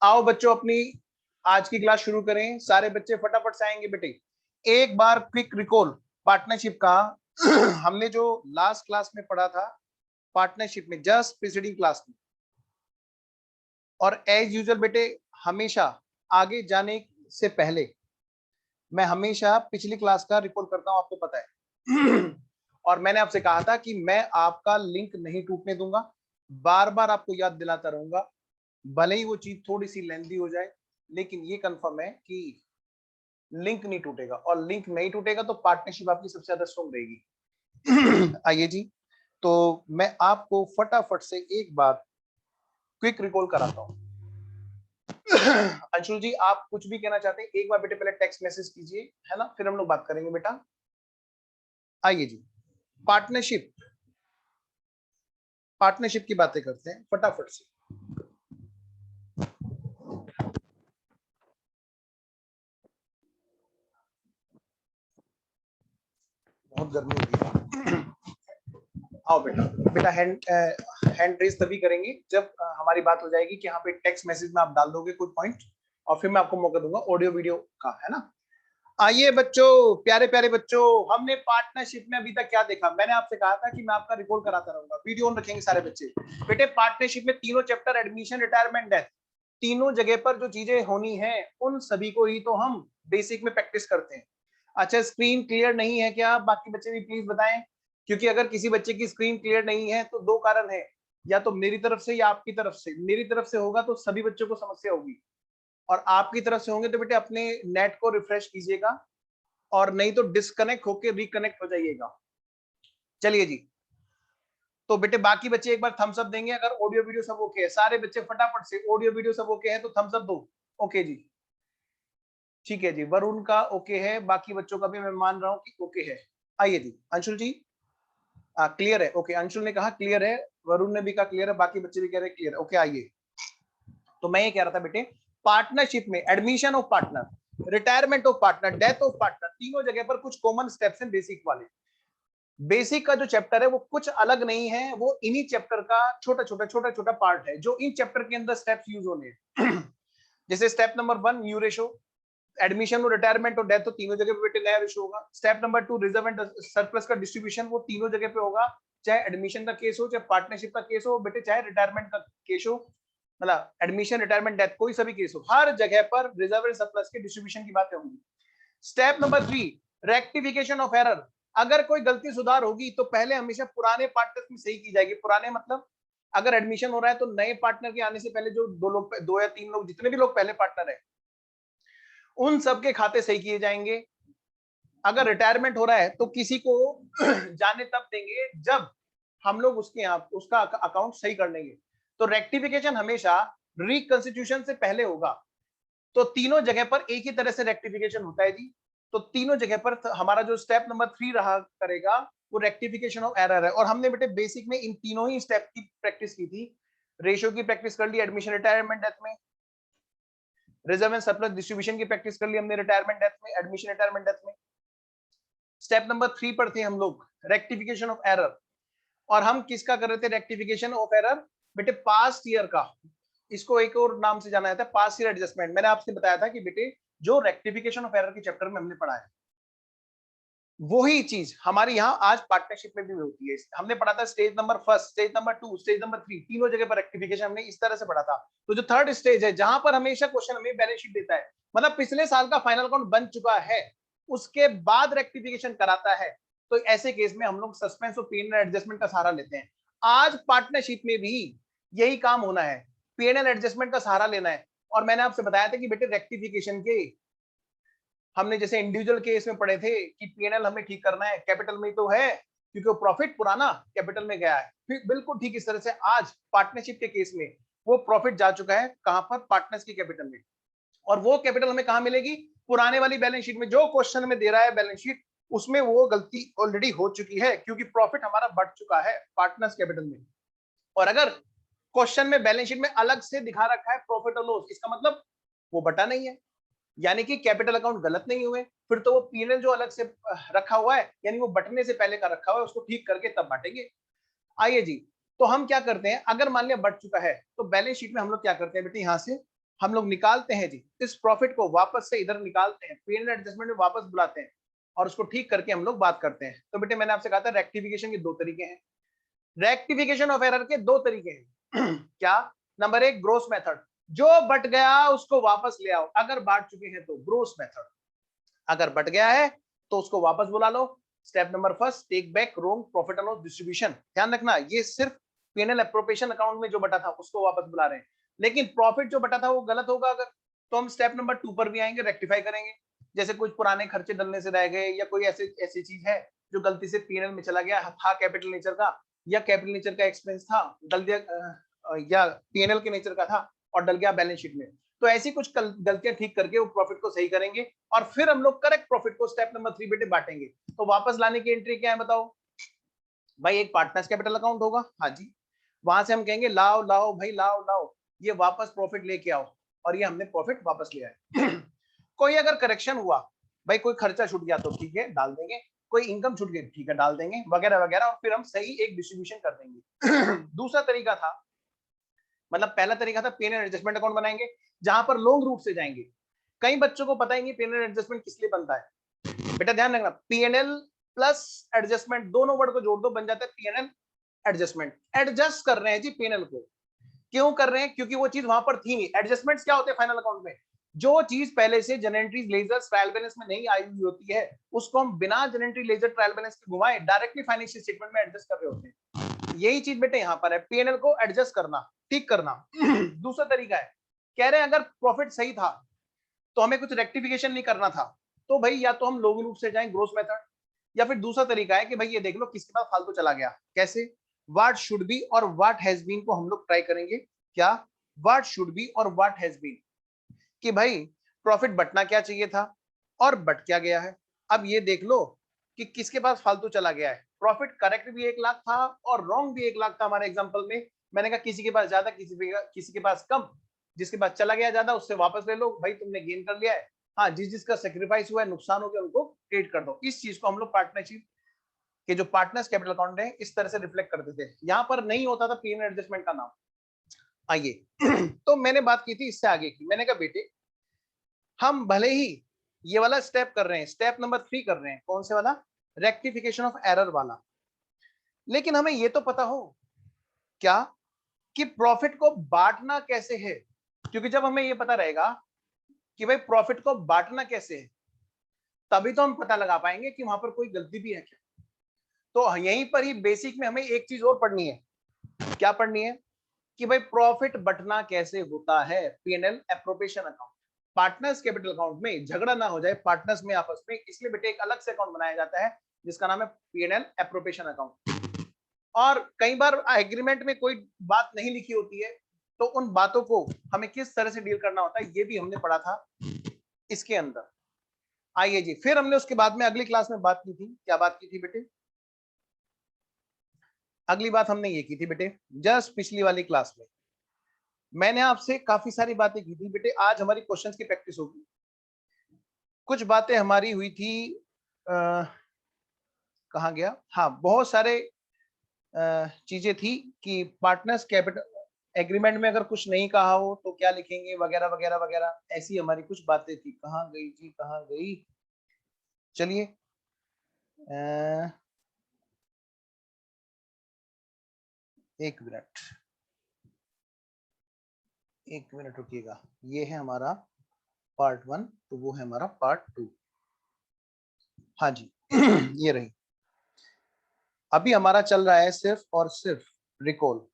आओ बच्चों, अपनी आज की क्लास शुरू करें। सारे बच्चे फटाफट से आएंगे बेटे। एक बार क्विक रिकॉल पार्टनरशिप का हमने जो लास्ट क्लास में पढ़ा था पार्टनरशिप में, जस्ट प्रीसीडिंग क्लास में। और एज यूजुअल बेटे, हमेशा आगे जाने से पहले मैं हमेशा पिछली क्लास का रिकॉल करता हूं, आपको पता है। और मैंने आपसे कहा था कि मैं आपका लिंक नहीं टूटने दूंगा, बार बार आपको याद दिलाता रहूंगा। भले ही वो चीज थोड़ी सी लेंथी हो जाए, लेकिन ये कंफर्म है कि लिंक नहीं टूटेगा। और लिंक नहीं टूटेगा तो पार्टनरशिप आपकी सबसे ज्यादा स्ट्रॉन्ग रहेगी। आइए जी, तो मैं आपको फटाफट से एक बार क्विक रिकॉल कराता हूं। अंशुल जी, आप कुछ भी कहना चाहते हैं एक बार बेटे पहले टेक्स्ट मैसेज कीजिए, है ना, फिर हम लोग बात करेंगे बेटा। आइए जी, पार्टनरशिप पार्टनरशिप की बातें करते हैं फटाफट से। बहुत गर्मी हो रही है। आओ बेटा, बेटा हैंड रेज तभी करेंगे जब हमारी बात हो जाएगी कि यहाँ पे टेक्स्ट मैसेज में आप डाल दोगे कोई पॉइंट, और फिर मैं आपको मौका दूंगा ऑडियो वीडियो का, है ना। आइए बच्चों, प्यारे प्यारे बच्चों, हमने पार्टनरशिप में अभी तक क्या देखा। मैंने आपसे कहा था कि मैं आपका रिकॉल कराता रहूंगा, वीडियो ऑन रखेंगे सारे बच्चे। बेटे पार्टनरशिप में तीनों चैप्टर, एडमिशन, रिटायरमेंट, डेथ, तीनों जगह पर जो चीजें होनी है उन सभी को ही तो हम बेसिक में प्रैक्टिस करते हैं। अच्छा, स्क्रीन क्लियर नहीं है क्या? बाकी बच्चे भी प्लीज बताएं, क्योंकि अगर किसी बच्चे की स्क्रीन क्लियर नहीं है तो दो कारण है, या तो मेरी तरफ से या आपकी तरफ से। मेरी तरफ से होगा तो सभी बच्चों को समस्या होगी, और आपकी तरफ से होंगे तो बेटे अपने नेट को रिफ्रेश कीजिएगा, और नहीं तो डिस्कनेक्ट होकर रिकनेक्ट हो जाइएगा। चलिए जी, तो बेटे बाकी बच्चे एक बार थम्स अप देंगे अगर ऑडियो वीडियो सब ओके है। सारे बच्चे फटाफट से, ऑडियो वीडियो सब ओके है तो थम्स अप दो। ओके जी, ठीक है जी, वरुण का ओके है, बाकी बच्चों का भी मैं मान रहा हूँ कि ओके है। आइए जी, अंशुल जी क्लियर है? ओके, अंशुल ने कहा क्लियर है, वरुण ने भी कहा क्लियर है, बाकी बच्चे भी कह रहे हैं क्लियर है। ओके आइए, तो मैं ये कह रहा था बेटे, पार्टनरशिप में admission of partner, retirement of partner, death of partner, तीनों जगह पर कुछ कॉमन स्टेप्स हैं बेसिक वाले। बेसिक का जो चैप्टर है वो कुछ अलग नहीं है, वो इन्हीं चैप्टर का छोटा छोटा पार्ट है जो इन चैप्टर के अंदर स्टेप्स यूज होने हैं। जैसे step number 1 new ratio, admission और रिटायरमेंट और डेथ तो तीनों जगह पे बेटे नया रेशो होगा। Step number 2 reserve and surplus का डिस्ट्रीब्यूशन, वो तीनों जगह पे होगा, चाहे एडमिशन का केस हो, चाहे पार्टनरशिप का केस हो बेटे, चाहे रिटायरमेंट का केस हो, मतलब एडमिशन, रिटायरमेंट, डेथ, कोई सभी केस हो, हर जगह पर रिजर्व एंड सरप्लस के डिस्ट्रीब्यूशन की बातें होंगी। Step number 3 rectification of error, अगर कोई गलती सुधार होगी तो पहले हमेशा पुराने पार्टनर में सही की जाएगी। पुराने मतलब अगर एडमिशन हो रहा है तो नए पार्टनर के आने से पहले जो दो लोग, दो या तीन लोग, जितने भी लोग पहले पार्टनर है उन सबके खाते सही किए जाएंगे। अगर रिटायरमेंट हो रहा है तो किसी को जाने तब देंगे जब हम लोग उसके यहाँ उसका अकाउंट सही कर लेंगे। तो रेक्टिफिकेशन हमेशा रिकंस्टिट्यूशन से पहले होगा। तो तीनों जगह पर एक ही तरह से रेक्टिफिकेशन होता है जी। तो तीनों जगह पर हमारा जो स्टेप नंबर 3 रहा करेगा वो रेक्टिफिकेशन ऑफ एरर है। और हमने बेटे बेसिक में इन तीनों ही स्टेप की प्रैक्टिस की थी। रेशियो की प्रैक्टिस कर ली एडमिशन रिटायरमेंट डेथ में, रिजर्व एंड सरप्लस डिस्ट्रीब्यूशन की प्रैक्टिस कर ली हमने रिटायरमेंट डेथ में, एडमिशन रिटायरमेंट डेथ में। स्टेप नंबर 3 पर थे हम लोग रेक्टिफिकेशन ऑफ एरर, और हम किसका कर रहे थे रेक्टिफिकेशन ऑफ एरर? बेटे पास्ट ईयर का। इसको एक और नाम से जाना जाता है पास्ट ईयर एडजस्टमेंट। मैंने आपसे बताया था कि बेटे जो रेक्टिफिकेशन ऑफ एरर के चैप्टर में हमने पढ़ा है वही चीज हमारे यहाँ आज पार्टनरशिप में भी होती है। हमने पढ़ा था stage number 1, stage number 2, stage number 3, तीनों जगह पर रेक्टिफिकेशन हमने इस तरह से पढ़ा था। तो जो थर्ड स्टेज है जहां पर हमेशा क्वेश्चन हमें बैलेंस शीट देता है, मतलब पिछले साल का फाइनल अकाउंट बन चुका है उसके बाद रेक्टिफिकेशन कराता है, तो ऐसे केस में हम लोग सस्पेंस और पेन एडजस्टमेंट का सहारा लेते हैं। आज पार्टनरशिप में भी यही काम होना है, पेन एंड एडजस्टमेंट का सहारा लेना है। और मैंने आपसे बताया था कि बेटे रेक्टिफिकेशन के हमने जैसे इंडिविजुअल केस में पढ़े थे कि पीएनएल हमें ठीक करना है, कैपिटल में तो है क्योंकि वो प्रॉफिट पुराना कैपिटल में गया है। फिर बिल्कुल ठीक इस तरह से आज पार्टनरशिप के केस में वो प्रॉफिट जा चुका है कहां पर? पार्टनर्स की कैपिटल में। और वो कैपिटल हमें कहां मिलेगी? पुराने वाली बैलेंस शीट में। जो क्वेश्चन में दे रहा है बैलेंस शीट उसमें वो गलती ऑलरेडी हो चुकी है क्योंकि प्रॉफिट हमारा बढ़ चुका है पार्टनर्स कैपिटल में। और अगर क्वेश्चन में बैलेंस शीट में अलग से दिखा रखा है प्रॉफिट और लॉस, इसका मतलब वो बटा नहीं है, यानी कि कैपिटल अकाउंट गलत नहीं हुए। फिर तो वो पीएनएल जो अलग से रखा हुआ है यानी वो बटने से पहले का रखा हुआ है, उसको ठीक करके तब बांटेंगे। आइए जी, तो हम क्या करते हैं, अगर मान लिया बढ़ चुका है तो बैलेंस शीट में हम लोग क्या करते हैं बेटे, यहां से हम लोग निकालते हैं जी, इस प्रॉफिट को वापस से इधर निकालते हैं, P&L एडजस्टमेंट में वापस बुलाते हैं और उसको ठीक करके हम लोग बात करते हैं। तो बेटे मैंने आपसे कहा था रेक्टिफिकेशन के दो तरीके हैं, रेक्टिफिकेशन ऑफ एरर के दो तरीके हैं। क्या? नंबर एक ग्रोस मेथड, जो बट गया उसको वापस ले आओ, अगर बांट चुके हैं तो ग्रोस मेथड, अगर बट गया है तो उसको वापस बुला लो। Step number first, take back wrong profit and loss distribution. ध्यान रखना ये सिर्फ P&L एप्रोप्रिएशन अकाउंट में जो बटा था उसको वापस बुला रहे हैं, लेकिन प्रॉफिट जो बटा था वो गलत होगा अगर, तो हम स्टेप नंबर 2 पर भी आएंगे, रेक्टिफाई करेंगे। जैसे कुछ पुराने खर्चे डलने से रह गए या कोई ऐसी चीज है जो गलती से P&L में चला गया था, कैपिटल नेचर का या कैपिटल नेचर का एक्सपेंस था, डल गया या P&L के नेचर का था और डल गया बैलेंस शीट में, तो ऐसी कुछ गलतियां ठीक करके वो प्रॉफिट को सही करेंगे और फिर हम लोग करेक्ट प्रॉफिट को स्टेप नंबर 3 बेटे बांटेंगे। तो वापस लाने की एंट्री क्या है बताओ भाई? एक पार्टनर्स कैपिटल अकाउंट होगा, हाँ जी, वहां से हम कहेंगे लाओ लाओ भाई लाओ लाओ, ये वापस प्रॉफिट लेके आओ, और ये हमने प्रॉफिट वापस लिया है। कोई अगर करेक्शन हुआ भाई, कोई खर्चा छूट गया तो ठीक है डाल देंगे, कोई इनकम छूट गई ठीक है डाल देंगे, वगैरह वगैरह, और फिर हम सही एक डिस्ट्रीब्यूशन कर देंगे। दूसरा तरीका था, मतलब पहला तरीका था P&L एडजस्टमेंट अकाउंट बनाएंगे जहां पर लॉन्ग रूट से जाएंगे। कई बच्चों को पता ही नहीं P&L एडजस्टमेंट किस लिए बनता है। बेटा ध्यान रखना, P&L प्लस एडजस्टमेंट दोनों वर्ड को जोड़ दो, बन जाता है P&L एडजस्टमेंट। एडजस्ट कर रहे हैं जी P&L को, क्यों कर रहे हैं? क्योंकि वो चीज वहां पर थी नहीं। एडजस्टमेंट्स क्या होते हैं फाइनल अकाउंट में? जो चीज पहले से जनरेटरीज लेजर्स ट्रायल बैलेंस में नहीं आई हुई होती है उसको हम बिना जनरेटरी लेजर ट्रायल बैलेंस के घुमाए डायरेक्टली फाइनेंशियल स्टेटमेंट में एडजस्ट कर रहे होते हैं। यही चीज बेटे यहाँ पर है, P&L को एडजस्ट करना, ठीक करना। दूसरा तरीका है, कह रहे हैं अगर प्रॉफिट सही था तो हमें कुछ रेक्टिफिकेशन नहीं करना था, तो भाई या तो हम लॉन्ग रूट से जाएं ग्रोस मेथड, या फिर दूसरा तरीका है कि भाई ये देख लो किसके पास फालतू चला गया। कैसे? व्हाट शुड बी और व्हाट हैज बीन को हम लोग ट्राई करेंगे। क्या? व्हाट शुड बी और व्हाट हैज बीन, कि भाई प्रॉफिट बटना क्या चाहिए था और बट क्या गया है। अब ये देख लो कि किसके पास फालतू चला गया है। प्रॉफिट करेक्ट भी 1 लाख था और रॉन्ग भी 1 लाख था हमारे एग्जांपल में। मैंने कहा किसी के पास ज्यादा किसी के पास कम, जिसके पास चला गया ज्यादा उससे वापस ले लो, भाई तुमने गेन कर लिया है। हाँ, जिसका सेक्रीफाइस हुआ है, नुकसान हो गया, उनको क्रेडिट कर दो। इस चीज को हम लोग पार्टनरशिप के जो पार्टनर्स कैपिटल अकाउंट है इस तरह से रिफ्लेक्ट करते थे। यहाँ पर नहीं होता था P&L एडजस्टमेंट का नाम। आइए तो मैंने बात की थी इससे आगे की, मैंने कहा बेटे हम भले ही ये वाला स्टेप कर रहे हैं, स्टेप नंबर 3 कर रहे हैं, कौन से वाला? रेक्टिफिकेशन ऑफ एरर वाला, लेकिन हमें ये तो पता हो क्या कि प्रॉफिट को बांटना कैसे है। क्योंकि जब हमें ये पता रहेगा कि भाई प्रॉफिट को बांटना कैसे है, तभी तो हम पता लगा पाएंगे कि वहां पर कोई गलती भी है क्या। तो यहीं पर ही बेसिक में हमें एक चीज और पढ़नी है। क्या पढ़नी है? कि भाई प्रॉफिट बंटना कैसे होता है P&L appropriation account. Partners capital account में झगड़ा ना हो जाए पार्टनर्स में आपस में, इसलिए बेटे एक अलग से अकाउंट बनाया जाता है जिसका नाम है P&L एप्रोप्रिएशन अकाउंट। और कई बार एग्रीमेंट में कोई बात नहीं लिखी होती है, तो उन बातों को हमें किस तरह से डील करना होता है ये भी हमने पढ़ा था इसके अंदर। आइए जी, फिर हमने उसके बाद में अगली क्लास में बात की थी। क्या बात की थी बेटे? अगली बात हमने ये की थी बेटे, जस्ट पिछली वाली क्लास में मैंने आपसे काफी सारी बातें की थी बेटे। आज हमारी क्वेश्चंस की प्रैक्टिस होगी। कुछ बातें हमारी हुई थी, कहाँ गया? हाँ, बहुत सारे चीजें थी कि पार्टनर्स कैपिटल एग्रीमेंट में अगर कुछ नहीं कहा हो तो क्या लिखेंगे, वगैरह वगैरह वगैरह, ऐसी हमारी कुछ बातें थी। कहाँ गई जी, कहाँ गई? चलिए एक मिनट, एक मिनट रुकिएगा। ये है हमारा पार्ट 1, तो वो है हमारा पार्ट 2। हाँ जी ये रही। अभी हमारा चल रहा है सिर्फ और सिर्फ रिकॉल,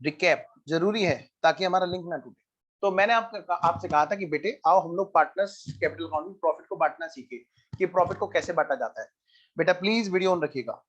रिकैप जरूरी है ताकि हमारा लिंक ना टूटे। तो मैंने आपसे कहा था कि बेटे आओ हम लोग पार्टनर्स कैपिटल अकाउंट में प्रॉफिट को बांटना सीखे कि प्रॉफिट को कैसे बांटा जाता है। बेटा प्लीज वीडियो ऑन रखिएगा।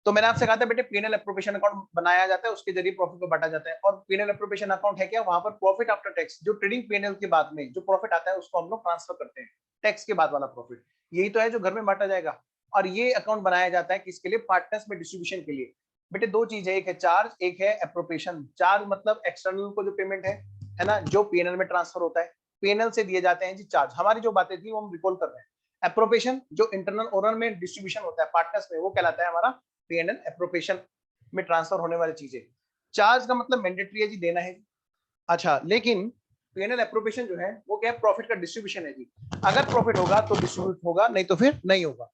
तो मैंने आपसे कहा था बेटे P&L एप्रोप्रिएशन अकाउंट बनाया जाता है, उसके जरिए प्रॉफिट को बांटा जाता है। और P&L एप्रोप्रिएशन अकाउंट है क्या? वहां पर प्रॉफिट आफ्टर टैक्स, जो ट्रेडिंग P&L के बाद में जो प्रॉफिट आता है उसको हम लोग ट्रांसफर करते हैं, टैक्स के बाद वाला प्रॉफिट। यही तो है जो घर में बांटा जाएगा। और ये अकाउंट बनाया जाता है किसके लिए? पार्टनर्स में डिस्ट्रीब्यूशन के लिए। बेटे दो चीज है, एक है चार्ज, एक है एप्रोप्रिएशन। चार्ज मतलब एक्सटर्नल को जो पेमेंट है ना, जो P&L में ट्रांसफर होता है, P&L से दिए जाते हैं जी चार्ज। हमारी जो बातें थी वो हम रिकॉल कर रहे हैं। एप्रोप्रिएशन जो इंटरनल ओनर में डिस्ट्रीब्यूशन होता है पार्टनर्स में, वो कहलाता है हमारा P&L एप्रोप्रिएशन में ट्रांसफर होने वाली चीजें। चार्ज का मतलब मैंडेटरी है जी, देना है। अच्छा, लेकिन पीएनएल एप्रोप्रिएशन जो है वो क्या है, प्रॉफिट का डिस्ट्रीब्यूशन है जी। अगर प्रॉफिट होगा तो डिस्ट्रीब्यूट होगा, नहीं तो फिर नहीं होगा।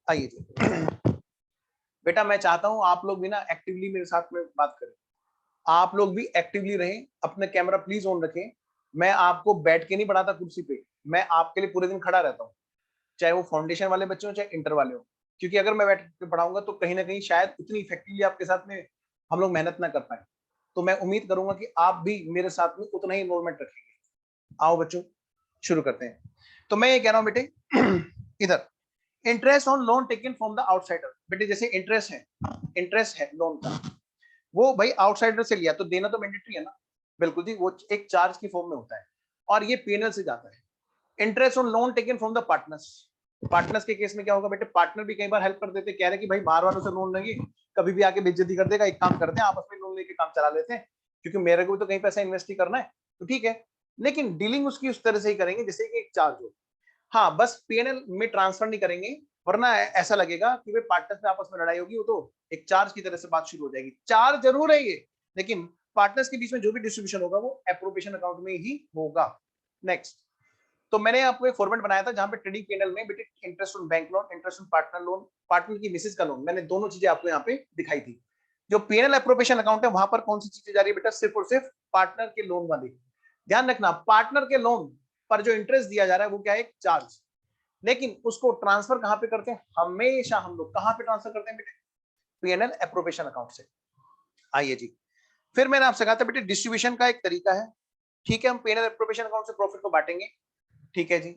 आइए जी बेटा, मैं चाहता हूं आप लोग भी ना एक्टिवली मेरे साथ में बात करें, आप लोग भी एक्टिवली रहें, अपना कैमरा प्लीज ऑन रखें। मैं आपको बैठ के नहीं पढ़ाता कुर्सी पे, मैं आपके लिए पूरे दिन खड़ा रहता हूँ, चाहे वो फाउंडेशन वाले बच्चे हो चाहे इंटर वाले हो। क्योंकि अगर मैं बैठ के पढ़ाऊंगा तो कहीं ना कहीं शायद उतनी इफेक्टिवली आपके साथ में हम लोग मेहनत ना कर पाए। तो मैं उम्मीद करूंगा कि आप भी मेरे साथ में उतना ही इन्वॉल्वमेंट रखेंगे। आओ बच्चों शुरू करते हैं। तो मैं ये कह रहा हूँ बेटे, इधर interest on loan taken from the outsider. बेटे जैसे इंटरेस्ट है लोन का, वो भाई आउटसाइडर से लिया तो देना तो मैंडेटरी है ना। बिल्कुल जी, वो एक चार्ज की फॉर्म में होता है और ये पीएनएल से जाता है। Interest on loan taken from the partners. Partners के केस में क्या होगा बेटे, पार्टनर भी कई बार हेल्प कर देते, कह रहे कि भाई बाहर वालों से लोन लेंगे, कभी भी आके बेइज्जती कर देगा, एक काम करते हैं आपस में लोन लेके काम चला लेते हैं, क्योंकि मेरे को भी तो कहीं पैसा इन्वेस्ट ही करना है, तो ठीक है। लेकिन डीलिंग उसकी उस तरह से ही करेंगे जैसे कि एक चार्ज हो। हाँ, बस पीएनएल में ट्रांसफर नहीं करेंगे, वरना ऐसा लगेगा कि वे पार्टनर्स में आपस में लड़ाई होगी, वो तो एक चार्ज की तरह से बात शुरू हो जाएगी। चार्ज जरूर है ये, लेकिन पार्टनर्स के बीच में जो भी डिस्ट्रीब्यूशन होगा वो एप्रोप्रिएशन अकाउंट में ही होगा। नेक्स्ट, तो मैंने आपको एक फॉर्मेट बनाया था जहां पे ट्रेडिंग पीएनएल में बेटे interest on bank loan, interest on partner loan, partner की मिसेज का लोन, मैंने दोनों चीजें आपको यहाँ पे दिखाई थी। जो पीएनएल एप्रोप्रिएशन अकाउंट है वहां पर कौन सी चीजें जा रही है बेटा, सिर्फ और सिर्फ पार्टनर के लोन वाली। ध्यान रखना, पार्टनर के लोन पर जो इंटरेस्ट दिया जा रहा है वो क्या है, एक चार्ज। लेकिन उसको ट्रांसफर कहां पे करते हैं, हमेशा हम लोग कहां पे ट्रांसफर करते हैं बेटे, पीएनएल एप्रोप्रिएशन अकाउंट से। आइए जी, फिर मैंने आपसे कहा था बेटे डिस्ट्रीब्यूशन का एक तरीका है, ठीक है, हम पीएनएल एप्रोप्रिएशन अकाउंट से प्रॉफिट को बांटेंगे, ठीक है जी।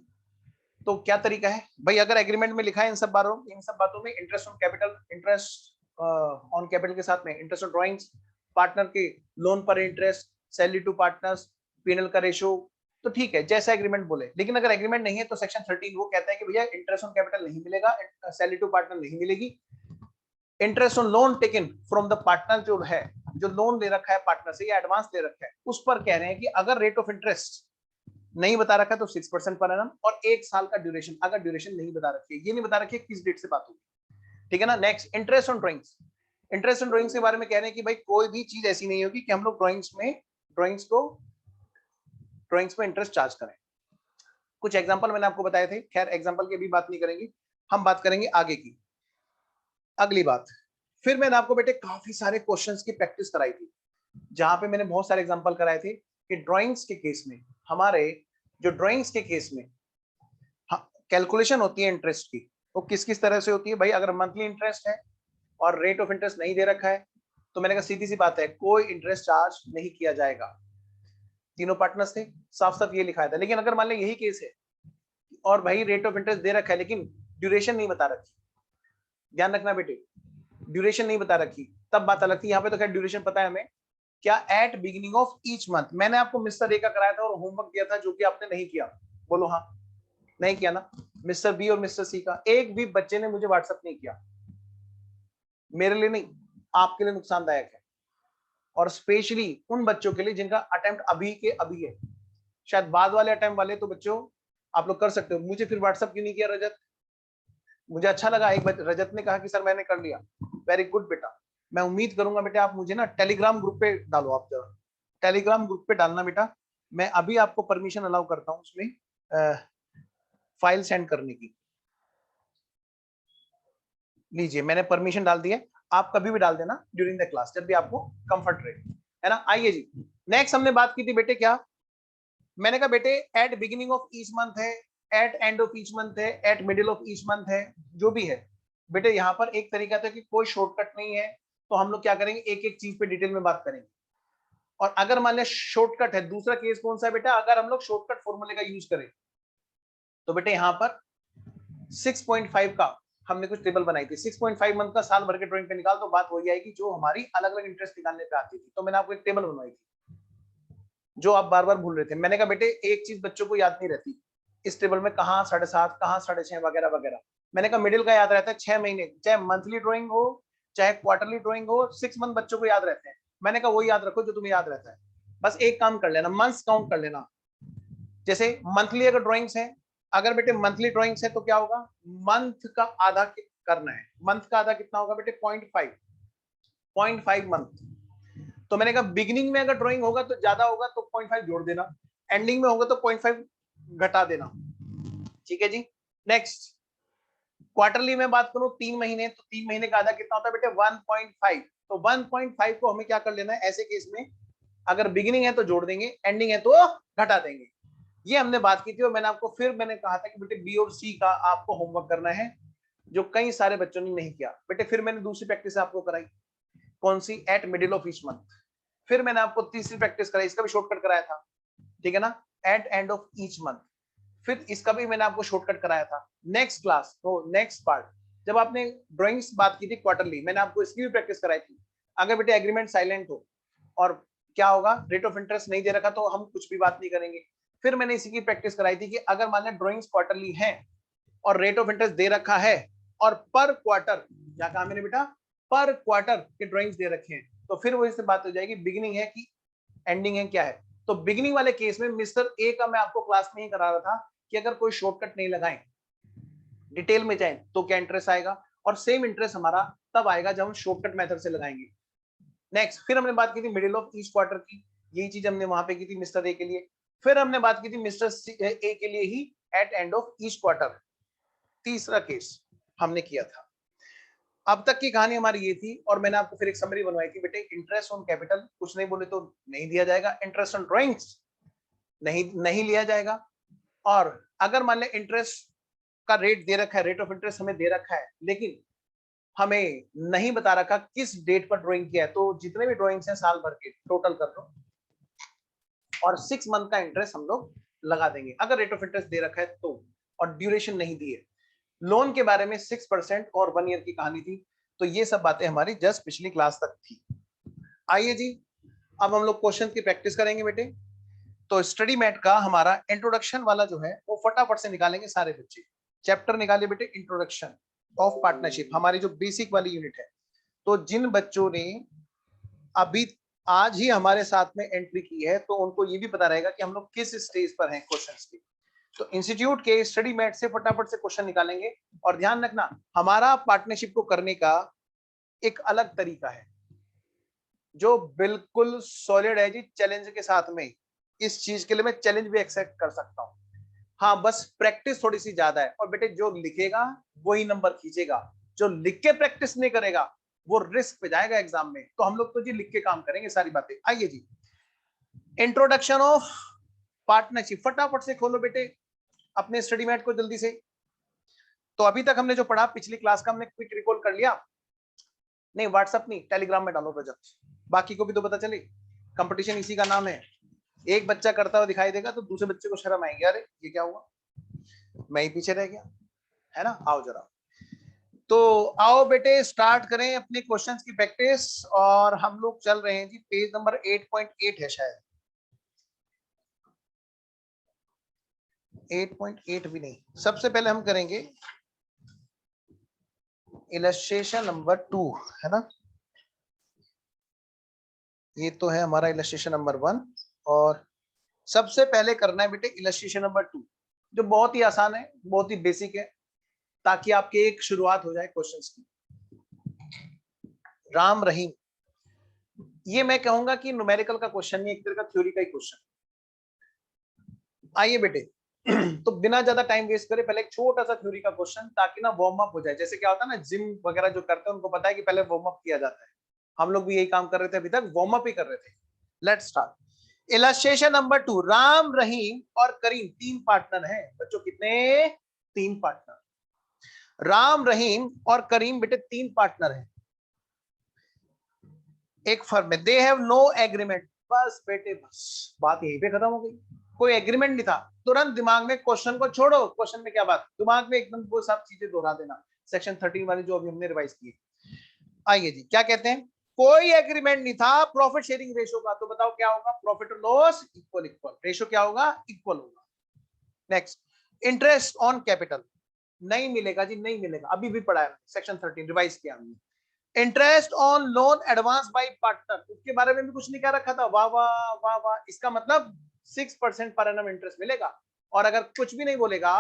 तो क्या तरीका है भाई, अगर एग्रीमेंट में लिखा है इन सब बातों में interest on capital, interest on capital के साथ में इंटरेस्ट ऑन ड्राइंग्स, पार्टनर के लोन पर interest, salary to partners, PNL का रेशो, तो ठीक है जैसा एग्रीमेंट बोले। लेकिन अगर एग्रीमेंट नहीं है तो सेक्शन 13 वो कहता है कि भैया इंटरेस्ट ऑन कैपिटल नहीं मिलेगा, सैलरी टू पार्टनर नहीं मिलेगी, interest on loan taken from the partner जो है, जो लोन ले रखा है पार्टनर से या एडवांस ले रखा है, उस पर कह रहे हैं कि अगर रेट ऑफ इंटरेस्ट नहीं बता रखा तो 6% पर एनम, और 1 साल का ड्यूरेशन, अगर ड्यूरेशन नहीं बता रखी है, ये नहीं बता रखी है किस डेट से बात होगी, ठीक है ना। Next, interest on drawings. Interest on drawings के बारे में कह रहे हैं कि भाई कोई भी चीज ऐसी नहीं होगी कि हम लोग ड्राइंग्स में इंटरेस्ट चार्ज करें। कुछ एग्जांपल मैंने आपको बताए थे, खैर एग्जांपल की भी बात नहीं करेंगे, हम बात करेंगे आगे की। अगली बात, फिर मैंने आपको बेटे काफी सारे क्वेश्चंस की प्रैक्टिस कराई थी, जहां पे मैंने बहुत सारे एग्जांपल कराए थे कि ड्राइंग्स के केस में, हमारे जो ड्राइंग्स के केस में कैलकुलेशन होती है इंटरेस्ट की, वो किस किस तरह से होती है भाई। अगर मंथली इंटरेस्ट है और रेट ऑफ इंटरेस्ट नहीं दे रखा है, तो मैंने कहा सीधी सी बात है, कोई इंटरेस्ट चार्ज नहीं किया जाएगा। तीनों पार्टनर्स थे, साफ साफ ये लिखा था। लेकिन अगर मान लें यही केस है और भाई रेट ऑफ इंटरेस्ट दे रखा है लेकिन ड्यूरेशन नहीं बता रखी, ध्यान रखना बेटे, ड्यूरेशन नहीं बता रखी, तब बात अलग थी। यहाँ पे तो खैर ड्यूरेशन पता है हमें, क्या eight beginning of each month. मैंने आपको मिस्टर ए का कराया था और होमवर्क दिया था जो कि आपने नहीं किया, बोलो हाँ, नहीं किया ना। मिस्टर बी और मिस्टर सी का एक भी बच्चे ने मुझे व्हाट्सएप नहीं किया, मेरे लिए नहीं, आपके लिए नुकसानदायक है, और स्पेशली उन बच्चों के लिए जिनका अटेम्प्ट अभी के अभी है। शायद बाद वाले अटेम्प्ट वाले तो बच्चों आप लोग कर सकते हो, मुझे फिर व्हाट्सएप क्यों नहीं किया रजत। मुझे अच्छा लगा, एक रजत ने कहा कि सर मैंने कर लिया, वेरी गुड बेटा। मैं उम्मीद करूंगा बेटा आप मुझे ना टेलीग्राम ग्रुप पे डालो, आप जरा टेलीग्राम ग्रुप पे डालना बेटा। मैं अभी आपको परमिशन अलाउ करता हूँ उसमें फाइल सेंड करने की। लीजिए मैंने परमिशन डाल दी है, आप कभी भी डाल देना ड्यूरिंग द क्लास, जब भी आपको कंफर्ट रहे, है ना। आइए जी, नेक्स्ट हमने बात की थी बेटे, क्या मैंने कहा बेटे, at beginning of each month है, at end of each month है, at middle of each month है, जो भी है बेटे। यहाँ पर एक तरीका था कि कोई शॉर्टकट नहीं है, तो हम लोग क्या करेंगे, एक एक चीज पे डिटेल में बात करेंगे। और अगर मान लिया शॉर्टकट है, दूसरा केस कौन सा है बेटा, अगर हम लोग शॉर्टकट फॉर्मूले का यूज करें, तो बेटे यहाँ पर 6.5 का हमने कुछ टेबल बनाई थी। 6.5 मंथ का साल भर के ड्राइंग पे निकाल, तो बात वही आएगी जो हमारी अलग अलग इंटरेस्ट निकालने पे आती थी। तो मैंने आपको एक टेबल बनवाई थी जो आप बार बार भूल रहे थे। मैंने कहा बेटे एक चीज बच्चों को याद नहीं रहती इस टेबल में, कहाँ 7.5 कहाँ 6.5 वगैरह वगैरह। मैंने कहा मिडिल का याद रहता है 6 महीने, चाहे मंथली ड्राइंग हो चाहे क्वार्टरली ड्राइंग हो, 6 मंथ बच्चों को याद रहते हैं। मैंने कहा वो याद रखो जो तुम्हें याद रहता है, बस एक काम कर लेना, मंथ्स काउंट कर लेना। जैसे मंथली अगर ड्राइंग्स है, अगर बेटे मंथली ड्राइंग्स है तो क्या होगा, मंथ का आधा करना है। मंथ का आधा कितना होगा बेटे 0.5 मंथ। तो मैंने कहा बिगिनिंग में अगर ड्राइंग होगा तो ज्यादा होगा तो 0.5 जोड़ देना, एंडिंग में होगा तो 0.5 घटा देना। ठीक है जी। नेक्स्ट क्वार्टरली में बात करूं 3 महीने, तो 3 महीने का आधा कितना होता है बेटे 1.5। तो 1.5 को हमें क्या कर लेना है ऐसे केस में, अगर बिगिनिंग है तो जोड़ देंगे, एंडिंग है तो घटा देंगे। ये हमने बात की थी और मैंने कहा था कि बेटे बी और सी का आपको होमवर्क करना है, जो कई सारे बच्चों ने नहीं किया बेटे। फिर मैंने दूसरी प्रैक्टिस आपको कराई, कौन सी, at middle of each month. फिर मैंने आपको तीसरी प्रैक्टिस कराई, इसका भी शॉर्टकट कराया था, ठीक है ना, at end of each month. फिर इसका भी मैंने आपको शॉर्टकट कराया था। नेक्स्ट क्लास तो नेक्स्ट पार्ट जब आपने ड्राइंग्स बात की थी क्वार्टरली, मैंने आपको इसकी भी प्रैक्टिस कराई थी। अगर बेटे एग्रीमेंट साइलेंट हो और क्या होगा, रेट ऑफ इंटरेस्ट नहीं दे रखा तो हम कुछ भी बात नहीं करेंगे। फिर मैंने इसी की प्रैक्टिस कराई थी कि अगर मान लें ड्राइंग्स क्वार्टरली है और रेट ऑफ इंटरेस्ट दे रखा है और पर क्वार्टर, क्या कहा मैंने बेटा, पर क्वार्टर के ड्राइंग्स दे रखे हैं, तो फिर वो इससे बात हो जाएगी बिगिनिंग है कि एंडिंग है, क्या है। तो बिगिनिंग वाले केस में मिस्टर ए का मैं आपको क्लास में ही करा रहा था कि अगर कोई शॉर्टकट नहीं लगाएं, डिटेल में जाएं तो क्या इंटरेस्ट आएगा, और सेम इंटरेस्ट हमारा तब आएगा जब हम शॉर्टकट मेथड से लगाएंगे। नेक्स्ट फिर हमने बात की थी मिडिल ऑफ ईच क्वार्टर की, यही चीज हमने वहां पे की थी मिस्टर ए के लिए। फिर हमने बात की थी मिस्टर ए के लिए ही at end of each quarter, तीसरा केस हमने किया था। अब तक की कहानी हमारी ये थी, और मैंने आपको फिर एक समरी बनवाई थी बेटे, इंटरेस्ट ऑन कैपिटल कुछ नहीं बोले तो नहीं दिया जाएगा, इंटरेस्ट ऑन ड्राइंग्स नहीं लिया जाएगा, और अगर मान ले इंटरेस्ट का रेट दे रखा है, रेट ऑफ इंटरेस्ट हमें दे रखा है, लेकिन हमें नहीं बता रखा किस डेट पर ड्राइंग किया है, तो जितने भी ड्राइंग्स हैं साल भर के टोटल कर लो और 6 मंथ का इंटरेस्ट हम लोग लगा देंगे अगर रेट ऑफ इंटरेस्ट दे रखा है तो, और ड्यूरेशन नहीं दी है। लोन के बारे में 6% और 1 ईयर की कहानी थी। तो ये सब बातें हमारी जस्ट पिछली क्लास तक थी। आइए जी, अब हम लोग क्वेश्चन की प्रैक्टिस करेंगे बेटे। तो स्टडी मैट का हमारा इंट्रोडक्शन वाला जो है वो फटाफट से निकालेंगे सारे बच्चे। चैप्टर निकालिए बेटे, इंट्रोडक्शन ऑफ पार्टनरशिप, हमारी जो बेसिक वाली यूनिट है। तो जिन बच्चों ने अभी आज ही हमारे साथ में एंट्री की है तो उनको ये भी पता रहेगा कि हम लोग किस स्टेज पर हैं क्वेश्चंस की। तो इंस्टीट्यूट के स्टडी मैट से फटाफट से क्वेश्चन निकालेंगे, और ध्यान रखना हमारा पार्टनरशिप को करने का एक अलग तरीका है जो बिल्कुल सॉलिड है जी, चैलेंज के साथ में। इस चीज के लिए मैं चैलेंज भी एक्सेप्ट कर सकता हूं। हाँ, बस प्रैक्टिस थोड़ी सी ज्यादा है, और बेटे जो लिखेगा वही नंबर खींचेगा, जो लिख के प्रैक्टिस नहीं करेगा वो रिस्क पे जाएगा एग्जाम में। तो हम लोग तो जी लिख के काम करेंगे सारी बातें। आइए जी, इंट्रोडक्शन ऑफ पार्टनरशिप, फटाफट से खोलो बेटे अपने स्टडी मैट को जल्दी से। तो अभी तक हमने जो पढ़ा पिछली क्लास का हमने क्विक रिकॉल कर लिया। नहीं व्हाट्सएप नहीं, टेलीग्राम में डालो प्रोजेक्ट, बाकी को भी तो पता चले। कंपटीशन इसी का नाम है, एक बच्चा करता हुआ दिखाई देगा तो दूसरे बच्चे को शर्म आएगी, अरे ये क्या हुआ, मैं ही पीछे रह गया, है ना। आओ जरा, तो आओ बेटे स्टार्ट करें अपने क्वेश्चंस की प्रैक्टिस। और हम लोग चल रहे हैं जी, पेज नंबर 8.8 है शायद, 8.8 भी नहीं। सबसे पहले हम करेंगे इलस्ट्रेशन नंबर 2, है ना। ये तो है हमारा इलस्ट्रेशन नंबर 1, और सबसे पहले करना है बेटे इलस्ट्रेशन नंबर 2, जो बहुत ही आसान है, बहुत ही बेसिक है, ताकि आपकी एक शुरुआत हो जाए क्वेश्चंस की। राम रहीम, ये मैं कहूंगा कि न्यूमेरिकल का क्वेश्चन नहीं, एक तरह का थ्योरी का ही क्वेश्चन। आइए बेटे, तो बिना ज्यादा टाइम वेस्ट करे पहले एक छोटा सा थ्योरी का क्वेश्चन, ताकि ना वार्म अप हो जाए। जैसे क्या होता है ना, जिम वगैरह जो करते हैं उनको पता है कि पहले वार्म अप किया जाता है, हम लोग भी यही काम कर रहे थे, अभी तक वार्म अप ही कर रहे थे। Let's start. Illustration number 2, Ram Rahim और करीम 3 पार्टनर हैं बच्चों। कितने? 3 पार्टनर। राम रहीम और करीम बेटे 3 पार्टनर हैं एक फर्म में। दे हैव नो एग्रीमेंट, बस बेटे बस बात यहीं पे खत्म हो गई। कोई एग्रीमेंट नहीं था। तुरंत दिमाग में क्वेश्चन को छोड़ो, क्वेश्चन में क्या बात, दिमाग में एकदम वो सब चीजें दोहरा देना, सेक्शन 13 वाली जो अभी हमने रिवाइज की। आइए जी, क्या कहते हैं, कोई एग्रीमेंट नहीं था प्रॉफिट शेयरिंग रेशो का। तो बताओ क्या होगा, प्रॉफिट और लॉस इक्वल इक्वल, रेशो क्या होगा, इक्वल होगा। नेक्स्ट, इंटरेस्ट ऑन कैपिटल नहीं मिलेगा जी, नहीं मिलेगा, अभी भी पढ़ा है सेक्शन 13 रिवाइज किया हमने। Interest on loan advance bye partner, उसके बारे में भी कुछ नहीं कह रखा था। वाह वाह वाह वाह, इसका मतलब 6% पर एनम इंटरेस्ट मिलेगा। और अगर कुछ भी नहीं बोलेगा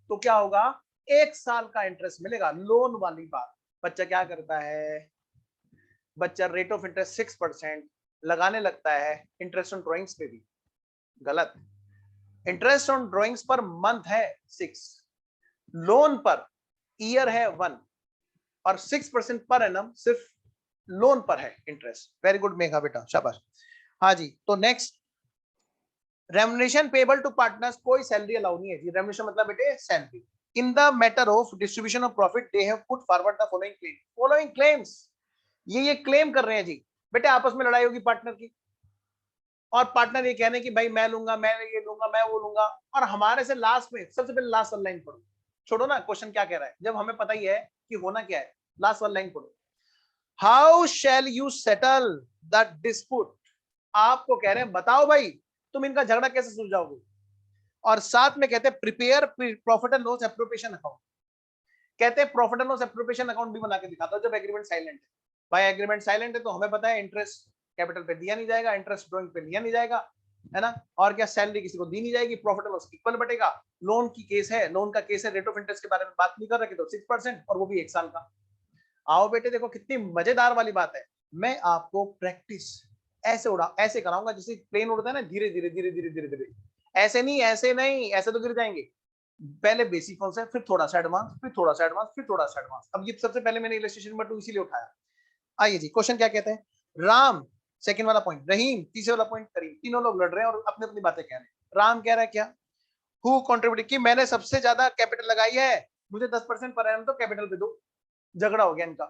तो क्या होगा, 1 साल का इंटरेस्ट मिलेगा। लोन वाली बात, बच्चा क्या करता है, बच्चा रेट ऑफ इंटरेस्ट 6% लगाने लगता है इंटरेस्ट ऑन ड्रॉइंग्स पे भी। गलत। Interest on drawings per month है 6, लोन पर ईयर है 1 और 6% पर एनम सिर्फ लोन पर है इंटरेस्ट। वेरी गुड मेघा बेटा, शाबाश। हाँ जी, तो next, remuneration payable to partners, कोई सैलरी अलाउ नहीं है जी। रेम्युनरेशन मतलब बेटे salary. In the matter of distribution of profit they have put forward the following claims. ये क्लेम कर रहे हैं जी। बेटे आपस में लड़ाई होगी पार्टनर की, और पार्टनर ये कहने की भाई मैं लूंगा, मैं ये लूंगा, मैं वो लूंगा, और हमारे से लास्ट में सबसे पहले लास्ट वाली लाइन पढ़ो। छोड़ो ना क्वेश्चन क्या कह रहा है, जब हमें पता ही है कि होना क्या है। लास्ट वाली लाइन पढ़ो। How shall you settle the dispute. आपको कह रहे हैं बताओ भाई तुम इनका झगड़ा कैसे सुलझाओगे, और साथ में कहते हैं prepare profit and loss appropriation account. कहते हैं profit and loss appropriation account भी बना के दिखाता हूं जब एग्रीमेंट साइलेंट है। भाई एग्रीमेंट साइलेंट है तो हमें पता है इंटरेस्ट कैपिटल पे दिया नहीं जाएगा, इंटरेस्ट ड्रॉइंग पे लिया नहीं जाएगा, है ना, और क्या सैलरी किसी को दी नहीं जाएगी, प्रॉफिट एंड लॉस इक्वल बटेगा। लोन की केस है, लोन का केस है, रेट ऑफ इंटरेस्ट के बारे में बात नहीं कर रखे तो 6% और वो भी 1 साल का। आओ बेटे देखो कितनी मजेदार वाली बात है। मैं आपको प्रैक्टिस ऐसे कराऊंगा जैसे प्लेन उड़ता है ना, धीरे धीरे धीरे धीरे धीरे धीरे। ऐसे नहीं, ऐसे नहीं, ऐसे तो गिर जाएंगे। पहले बेसिक कॉन्सेप्ट, फिर थोड़ा सा एडवांस, फिर थोड़ा सा एडवांस, फिर थोड़ा सा एडवांस। अब ये सबसे पहले मैंने इलस्ट्रेशन नंबर 2 इसीलिए उठाया। आइए जी, क्वेश्चन क्या कहते हैं। राम सेकंड वाला पॉइंट, रहीम तीसरे वाला पॉइंट, करीम, तीनों लोग लड़ रहे हैं और अपनी अपनी बातें कह रहे हैं। राम कह रहा है क्या, हु कंट्रीब्यूटेड, कि मैंने सबसे ज्यादा कैपिटल लगाई है, मुझे 10% पर एनम तो कैपिटल पे दो। झगड़ा हो गया इनका।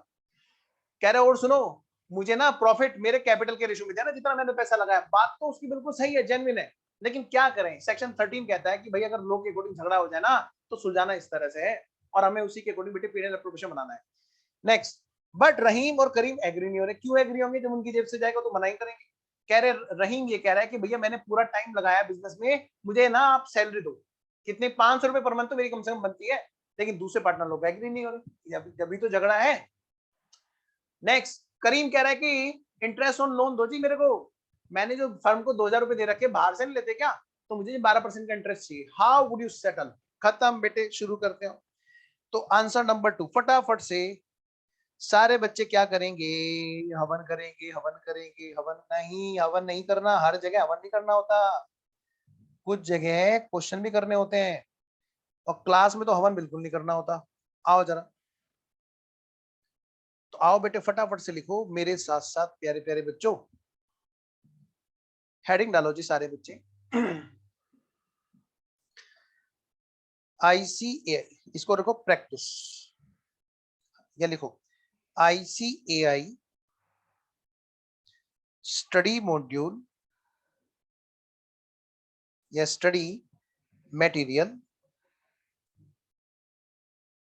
कह रहे और सुनो, मुझे ना प्रॉफिट मेरे कैपिटल के रेशियो में देना जितना मैंने पैसा लगाया। बात तो उसकी बिल्कुल सही है, जेन्युइन है, लेकिन क्या करें, सेक्शन 13 कहता है कि भाई अगर लोग के अकॉर्डिंग झगड़ा हो जाए ना तो सुलझाना इस तरह से है, और हमें उसी के अकॉर्डिंग बेटे पीरियड एप्रोप्रिएशन बनाना है। नेक्स्ट, बट रहीम और करीम एग्री नहीं हो रहे। क्यों एग्री होंगे, जब उनकी जेब से जाएगा तो मना ही करेंगे। कह रहे रहीम ये कह रहा है कि भैया मैंने पूरा टाइम लगाया बिजनेस में, मुझे ना आप सैलरी दो। कितने, 500 रुपए पर मंथ तो मेरी कम से कम बनती है। लेकिन दूसरे पार्टनर लोग एग्री नहीं हो रहे, जब भी तो झगड़ा है। नेक्स्ट, करीम कह रहा है कि इंटरेस्ट ऑन लोन दो जी मेरे को, मैंने जो फर्म को 2000 रुपए दे रखे बाहर से नहीं लेते क्या, तो मुझे 12% का इंटरेस्ट चाहिए। How would you settle. खत्म बेटे, शुरू करते हो। तो आंसर नंबर 2, फटाफट से सारे बच्चे क्या करेंगे, हवन करेंगे, हवन करेंगे। हवन नहीं करना, हर जगह हवन नहीं करना होता, कुछ जगह क्वेश्चन भी करने होते हैं, और क्लास में तो हवन बिल्कुल नहीं करना होता। आओ जरा, तो आओ बेटे फटाफट से लिखो मेरे साथ साथ प्यारे प्यारे बच्चों। हेडिंग डालो जी सारे बच्चे। ICAI, इसको रखो प्रैक्टिस, या लिखो ICAI स्टडी मॉड्यूल या स्टडी मटेरियल।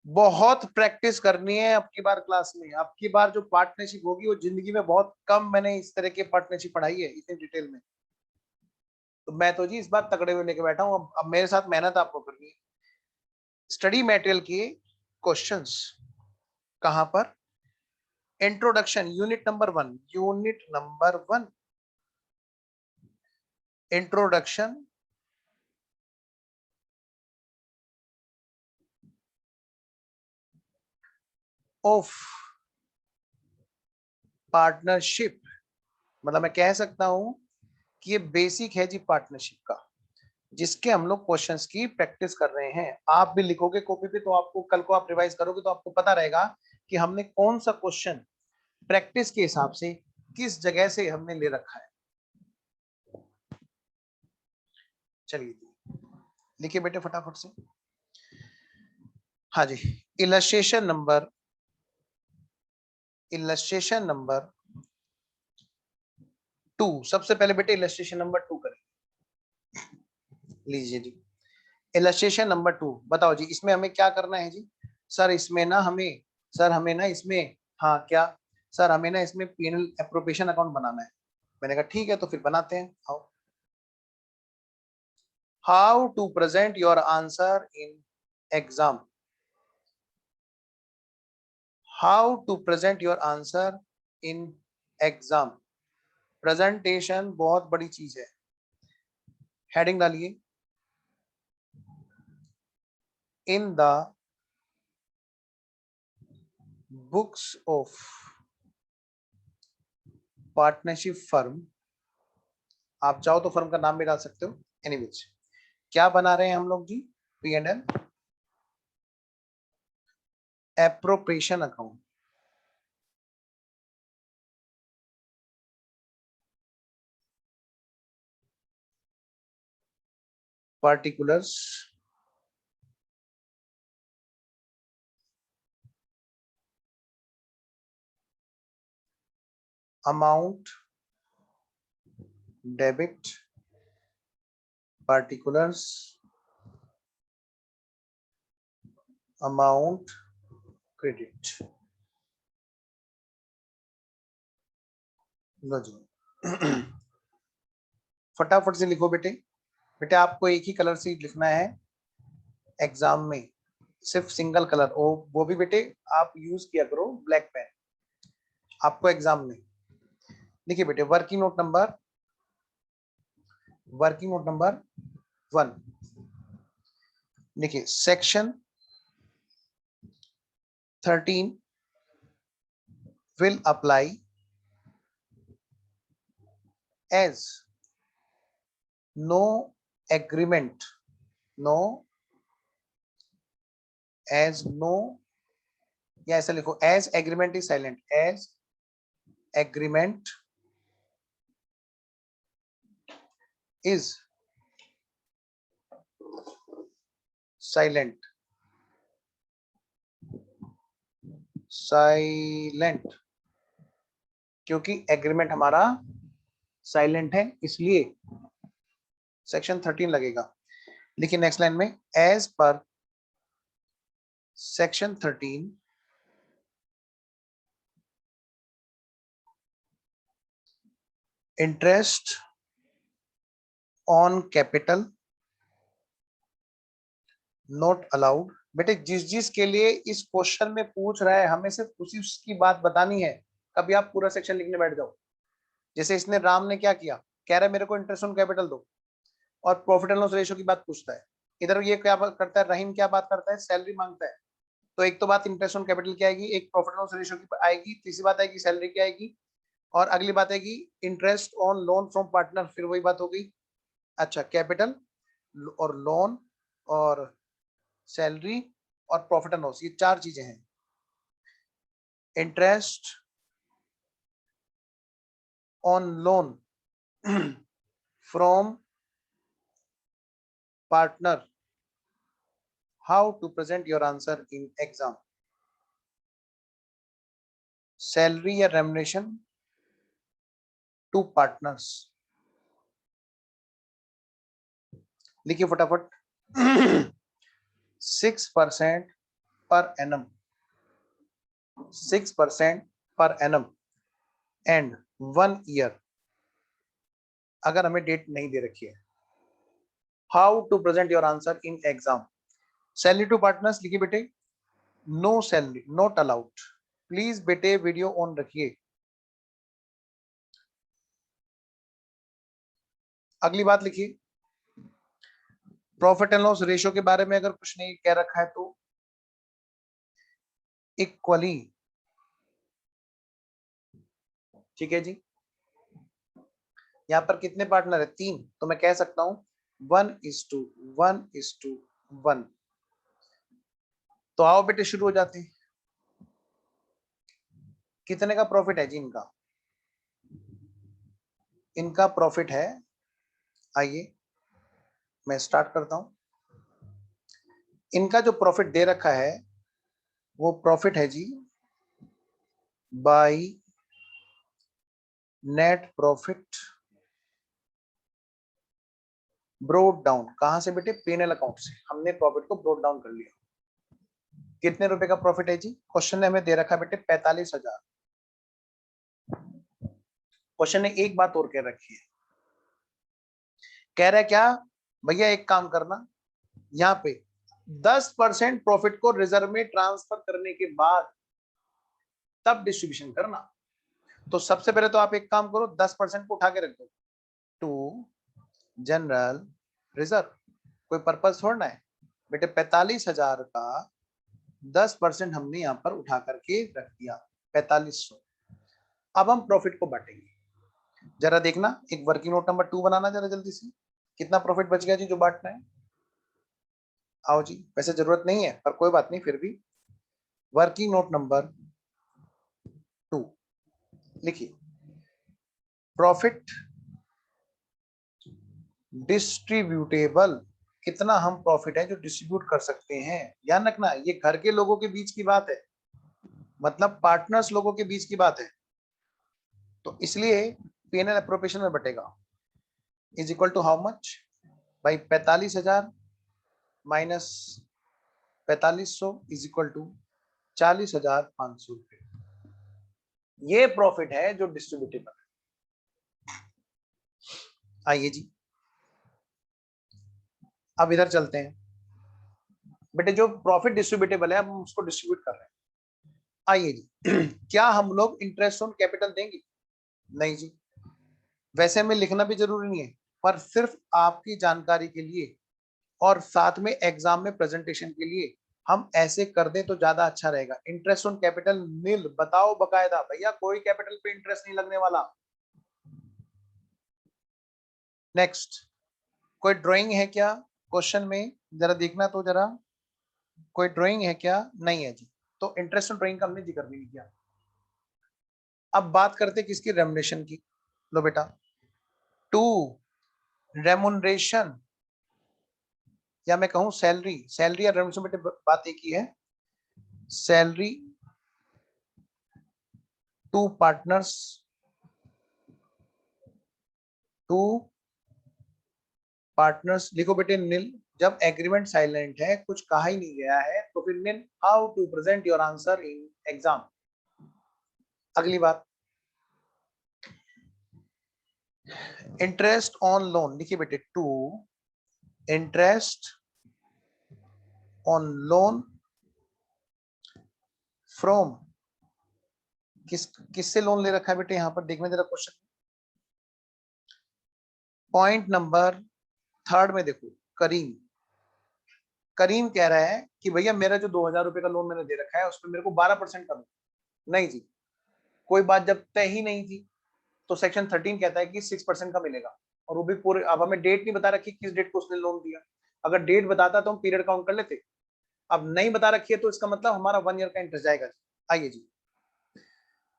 बहुत प्रैक्टिस करनी है अब की बार क्लास में। अब की बार जो पार्टनरशिप होगी वो जिंदगी में बहुत कम मैंने इस तरह की पार्टनरशिप पढ़ाई है इतने डिटेल में। तो मैं तो जी इस बार तगड़े हुए लेके बैठा हूँ। अब मेरे साथ मेहनत आपको करनी है। स्टडी मटेरियल के क्वेश्चंस कहां पर, introduction unit number 1, introduction of partnership. मतलब मैं कह सकता हूं कि ये बेसिक है जी पार्टनरशिप का, जिसके हम लोग क्वेश्चंस की प्रैक्टिस कर रहे हैं। आप भी लिखोगे कॉपी पे तो आपको कल को आप रिवाइज करोगे तो आपको पता रहेगा कि हमने कौन सा क्वेश्चन प्रैक्टिस के हिसाब से किस जगह से हमने ले रखा है। चलिए लिखिए बेटे फटाफट से। हाँ जी, इलस्ट्रेशन नंबर 2, सबसे पहले बेटे इलस्ट्रेशन नंबर 2 करें। लीजिए जी, इलस्ट्रेशन नंबर 2 बताओ जी इसमें हमें क्या करना है जी। सर इसमें ना हमें, सर हमें ना इसमें, हाँ क्या सर, हमें ना इसमें पीएनएल एप्रोप्रिएशन अकाउंट बनाना है। मैंने कहा ठीक है तो फिर बनाते हैं। How to present your answer in exam, how to present your answer in exam. Presentation बहुत बड़ी चीज है। हेडिंग डालिए, in the books of partnership firm, आप चाहो तो फर्म का नाम भी डाल सकते हो। एनीवेज क्या बना रहे हैं हम लोग जी? P&L appropriation account. particulars amount debit particulars amount credit। लो जी फटाफट से लिखो बेटे। बेटे आपको एक ही कलर से लिखना है एग्जाम में, सिर्फ सिंगल कलर, वो भी बेटे आप यूज किया करो ब्लैक पेन आपको एग्जाम में। देखिए बेटे वर्किंग नोट नंबर 1 देखिए section 13 will apply as no agreement या ऐसा लिखो as agreement is silent, as agreement is silent क्योंकि एग्रीमेंट हमारा साइलेंट है इसलिए सेक्शन 13 लगेगा। लेकिन नेक्स्ट लाइन में as per section 13 interest on capital not allowed. बेटे जिस के लिए इस क्वेश्चन में पूछ रहा है हमें सिर्फ उसी उसकी बात बतानी है, कभी आप पूरा सेक्शन लिखने बैठ जाओ। जैसे इसने राम ने क्या किया, कह रहा है मेरे को इंटरेस्ट ऑन कैपिटल दो और प्रॉफिट एंड लॉस रेशियो की बात पूछता है। इधर ये क्या करता है, रहीम क्या बात करता है, सैलरी मांगता है। तो एक तो बात इंटरेस्ट ऑन कैपिटल की आएगी, एक प्रॉफिट एंड लॉस रेशियो की आएगी, तीसरी बात आएगी सैलरी की आएगी, और अगली बात आएगी interest on loan from partner, फिर वही बात हो गई। अच्छा कैपिटल और लोन और सैलरी और प्रॉफिट एंड लॉस, ये 4 चीजें हैं। Interest on loan from partner, how to present your answer in exam. Salary या रेम्युनरेशन टू पार्टनर्स, लिखिए फटाफट 6% per annum, 6% per annum and 1 year, अगर हमें डेट नहीं दे रखी है। How to present your answer in exam. Salary to partners लिखिए बेटे, no salary not allowed. Please बेटे वीडियो ऑन रखिए। अगली बात लिखिए, प्रॉफिट एंड लॉस रेशियो के बारे में अगर कुछ नहीं कह रखा है तो इक्वली, ठीक है जी। यहाँ पर कितने पार्टनर है, 3, तो मैं कह सकता हूं 1:1:1। तो आओ बेटे शुरू हो जाते हैं। कितने का प्रॉफिट है जी इनका, इनका प्रॉफिट है, आइए मैं स्टार्ट करता हूं। इनका जो प्रॉफिट दे रखा है वो प्रॉफिट है जी by net profit brought down. कहां से बेटे, P&L अकाउंट से हमने प्रॉफिट को ब्रोड डाउन कर लिया। कितने रुपए का प्रॉफिट है जी, क्वेश्चन ने हमें दे रखा है बेटे 45,000। क्वेश्चन ने एक बात और कह रखी है, कह रहा है क्या भैया, एक काम करना, यहाँ पे 10% प्रॉफिट को रिजर्व में ट्रांसफर करने के बाद तब डिस्ट्रीब्यूशन करना। तो सबसे पहले तो आप एक काम करो, 10% को उठा के रख दो टू जनरल रिजर्व, कोई पर्पस छोड़ना है बेटे। 45,000 का 10% हमने यहाँ पर उठा करके रख दिया 4500। अब हम प्रॉफिट को बांटेंगे। जरा देखना, एक वर्किंग नोट नंबर 2 बनाना जरा जल्दी से। कितना प्रॉफिट बच गया जी जो बांटना है? आओ जी, वैसे जरूरत नहीं है पर कोई बात नहीं, फिर भी वर्किंग नोट नंबर 2 लिखिए। प्रॉफिट डिस्ट्रीब्यूटेबल, कितना हम प्रॉफिट है जो डिस्ट्रीब्यूट कर सकते हैं। ध्यान रखना, ये घर के लोगों के बीच की बात है, मतलब पार्टनर्स लोगों के बीच की बात है, तो इसलिए पीएनएल एप्रोप्रिएशन में बटेगा। Is equal to how much भाई? 45,000 माइनस 4500 इज इक्वल टू 40,500 रुपए। ये प्रॉफिट है जो डिस्ट्रीब्यूटेबल है। आइए जी, अब इधर चलते हैं बेटे। जो प्रॉफिट डिस्ट्रीब्यूटेबल है, अब हम उसको डिस्ट्रीब्यूट कर रहे हैं। आइए जी क्या हम लोग इंटरेस्ट ऑन कैपिटल देंगे? नहीं जी, वैसे हमें लिखना भी जरूरी नहीं है, पर सिर्फ आपकी जानकारी के लिए और साथ में एग्जाम में प्रेजेंटेशन के लिए हम ऐसे कर दें तो ज्यादा अच्छा रहेगा। इंटरेस्ट ऑन कैपिटल नील, बताओ बकायदा भैया, कोई कैपिटल पे इंटरेस्ट नहीं लगने वाला। नेक्स्ट, कोई ड्राइंग है क्या क्वेश्चन में? जरा देखना तो जरा, कोई ड्राइंग है क्या? नहीं है जी, तो इंटरेस्ट ऑन ड्राइंग का हमने जिक्र भी नहीं किया। अब बात करते किसकी? रेमुनरेशन की। लो बेटा, टू रेमुनरेशन, या मैं कहूं सैलरी, सैलरी या रेमुनरेशन बेटे बात एक ही है। Salary to partners, to partners लिखो बेटे नील। जब एग्रीमेंट साइलेंट है, कुछ कहा ही नहीं गया है, तो फिर नील how to present your answer in exam. अगली बात, इंटरेस्ट ऑन लोन लिखिए बेटे। To interest on loan from, किससे लोन ले रखा है बेटे? यहां पर देखना जरा क्वेश्चन, पॉइंट नंबर 3 में देखो। करीम, करीम कह रहा है कि भैया मेरा जो 2,000 रुपए का लोन मैंने दे रखा है उसमें मेरे को 12% का दो। नहीं जी, कोई बात जब तय ही नहीं थी तो सेक्शन 13 कहता है कि 6% का मिलेगा, और वो भी पूरे। अब हमें डेट नहीं बता रखी किस डेट को उसने लोन दिया। अगर डेट बताता तो हम पीरियड काउंट कर लेते। अब नहीं बता रखी है तो इसका मतलब हमारा 1 ईयर का इंटरेस्ट जाएगा। आइए जी,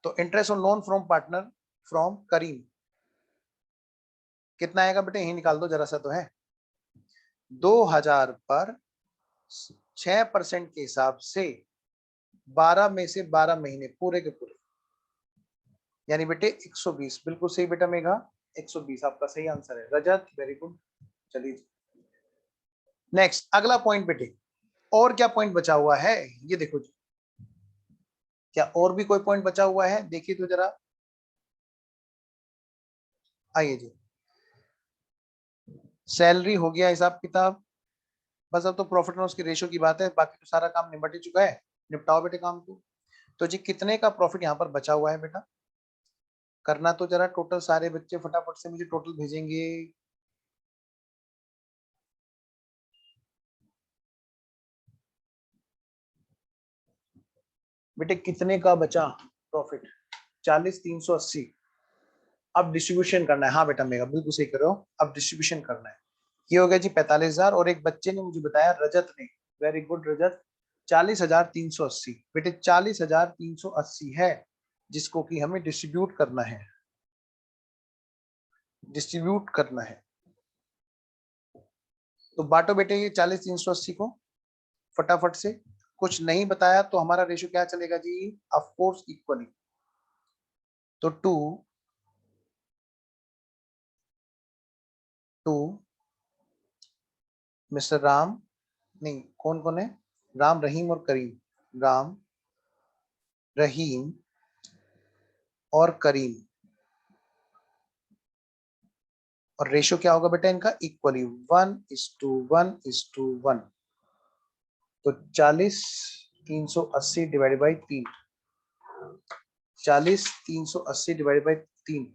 तो interest on loan from partner from Karim कितना आएगा बेटे? यही निकाल दो जरा सा, तो है 2,000 पर 6% के हिसाब से 12 में से 12 महीने पूरे के पूरे, यानी बेटे 120। बिल्कुल सही बेटा मेघा, 120 आपका सही आंसर है। रजत वेरी गुड। चलिए नेक्स्ट, अगला पॉइंट बेटे। और क्या पॉइंट बचा हुआ है ये देखो जी, क्या और भी कोई पॉइंट बचा हुआ है? देखिए तो जरा। आइए जी, सैलरी हो गया हिसाब किताब, बस अब तो प्रॉफिट लॉस की रेशियो की बात है, बाकी तो सारा काम निपट ही चुका है। निपटाओ बेटे काम को। तो जी कितने का प्रॉफिट यहाँ पर बचा हुआ है बेटा? करना तो जरा टोटल, सारे बच्चे फटाफट से मुझे टोटल भेजेंगे। बेटे कितने का बचा प्रॉफिट? 40,380। अब डिस्ट्रीब्यूशन करना है। हाँ बेटा मेगा बिल्कुल सही कर रहे हो, अब डिस्ट्रीब्यूशन करना है। ये हो गया जी 45,000, और एक बच्चे ने मुझे बताया, रजत ने, वेरी गुड रजत, 40,380। बेटे 40,380 है जिसको कि हमें डिस्ट्रीब्यूट करना है, डिस्ट्रीब्यूट करना है। तो बांटो बेटे ये 40,380 को फटाफट से। कुछ नहीं बताया तो हमारा रेशियो क्या चलेगा जी? Of course equally. तो टू मिस्टर राम, नहीं कौन कौन है? राम, रहीम और करीम। राम, रहीम और करीम, और रेशियो क्या होगा बेटा इनका? इक्वली 1:1:1। तो 40,380 डिवाइडेड बाई 3, 40,380 डिवाइडेड बाई 3।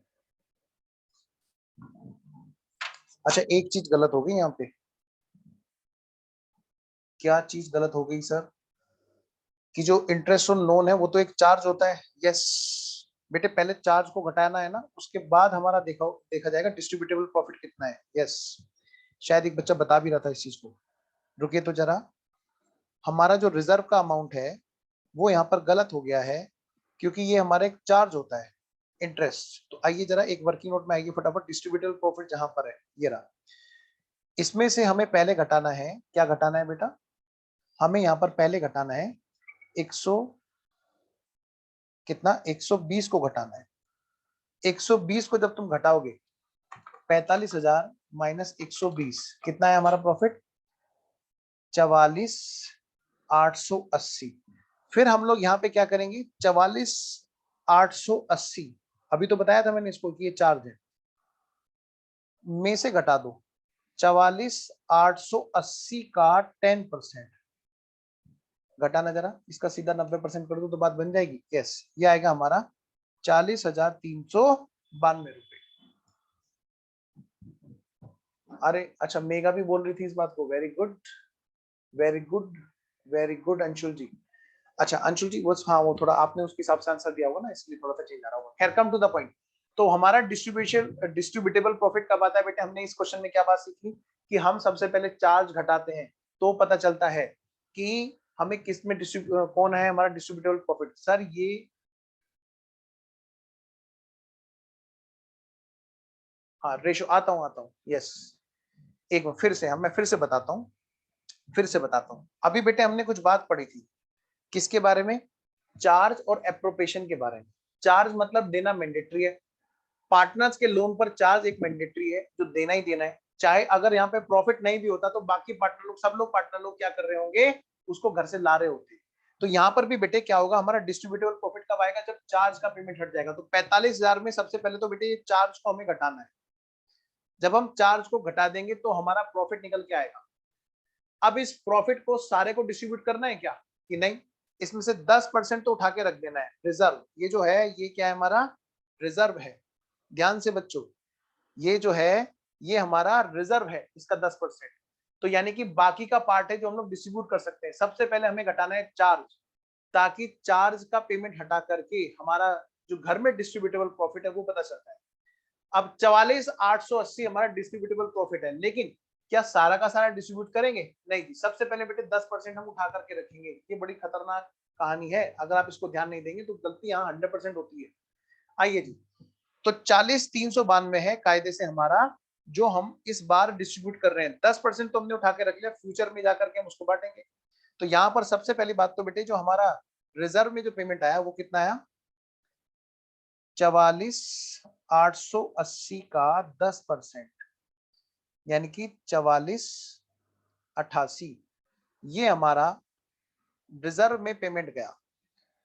अच्छा एक चीज गलत हो गई यहाँ पे। क्या चीज गलत हो गई सर? कि जो इंटरेस्ट ऑन लोन है वो तो एक चार्ज होता है। यस बेटे, पहले चार्ज को घटाना है ना, उसके बाद हमारा देखा जाएगा डिस्ट्रीब्यूटेबल प्रॉफिट कितना है। यस, शायद एक बच्चा बता भी रहा था इस चीज को। रुकिए तो जरा, हमारा जो रिजर्व का अमाउंट है वो यहाँ पर गलत हो गया है, क्योंकि ये हमारा एक चार्ज होता है इंटरेस्ट। तो आइए जरा एक वर्किंग नोट में आइए फटाफट, डिस्ट्रीब्यूटेबल प्रॉफिट जहां पर है ये रहा, इसमें से हमें पहले घटाना है, क्या घटाना है बेटा, हमें यहाँ पर पहले घटाना है 100 कितना 120 को घटाना है। 120 को जब तुम घटाओगे 45,000 माइनस 120 कितना है हमारा प्रॉफिट, 44,880। फिर हम लोग यहाँ पे क्या करेंगे, 44,880 अभी तो बताया था मैंने इसको कि ये चार्ज है, में से घटा दो 44,880 का 10%, घटाना जरा, इसका सीधा 90% कर दो तो बात बन जाएगी। यस, ये आएगा हमारा 40,392 रुपए। अरे अच्छा, मेगा भी बोल रही थी इस बात को, very good very good very good Anshul ji. अच्छा अंशुल जी, वो हाँ, वो थोड़ा आपने उसके हिसाब से आंसर दिया होगा ना, इसलिए थोड़ा सा चेंज आ रहा होगा। खैर, कम टू द पॉइंट। तो हमारा डिस्ट्रीब्यूटेबल प्रॉफिट कब आता है बेटे, हमने इस क्वेश्चन में क्या बात सीखी कि हम सबसे पहले चार्ज घटाते हैं तो पता चलता है कि हमें किस में कौन है हमारा डिस्ट्रीब्यूटेबल प्रॉफिट। सर ये हाँ, रेशो आता हूँ यस, एक बार फिर से मैं फिर से बताता हूँ, अभी बेटे हमने कुछ बात पढ़ी थी किसके बारे में, चार्ज और एप्रोप्रिएशन के बारे में। चार्ज मतलब देना मैंडेटरी है, पार्टनर्स के लोन पर चार्ज एक मैंडेटरी है जो देना ही देना है, चाहे अगर यहाँ पे प्रॉफिट नहीं भी होता तो बाकी पार्टनर लोग, सब लोग पार्टनर लोग क्या कर रहे होंगे, उसको घर से ला रहे होते। तो यहाँ पर भी बेटे क्या होगा, हमारा डिस्ट्रीब्यूटेबल प्रॉफिट कब आएगा, जब चार्ज का पेमेंट हट जाएगा। तो 45,000 में सबसे पहले तो बेटे ये चार्ज को हमें घटाना है, जब हम चार्ज को घटा देंगे तो हमारा प्रॉफिट निकल के आएगा। अब इस प्रॉफिट को सारे को डिस्ट्रीब्यूट करना है क्या, कि नहीं, इसमें से 10% तो उठा के रख देना है रिजर्व। ये जो है ये क्या है, हमारा रिजर्व है, ध्यान से बच्चों, ये जो है ये हमारा रिजर्व है, इसका 10%। तो यानी कि बाकी का पार्ट है जो हम लोग डिस्ट्रीब्यूट कर सकते हैं। सबसे पहले हमें घटाना है चार्ज, ताकि चार्ज का पेमेंट हटा करके हमारा जो घर में डिस्ट्रीब्यूटेबल प्रॉफिट है वो पता चलता है। अब 44,880 हमारा डिस्ट्रीब्यूटेबल प्रॉफिट है, लेकिन क्या सारा का सारा डिस्ट्रीब्यूट करेंगे, नहीं जी। सबसे पहले बेटे 10% हम उठा करके रखेंगे। ये बड़ी खतरनाक कहानी है, अगर आप इसको ध्यान नहीं देंगे तो गलती यहाँ 100% होती है। आइए जी, तो 40,392 है कायदे से हमारा, जो हम इस बार डिस्ट्रीब्यूट कर रहे हैं। 10% तो हमने उठा के रख लिया, फ्यूचर में जाकर के हम उसको बांटेंगे। तो यहाँ पर सबसे पहली बात तो बेटे जो हमारा रिजर्व में जो पेमेंट आया वो कितना आया, 44,880 का 10%, यानी कि 44,88 ये हमारा रिजर्व में पेमेंट गया।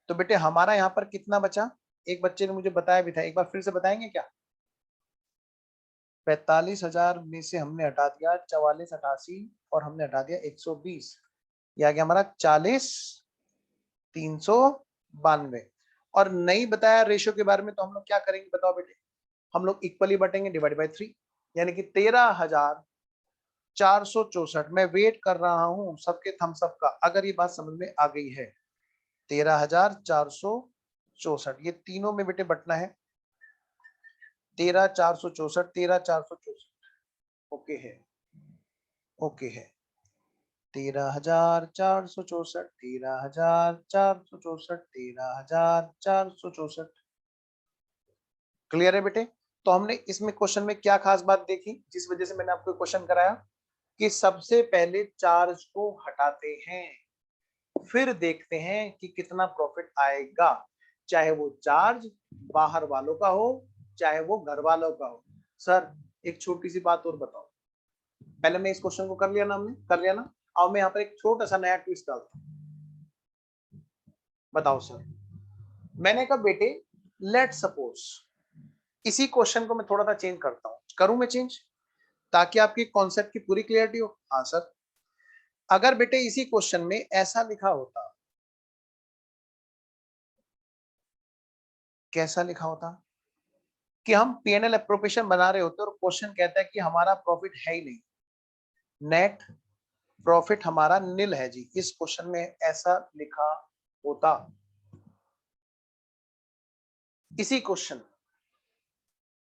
तो बेटे हमारा यहाँ पर कितना बचा, एक बच्चे ने मुझे बताया भी था, एक बार फिर से बताएंगे क्या, 45,000 में से हमने हटा दिया 44,88 और हमने हटा दिया 120, यह आ गया हमारा 40,392। और नहीं बताया रेशियो के बारे में, तो हम लोग क्या करेंगे बताओ बेटे, हम लोग इक्वली बटेंगे, डिवाइड बाय 3, यानी कि 13,464। मैं वेट कर रहा हूं सबके थम्स अप का, अगर ये बात समझ में आ गई है। 13,464 ये तीनों में बेटे बटना है, 13,464 13,464, ओके है, ओके है, 13,464 13,464 13,464, क्लियर है बेटे। तो हमने इसमें क्वेश्चन में क्या खास बात देखी, जिस वजह से मैंने आपको क्वेश्चन कराया कि सबसे पहले चार्ज को हटाते हैं, फिर देखते हैं कि कितना प्रॉफिट आएगा, चाहे वो चार्ज बाहर वालों का हो चाहे वो घर वालों का हो। सर एक छोटी सी बात और बताओ, पहले मैं इस क्वेश्चन को कर लिया ना, हमने कर लिया ना, अब मैं यहाँ पर एक छोटा सा नया ट्विस्ट डालता हूं। बताओ सर, मैंने कहा बेटे लेट सपोज, इसी क्वेश्चन को मैं थोड़ा सा चेंज करता हूं, करूं मैं चेंज ताकि आपकी कॉन्सेप्ट की पूरी क्लियरिटी हो। हाँ सर, अगर बेटे इसी क्वेश्चन में ऐसा लिखा होता, कैसा लिखा होता कि हम पीएनएल एप्रोप्रिएशन बना रहे होते और क्वेश्चन कहता है कि हमारा प्रॉफिट है ही नहीं, नेट प्रॉफिट हमारा निल है जी, इस क्वेश्चन में ऐसा लिखा होता। इसी क्वेश्चन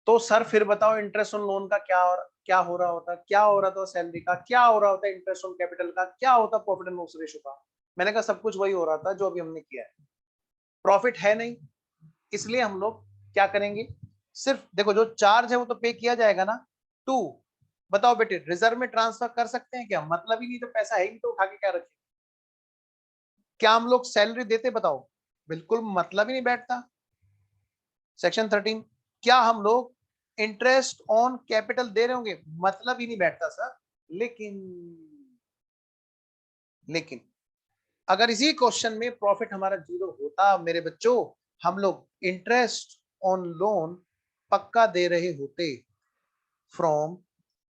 तो सर फिर बताओ इंटरेस्ट ऑन लोन का क्या हो रहा होता, क्या हो रहा था सैलरी का, क्या हो रहा होता इंटरेस्ट ऑन कैपिटल का, क्या होता प्रॉफिट एंड लॉस रेशियो का। मैंने कहा सब कुछ वही हो रहा था जो अभी हमने किया है। प्रॉफिट है नहीं, इसलिए हम लोग क्या करेंगे, सिर्फ देखो जो चार्ज है वो तो पे किया जाएगा ना। टू, बताओ बेटे रिजर्व में ट्रांसफर कर सकते हैं क्या, मतलब ही नहीं, तो पैसा है ही तो उठा के क्या रखें। क्या हम लोग सैलरी देते, बताओ, बिल्कुल मतलब ही नहीं बैठता। सेक्शन 13, क्या हम लोग इंटरेस्ट ऑन कैपिटल दे रहे होंगे, मतलब ही नहीं बैठता सर। लेकिन लेकिन अगर इसी क्वेश्चन में प्रॉफिट हमारा जीरो होता मेरे बच्चों, हम लोग इंटरेस्ट ऑन लोन पक्का दे रहे होते फ्रॉम,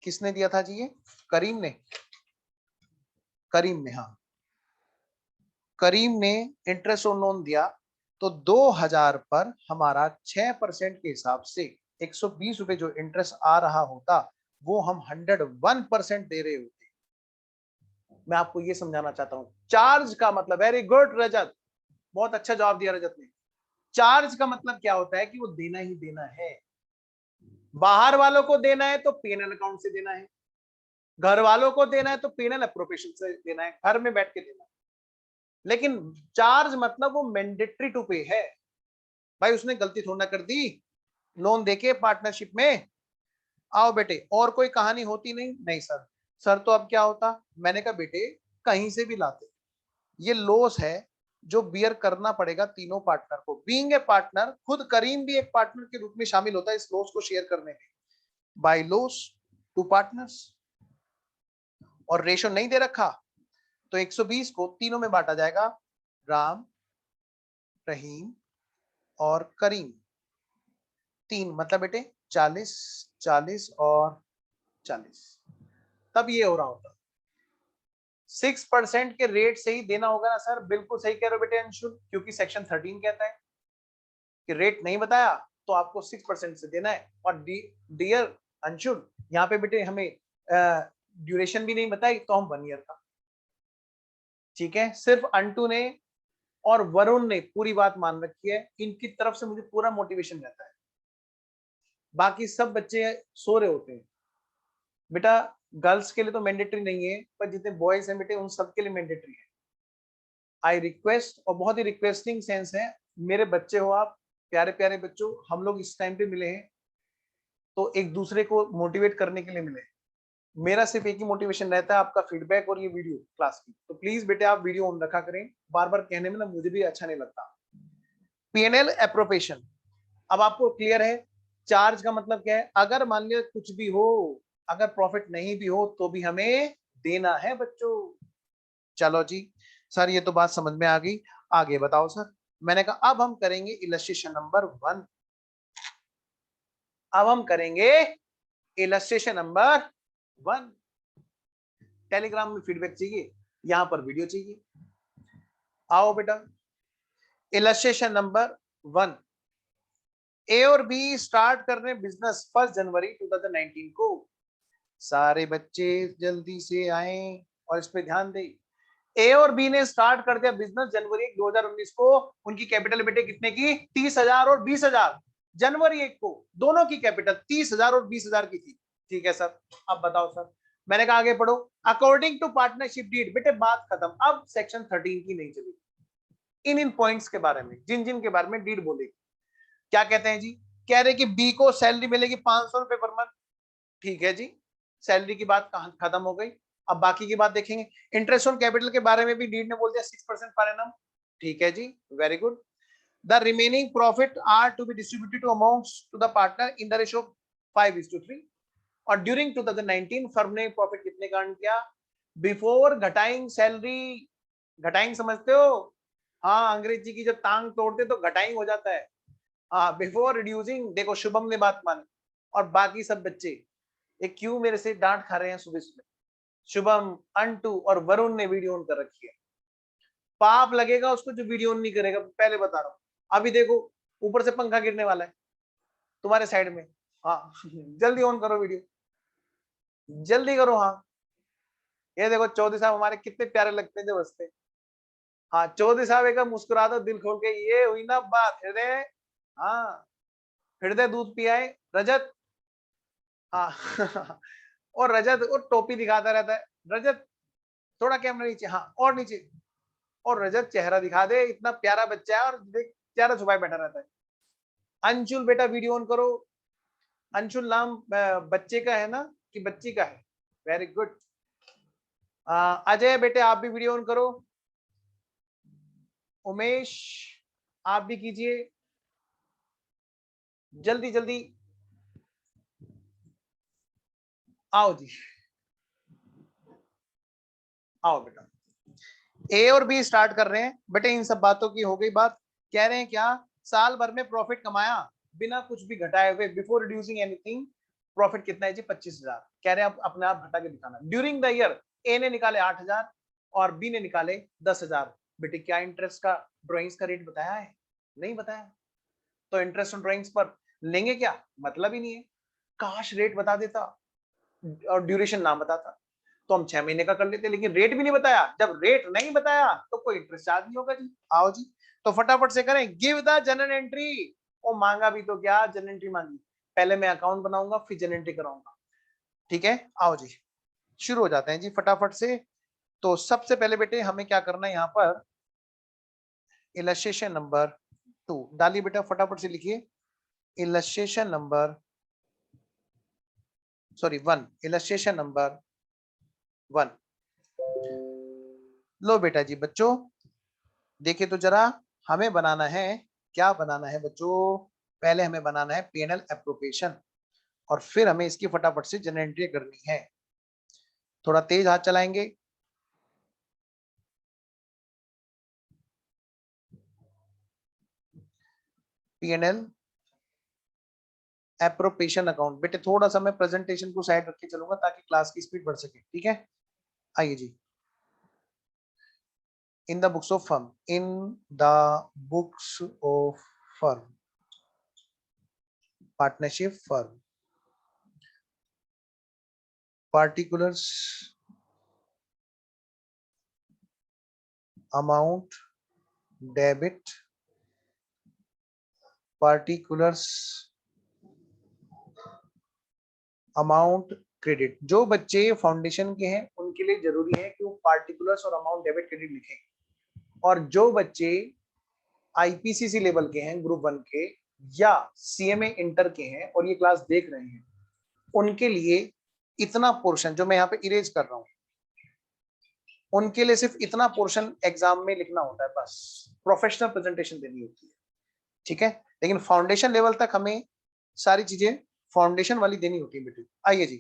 किसने दिया था जी ये, करीम ने, करीम ने, हाँ करीम ने इंटरेस्ट ऑन लोन दिया। तो 2000 पर हमारा 6% के हिसाब से 120 रुपए जो इंटरेस्ट आ रहा होता, वो हम 101% दे रहे होते। मैं आपको ये समझाना चाहता हूं, चार्ज का मतलब, वेरी गुड रजत, बहुत अच्छा जवाब दिया रजत ने। चार्ज का मतलब क्या होता है कि वो देना ही देना है। बाहर वालों को देना है तो पीएनएल अकाउंट से देना है, घर वालों को देना है तो पीएनएल अप्रोप्रिएशन से देना है, घर में बैठ के देना है। लेकिन चार्ज मतलब वो मैंडेटरी टू पे है। भाई उसने गलती थोड़ा ना कर दी, लोन देके पार्टनरशिप में, आओ बेटे और कोई कहानी होती नहीं, नहीं सर। सर तो अब क्या होता, मैंने कहा बेटे कहीं से भी लाते, ये लॉस है जो बियर करना पड़ेगा तीनों पार्टनर को। बीइंग ए पार्टनर, खुद करीम भी एक पार्टनर के रूप में शामिल होता है इस लॉस को शेयर करने में, बाय लॉस टू पार्टनर्स। और रेशो नहीं दे रखा तो 120 को तीनों में बांटा जाएगा, राम, रहीम और करीम। तीन मतलब बेटे 40, 40 और 40। तब ये हो रहा होता, 6% के रेट से ही देना होगा ना सर। बिल्कुल सही कह रहे हो बेटे अंशुल, क्योंकि सेक्शन 13 कहता है कि रेट नहीं बताया तो आपको 6% से देना है। और डियर अंशुल, यहाँ पे बेटे हमें ड्यूरेशन भी नहीं बताई तो हम 1 ईयर का, ठीक है। सिर्फ अंटू ने और वरुण ने पूरी बात मान रखी है, इनकी तरफ से मुझे पूरा मोटिवेशन रहता है। बाकी सब बच्चे सो रहे होते हैं बेटा। गर्ल्स के लिए तो मैंडेटरी नहीं है, पर जितने बॉयज हैं बेटे उन सबके लिए मैंडेटरी है। आई रिक्वेस्ट, और बहुत ही रिक्वेस्टिंग सेंस है, मेरे बच्चे हो आप, प्यारे प्यारे बच्चों, हम लोग इस टाइम पे मिले हैं तो एक दूसरे को मोटिवेट करने के लिए मिले। मेरा सिर्फ एक ही मोटिवेशन रहता है, आपका फीडबैक और ये वीडियो क्लास की। तो प्लीज बेटे आप वीडियो ऑन रखा करें, बार बार कहने में ना मुझे भी अच्छा नहीं लगता। पीएनएल एप्रोप्रिएशन, अब आपको क्लियर है चार्ज का मतलब क्या है। अगर मान लिया कुछ भी हो, अगर प्रॉफिट नहीं भी हो तो भी हमें देना है बच्चों। चलो जी सर, ये तो बात समझ में आ गई, आगे बताओ सर। मैंने कहा अब हम करेंगे इलस्ट्रेशन नंबर 1। अब हम करेंगे इलस्ट्रेशन नंबर 1। टेलीग्राम में फीडबैक चाहिए, यहां पर वीडियो चाहिए। आओ बेटा, इलस्ट्रेशन नंबर 1, ए और बी स्टार्ट कर रहे हैं बिजनेस 1 जनवरी 2019 को। सारे बच्चे जल्दी से आए और इस पे ध्यान दें। ए और बी ने स्टार्ट कर दिया बिजनेस जनवरी 1 2019 को। उनकी कैपिटल बेटे कितने की, 30,000 और 20,000। जनवरी 1 को दोनों की कैपिटल 30,000 और 20,000 की थी, ठीक है सर। अब बताओ सर, मैंने कहा आगे पढ़ो। अकॉर्डिंग टू पार्टनरशिप डीड, बेटे बात खत्म, अब सेक्शन 13 की नहीं चली। इन पॉइंट्स के बारे में, जिन जिन के बारे में डीड बोलेगी, क्या कहते हैं जी, कह रहे कि बी को सैलरी मिलेगी 500 रुपए पर मंथ, ठीक है जी, सैलरी की बात खत्म हो गई। अब बाकी की बात देखेंगे। इंटरेस्ट ऑन कैपिटल के बारे में भी डीड ने बोल दिया 6% पर एनम, ठीक है जी, very good. The remaining profit are to be distributed to amounts to the partner in the ratio 5:3। और ड्यूरिंग 2019 फर्म ने प्रॉफिट कितने का अर्न किया, बिफोर घटाइंग सैलरी। घटाइंग समझते हो, हाँ अंग्रेजी की जब टांग तोड़ते तो घटाइंग हो जाता है। हाँ बिफोर रिड्यूसिंग, देखो शुभम ने बात मानी और बाकी सब बच्चे ये क्यों मेरे से डांट खा रहे हैं सुबह सुबह। शुभम, अंटू और वरुण ने वीडियो ऑन कर रखी है। पाप लगेगा उसको जो वीडियो ऑन नहीं करेगा, पहले बता रहा हूं। अभी देखो ऊपर से पंखा गिरने वाला है तुम्हारे साइड में, हाँ जल्दी ऑन करो वीडियो, जल्दी करो। हाँ ये देखो चौधरी साहब हमारे कितने प्यारे लगते हैं जब हंसते। हाँ चौधरी साहब एक मुस्कुरा दो दिल खोल के, ये हुई ना बात। हृदय, हाँ हृदय दूध पियाए रजत। हाँ और रजत वो टोपी दिखाता रहता है। रजत थोड़ा कैमरा नीचे, हाँ और नीचे। और रजत चेहरा दिखा दे, इतना प्यारा बच्चा है और देख चेहरा छुपाए बैठा रहता है। अंशुल बेटा वीडियो ऑन करो। अंशुल नाम बच्चे का है ना कि बच्ची का है? Very good. अजय बेटे आप भी वीडियो ऑन करो। उमेश आप भी कीजिए, जल्दी जल्दी आओ जी, आओ बेटा। ए और बी स्टार्ट कर रहे हैं बेटे, इन सब बातों की हो गई बात। कह रहे हैं क्या, साल भर में प्रॉफिट कमाया बिना कुछ भी घटाए हुए, बिफोर रिड्यूसिंग एनीथिंग। प्रॉफिट कितना है जी? 25,000। कह रहे हैं आप अपने आप घटा के दिखाना। ड्यूरिंग द ईयर ए ने निकाले 8,000 और बी ने निकाले 10,000। बेटे क्या इंटरेस्ट का ड्रॉइंग्स का रेट बताया है? नहीं बताया। तो इंटरेस्ट ऑन ड्रॉइंग्स पर लेंगे क्या? मतलब ही नहीं है। काश रेट बता देता और ड्यूरेशन ना बताता तो हम 6 महीने का कर लेते, लेकिन रेट भी नहीं बताया। जब रेट नहीं बताया तो कोई इंटरेस्ट चार्ज नहीं होगा जी। आओ जी, तो फटाफट से करें। Give the general entry. वो मांगा भी तो क्या, जनरल एंट्री मांगी। पहले मैं अकाउंट बनाऊंगा फिर जनरल एंट्री कराऊंगा। ठीक है, आओ जी शुरू हो जाते हैं जी फटाफट से। तो सबसे पहले बेटे हमें क्या करना है, यहाँ पर इलस्ट्रेशन नंबर 2 डालिए बेटा, फटाफट से लिखिए। Illustration number, sorry 1, illustration number 1। लो बेटा जी बच्चों, देखिए तो जरा, हमें बनाना है, क्या बनाना है बच्चों? पहले हमें बनाना है पीएनएल एप्रोप्रिएशन और फिर हमें इसकी फटाफट से जनरल एंट्री करनी है। थोड़ा तेज हाथ चलाएंगे। PNL appropriation account. बेटे थोड़ा सा मैं प्रेजेंटेशन को साइड रख के चलूंगा ताकि क्लास की स्पीड बढ़ सके, ठीक है? आइए जी। In the books of firm, in the books of firm, partnership firm, particulars, amount, debit, particulars, amount credit. जो बच्चे फाउंडेशन के हैं उनके लिए जरूरी है कि वो पार्टिकुलर्स और अमाउंट डेबिट क्रेडिट लिखें, और जो बच्चे आईपीसीसी लेवल के हैं, ग्रुप 1 के या सीएमए इंटर के हैं और ये क्लास देख रहे हैं, उनके लिए इतना पोर्शन जो मैं यहाँ पे इरेज कर रहा हूँ, उनके लिए सिर्फ इतना पोर्शन एग्जाम में लिखना होता है, बस प्रोफेशनल प्रेजेंटेशन देनी होती है, ठीक है? लेकिन फाउंडेशन लेवल तक हमें सारी चीजें फाउंडेशन वाली देनी होती है बेटे। आइए जी,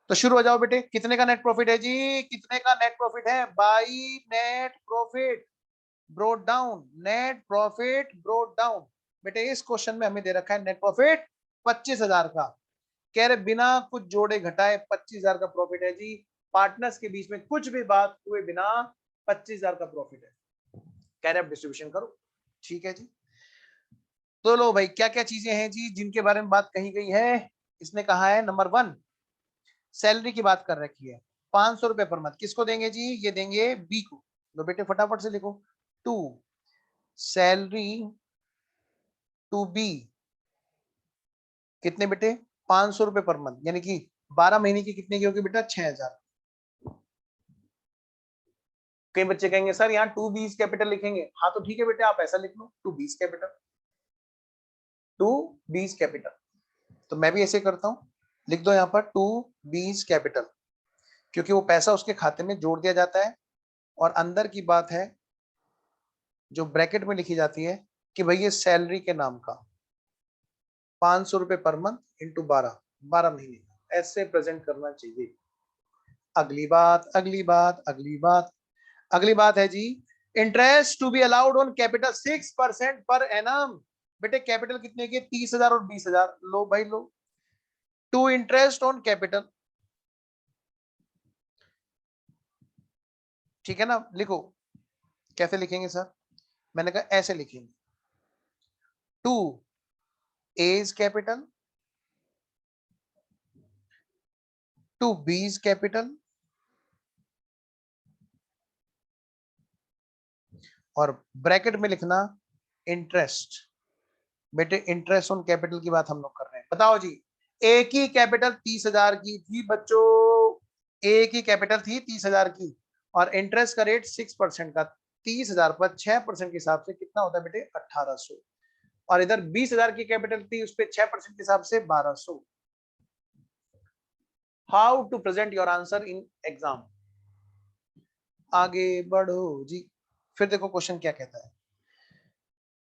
तो शुरू हो जाओ बेटे। कितने का नेट प्रॉफिट है जी? कितने का नेट प्रॉफिट है? By net profit brought down, net profit brought down. बेटे इस क्वेश्चन में हमें दे रखा है नेट प्रॉफिट 25,000 का। कह रहे बिना कुछ जोड़े घटाए 25,000 का प्रॉफिट है जी। पार्टनर्स के बीच में कुछ भी बात हुए बिना 25,000 का प्रॉफिट है। कह रहे अब डिस्ट्रीब्यूशन करो, ठीक है जी। तो लो भाई, क्या क्या चीजें हैं जी जिनके बारे में बात कही गई है? इसने कहा है नंबर 1, सैलरी की बात कर रखी है। 500 रुपए पर मंथ किसको देंगे जी? ये देंगे बी को। लो बेटे फटाफट से लिखो। 2, सैलरी टू बी, कितने बेटे? 500 रुपए पर मंथ, यानी कि 12 महीने की कितने की होगी बेटा? 6,000। कई बच्चे कहेंगे सर यहाँ टू बीज कैपिटल लिखेंगे। हाँ तो ठीक है बेटे, आप ऐसा लिख लो, to B's capital, to B's capital. तो मैं भी ऐसे करता हूँ, लिख दो यहाँ पर टू बीज कैपिटल, क्योंकि वो पैसा उसके खाते में जोड़ दिया जाता है। और अंदर की बात है जो ब्रैकेट में लिखी जाती है कि भाई ये सैलरी के नाम का 500 रुपए पर मंथ इंटू 12, 12 महीने ऐसे प्रेजेंट करना चाहिए। अगली बात, अगली बात, अगली बात, अगली बात है जी, interest to be allowed on capital 6% per annum. बेटे कैपिटल कितने की? 30,000 और 20,000। लो भाई लो, टू इंटरेस्ट ऑन कैपिटल, ठीक है ना? लिखो, कैसे लिखेंगे सर? मैंने कहा ऐसे लिखेंगे, to A's capital, to B's capital, और ब्रैकेट में लिखना इंटरेस्ट। बेटे इंटरेस्ट ऑन कैपिटल की बात हम लोग कर रहे हैं। बताओ जी, एक ही कैपिटल 30,000 की थी बच्चों, एक ही कैपिटल थी 30,000 की, और इंटरेस्ट का रेट 6% का। 30,000 पर 6% के हिसाब से कितना होता है बेटे? 1800। और इधर 20,000 की कैपिटल थी, उस पर 6% के हिसाब से 1200। How to present your answer in exam? आगे बढ़ो जी। फिर देखो क्वेश्चन क्या कहता है।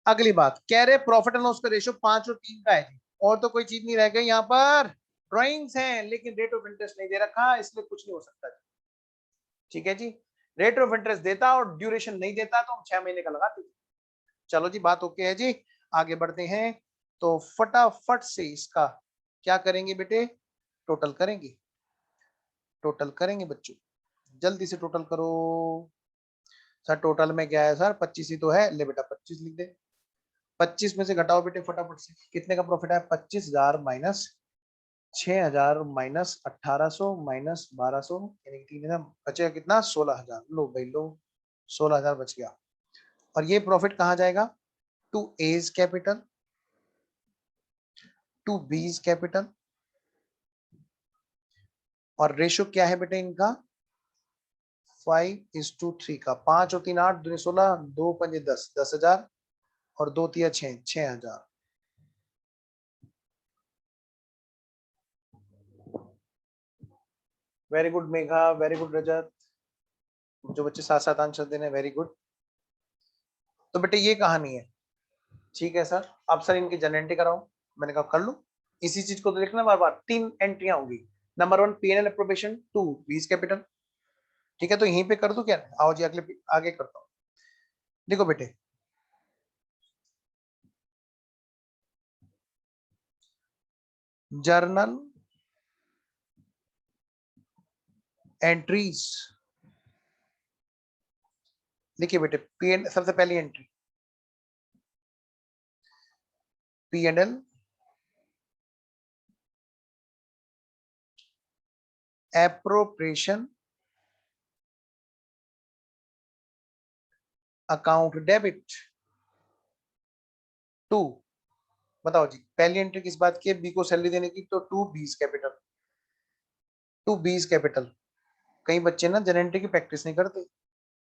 अगली बात कह रहे प्रॉफिट एंड लॉस का रेशियो 5 और 3 का है जी, और तो कोई चीज नहीं रह गई यहाँ पर। ड्राइंग्स हैं लेकिन रेट ऑफ इंटरेस्ट नहीं दे रखा, इसलिए कुछ नहीं हो सकता जी। ठीक है जी, रेट ऑफ इंटरेस्ट देता और ड्यूरेशन नहीं देता तो हम 6 महीने का लगाते। चलो जी, बात ओके है जी, आगे बढ़ते हैं। तो फटाफट से इसका क्या करेंगे बेटे? टोटल करेंगे, टोटल करेंगे बच्चों, जल्दी से टोटल करो। सर टोटल में क्या है सर? 25 ही तो है। ले बेटा 25 लिख दे। 25 में से घटाओ बेटे फटाफट से, कितने का प्रॉफिट है? 25,000 माइनस 6,000 माइनस 1800 माइनस 1200, यानी 3,000, बचेगा कितना? 16,000। लो भाई लो, 16,000 बच गया। और ये प्रॉफिट कहाँ जाएगा? To A's capital, to B's capital. और रेशो क्या है बेटे इनका? 5:3 का। 5 और 3 8, 2 16, 2 5 10, 10,000, और 2 3 6, 6,000। Very good Megha, very good Rajat, जो बच्चे साथ साथ आंसर देने, वेरी गुड। तो बेटे ये कहानी है। ठीक है सर, अब सर इनकी जनरेंटी कराओ। मैंने कहा कर लो, इसी चीज को तो लिखना बार बार। 3 एंट्रियां होंगी। नंबर 1 पीएनएल अप्रोप्रिएशन, 2 बीज कैपिटल। ठीक है, तो यहीं पे कर दो क्या? आओ जी अगले आगे करता हूँ। देखो बेटे, जर्नल एंट्रीज देखिए बेटे। पीएन सबसे पहली entry PNL appropriation account debit. 2, बताओ जी पहली एंट्री किस बात की है? बी को सैलरी देने की, तो 2 बीज कैपिटल, 2 बीज कैपिटल। कई बच्चे ना जनरेंटी की प्रैक्टिस नहीं करते,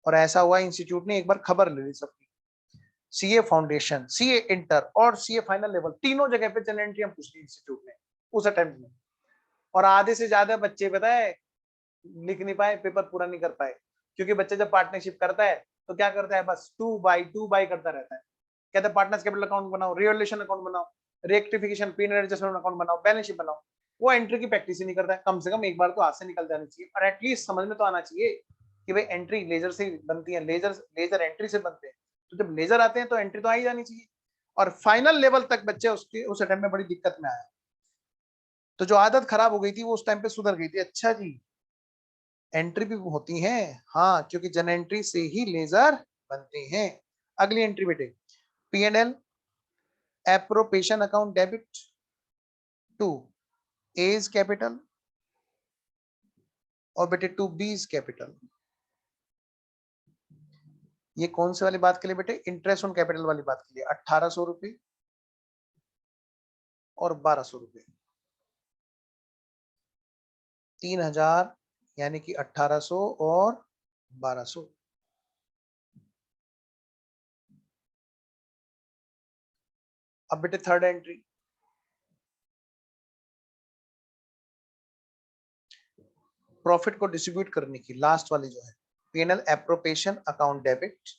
और ऐसा हुआ इंस्टीट्यूट ने एक बार खबर ले ली सबकी। सीए फाउंडेशन, सीए इंटर और सीए फाइनल लेवल, तीनों जगह पे जनरेंटी हम पूछ ली इंस्टीट्यूट ने उस अटेम्प्ट में। और आधे से ज्यादा बच्चे पता है लिख नहीं पाए, पेपर पूरा नहीं कर पाए। क्योंकि बच्चा जब पार्टनरशिप करता है तो क्या करता है? बस 2 बाई करता रहता है। कहते हैं पार्टनर्स कैपिटल अकाउंट बनाओ, रिवोल्यूशन अकाउंट बनाओ, रेक्टिफिकेशन पीनल एडजस्टमेंट अकाउंट बनाओ, बैलेंस शीट बनाओ। वो एंट्री की प्रैक्टिस ही नहीं करता है। कम से कम एक बार तो हाथ से निकल जानी चाहिए, और एटलीस्ट समझ में तो आना चाहिए कि भाई एंट्री लेजर से बनती है, लेजर एंट्री से बनते हैं। तो जब लेजर आते हैं तो एंट्री तो आ ही जानी चाहिए। और फाइनल लेवल तक बच्चे उसके उस अटेम्प्ट में बड़ी दिक्कत में आया। तो जो आदत खराब हो गई थी वो उस टाइम पे सुधर गई थी। अच्छा जी, एंट्री भी होती हैं, हाँ, क्योंकि जन एंट्री से ही लेजर बनते हैं। अगली एंट्री बेटे, PNL appropriation account debit, 2 A's capital, और बेटे 2 बीज कैपिटल। ये कौन से वाली बात के लिए बेटे? इंटरेस्ट ऑन कैपिटल वाली बात के लिए। 1800 रुपए और 1200 रुपए, 3,000, यानी कि 1800 और 1200। अब बेटे थर्ड एंट्री, प्रॉफिट को डिस्ट्रीब्यूट करने की, लास्ट वाली जो है, PNL appropriation account debit,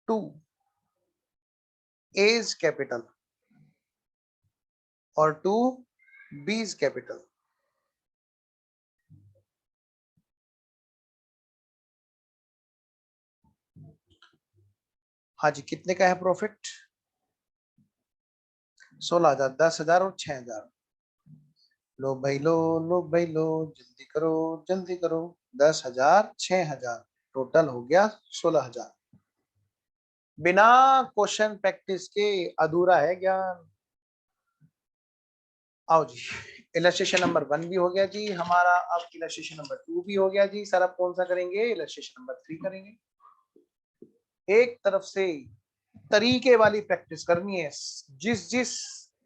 2 A's capital और 2 बीज कैपिटल। हाँ जी, कितने का है प्रॉफिट? 16,000, 10,000 और 6,000। लो भाई लो, लो भाई लो, जल्दी करो, जल्दी करो। 10,000, 6,000, टोटल हो गया 16,000। बिना क्वेश्चन प्रैक्टिस के अधूरा है ज्ञान। आओ जी, इलस्ट्रेशन नंबर 1 भी हो गया जी हमारा। अब इलस्ट्रेशन नंबर 2 भी हो गया जी। सर अब कौन सा करेंगे? इलस्ट्रेशन नंबर 3 करेंगे। एक तरफ से तरीके वाली प्रैक्टिस करनी है। जिस जिस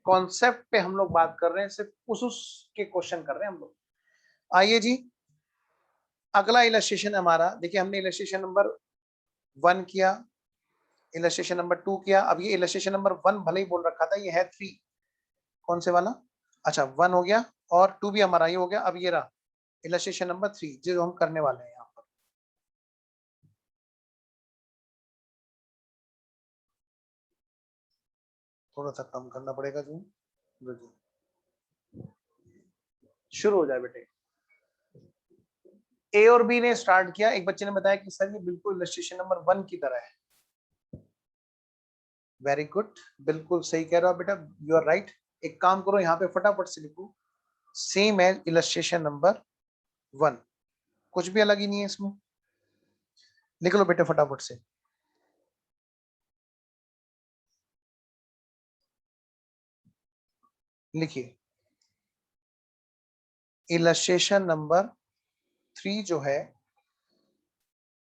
कॉन्सेप्ट पे हम लोग बात कर रहे हैं सिर्फ उसके क्वेश्चन कर रहे हैं हम लोग। आइए जी, अगला इलस्ट्रेशन हमारा देखिए, हमने इलस्ट्रेशन नंबर 1 किया, इलस्ट्रेशन नंबर 2 किया। अब ये इलस्ट्रेशन नंबर 1 भले ही बोल रखा था, ये है 3। कौन से वाला? अच्छा 1 हो गया और 2 भी हमारा ये हो गया। अब ये रहा इलस्ट्रेशन नंबर 3 जो हम करने वाले हैं यहाँ पर। थोड़ा सा कम करना पड़ेगा जूम। शुरू हो जाए बेटे। ए और बी ने स्टार्ट किया। एक बच्चे ने बताया कि सर ये बिल्कुल इलस्ट्रेशन नंबर 1 की तरह है। वेरी गुड, बिल्कुल सही कह रहे हो बेटा, यू आर राइट। एक काम करो, यहाँ पे फटाफट से लिखो सेम एज इलस्ट्रेशन नंबर 1। कुछ भी अलग ही नहीं है इसमें। लिख लो बेटे फटाफट से। लिखिए इलस्ट्रेशन नंबर 3 जो है,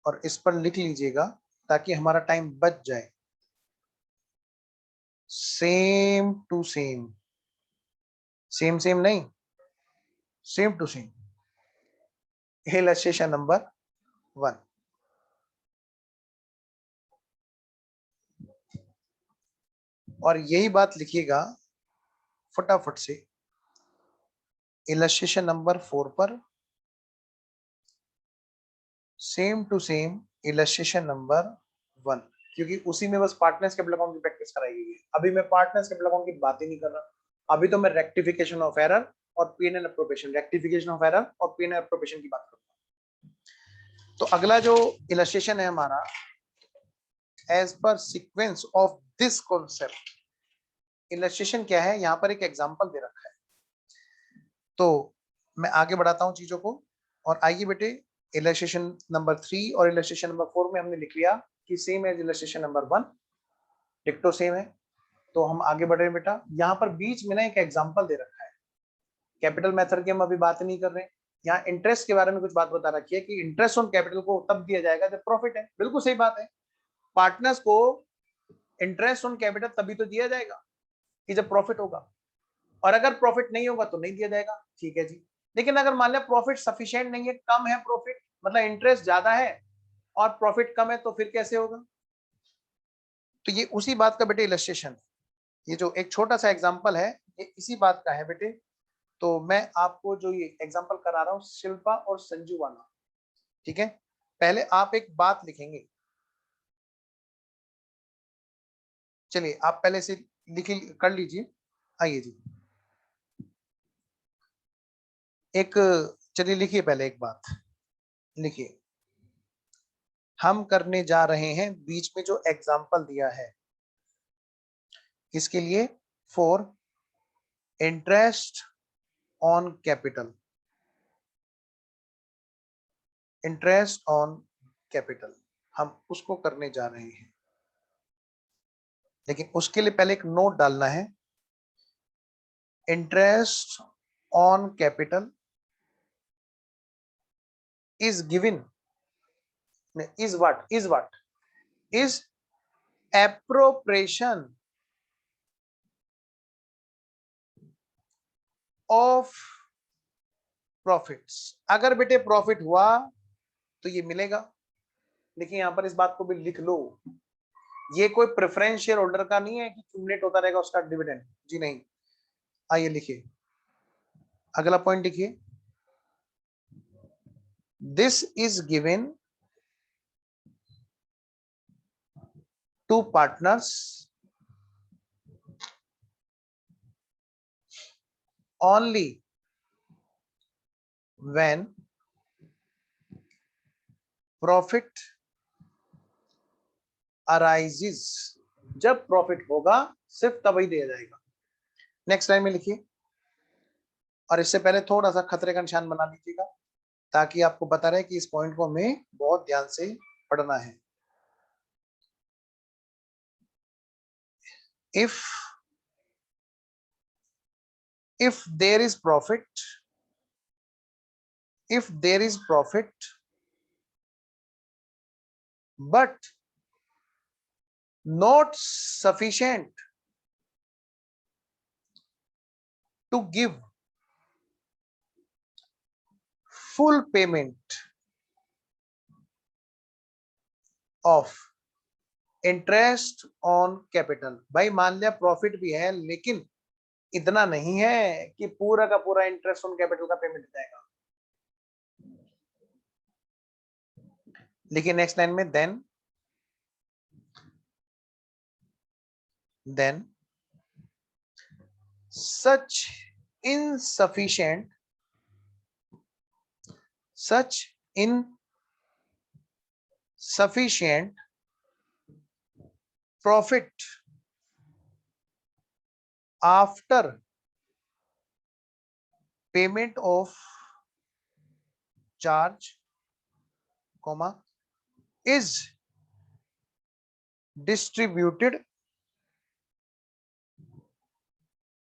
और इस पर लिख लीजिएगा ताकि हमारा टाइम बच जाए। Same to same, same same नहीं, same to same illustration number 1। और यही बात लिखिएगा फटाफट से इलस्ट्रेशन नंबर 4 पर, same to same illustration number 1, क्योंकि उसी में बस पार्टनर्स कैपिटल अकाउंट की प्रैक्टिस कराई गई है। अभी मैं पार्टनर्स कैपिटल अकाउंट की बात ही नहीं कर रहा। अभी तो मैं रेक्टिफिकेशन ऑफ एरर और PNL appropriation, rectification of error और पीएनएल अप्रोप्रिएशन की बात करूंगा। तो अगला जो इलस्ट्रेशन है हमारा, as per sequence of this concept, illustration क्या है, यहाँ पर एक एग्जांपल दे रखा है। तो मैं आगे बढ़ाता हूँ चीजों को। और आइए बेटे, इलस्ट्रेशन नंबर 3 और इलस्ट्रेशन नंबर 4 में हमने लिख लिया कि सेम एज इलस्ट्रेशन नंबर 1, डिक्टो सेम है। तो हम आगे बढ़ रहे हैं बेटा। यहाँ पर बीच में ना एक एग्जांपल दे रखा है। कैपिटल मेथड की हम अभी बात नहीं कर रहे हैं। यहाँ इंटरेस्ट के बारे में कुछ बात बता रखी है कि इंटरेस्ट ऑन कैपिटल को तब दिया जाएगा जब प्रॉफिट है। बिल्कुल सही बात है। पार्टनर्स को इंटरेस्ट ऑन कैपिटल तभी तो दिया जाएगा कि जब प्रॉफिट होगा, और अगर प्रॉफिट नहीं होगा तो नहीं दिया जाएगा। ठीक है जी। लेकिन अगर मान लिया प्रॉफिट सफिशिएंट नहीं है, कम है प्रॉफिट, मतलब इंटरेस्ट ज्यादा है और प्रॉफिट कम है, तो फिर कैसे होगा? तो ये उसी बात का बेटे इलस्ट्रेशन है। ये जो एक छोटा सा एग्जांपल है, ये इसी बात का है बेटे। तो मैं आपको जो ये एग्जांपल करा रहा हूँ शिल्पा और संजू वाला, ठीक है। पहले आप एक बात लिखेंगे। चलिए आप पहले से लिख कर लीजिए। आइए जी, एक, चलिए लिखिए पहले एक बात लिखिए। हम करने जा रहे हैं, बीच में जो एग्जांपल दिया है किसके लिए? For interest on capital, interest on capital हम उसको करने जा रहे हैं। लेकिन उसके लिए पहले एक नोट डालना है। Interest on capital is given, is what is appropriation of profits. अगर बेटे प्रॉफिट हुआ तो ये मिलेगा। देखिए यहां पर इस बात को भी लिख लो, ये कोई प्रेफरेंस शेयर होल्डर का नहीं है कि क्यूमुलेट होता रहेगा उसका डिविडेंड, जी नहीं। आइए लिखिए अगला पॉइंट लिखिए। This is given to partners only when profit arises. जब प्रॉफिट होगा सिर्फ तभी दिया जाएगा। नेक्स्ट लाइन में लिखिए, और इससे पहले थोड़ा सा खतरे का निशान बना लीजिएगा ताकि आपको पता रहे कि इस पॉइंट को हमें बहुत ध्यान से पढ़ना है। If if there is profit, but not sufficient to give full payment of interest on capital. भाई मान लिया प्रॉफिट भी है लेकिन इतना नहीं है कि पूरा का पूरा इंटरेस्ट ऑन कैपिटल का पेमेंट जाएगा। देखिए नेक्स्ट लाइन में then such insufficient profit after payment of charge, is distributed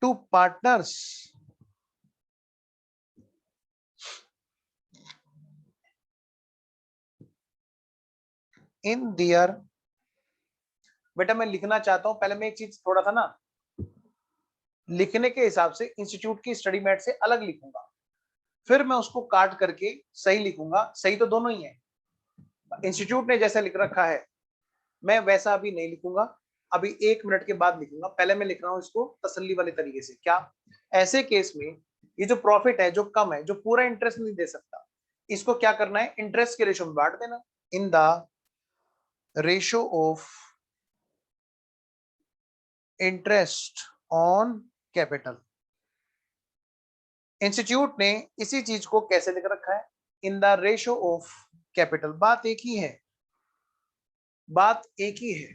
to partners in their। बेटा मैं लिखना चाहता हूं, पहले मैं एक चीज थोड़ा था ना लिखने के हिसाब से इंस्टीट्यूट की स्टडी मैट से अलग लिखूंगा, फिर मैं उसको काट करके सही लिखूंगा। सही तो दोनों ही है, इंस्टीट्यूट ने जैसा लिख रखा है मैं वैसा अभी नहीं लिखूंगा, अभी 1 मिनट के बाद लिखूंगा। पहले मैं लिख रहा हूं इसको तसल्ली वाले तरीके से। क्या ऐसे केस में ये जो प्रॉफिट है जो कम है, जो पूरा इंटरेस्ट नहीं दे सकता, इसको क्या करना है, इंटरेस्ट के रेशो में बांट देना। In the ratio of interest on capital. Institute ने इसी चीज को कैसे लिख रखा है, in the ratio of capital. बात एक ही है,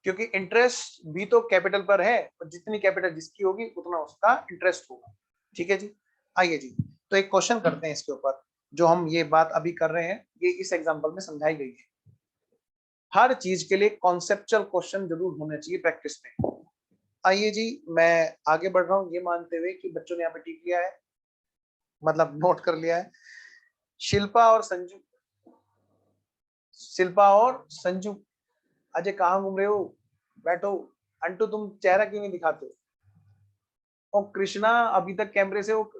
क्योंकि इंटरेस्ट भी तो कैपिटल पर है और जितनी कैपिटल जिसकी होगी उतना उसका इंटरेस्ट होगा। ठीक है जी, आइए जी तो एक क्वेश्चन करते हैं इसके ऊपर। जो हम ये बात अभी कर रहे हैं ये इस एग्जांपल में समझाई गई है। हर चीज के लिए कॉन्सेप्चुअल क्वेश्चन जरूर होने चाहिए प्रैक्टिस में। आइए जी मैं आगे बढ़ रहा हूँ ये मानते हुए कि बच्चों ने यहाँ पे टिक लिया है, मतलब नोट कर लिया है। शिल्पा और संजू अजय कहाँ घूम रहे हो, बैठो। अंटू तुम चेहरा क्यों नहीं दिखाते हो? और कृष्णा अभी तक कैमरे से वो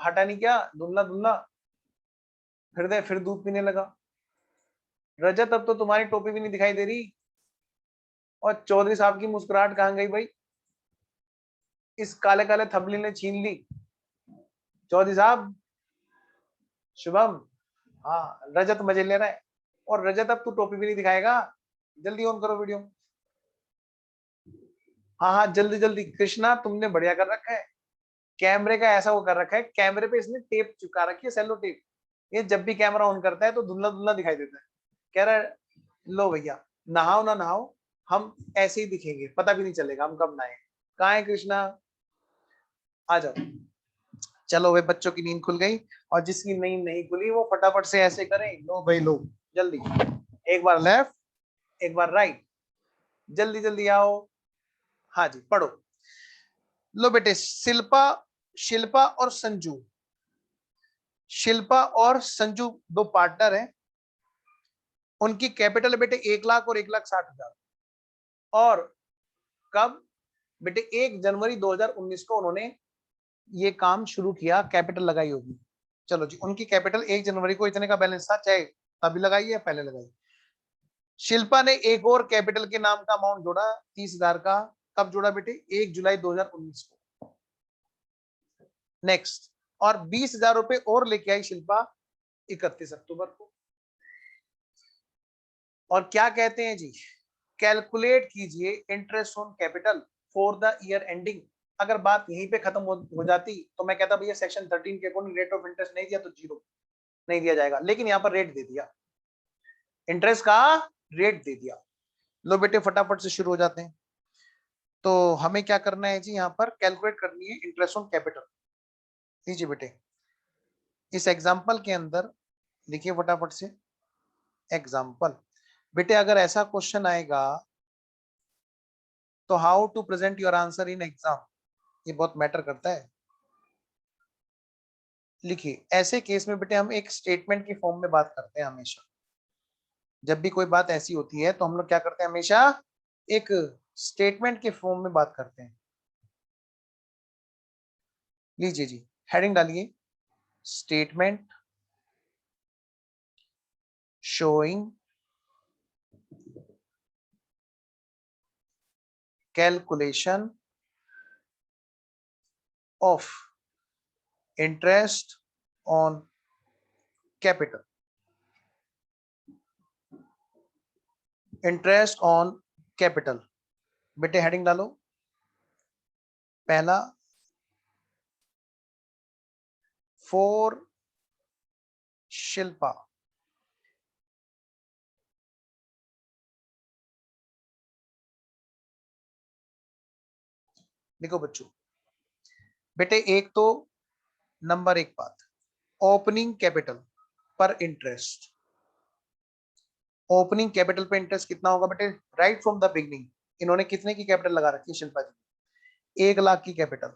हटा नहीं, क्या धुंधला फिर दूध पीने लगा। रजत अब तो तुम्हारी टोपी भी नहीं दिखाई दे रही। और चौधरी साहब की मुस्कुराहट कहाँ गई भाई, इस काले काले थबली ने छीन ली। चौधरी साहब, शुभम, हाँ रजत मजे ले रहा है। और रजत अब तू टोपी भी नहीं दिखाएगा, जल्दी ऑन करो वीडियो। हाँ जल्दी जल्दी। कृष्णा तुमने बढ़िया कर रखा है, कैमरे का ऐसा वो कर रखा है, कैमरे पे इसने टेप चिपका रखी है, सेलो टेप। ये जब भी कैमरा ऑन करता है तो धुंधला धुंधला दिखाई देता है। कह रहा है लो भैया नहाओ ना नहाओ, हम ऐसे ही दिखेंगे, पता भी नहीं चलेगा हम कब नहाए। कहाँ है कृष्णा, आ जाओ। चलो वे बच्चों की नींद खुल गई, और जिसकी नींद नहीं खुली वो फटाफट से ऐसे करें, लो भाई लो जल्दी, एक बार लेफ्ट एक बार राइट, जल्दी जल्दी आओ। हाँ जी पढ़ो। लो बेटे शिल्पा और संजू दो पार्टनर हैं। उनकी कैपिटल बेटे 1 लाख और 1,60,000। और कब बेटे 1 जनवरी 2019 को उन्होंने ये काम शुरू किया, कैपिटल लगाई होगी। चलो जी उनकी कैपिटल 1 जनवरी को इतने का बैलेंस था, चाहे तभी लगाई है पहले लगाई। शिल्पा ने एक और कैपिटल के नाम का अमाउंट जोड़ा 30,000 का। कब जोड़ा बेटे, 1 जुलाई 2019 को। नेक्स्ट, और 20,000 रुपए और लेके आई शिल्पा 31 अक्टूबर को। और क्या कहते हैं जी, कैलकुलेट कीजिए interest on capital for the year ending. अगर बात यहीं पे खत्म हो जाती तो मैं कहता भैया सेक्शन 13 के अकॉर्डिंग रेट ऑफ इंटरेस्ट नहीं दिया तो 0 नहीं दिया जाएगा, लेकिन यहाँ पर रेट दे दिया, इंटरेस्ट का रेट दे दिया। लो बेटे फटाफट से शुरू हो जाते हैं। तो हमें क्या करना है जी, यहाँ पर कैलकुलेट करनी है इंटरेस्ट ऑन कैपिटल। लीजिए बेटे इस एग्जाम्पल के अंदर लिखिए फटाफट से एग्जाम्पल। बेटे अगर ऐसा क्वेश्चन आएगा तो how to present your answer in exam, ये बहुत मैटर करता है। लिखिए, ऐसे केस में बेटे हम एक स्टेटमेंट की फॉर्म में बात करते हैं हमेशा। जब भी कोई बात ऐसी होती है तो हम लोग क्या करते हैं, हमेशा एक स्टेटमेंट के फॉर्म में बात करते हैं। लीजिए जी, हेडिंग डालिए, statement showing calculation of interest on capital, interest on capital. बेटे हेडिंग डालो, पहला, फॉर शिल्पा, देखो बच्चों, बेटे एक तो नंबर एक बात, ओपनिंग कैपिटल पर इंटरेस्ट, ओपनिंग कैपिटल पे इंटरेस्ट कितना होगा बेटे, राइट फ्रॉम द बिगनिंग इन्होंने कितने की कैपिटल लगा रखी है शिल्पा जी, 1 लाख की capital.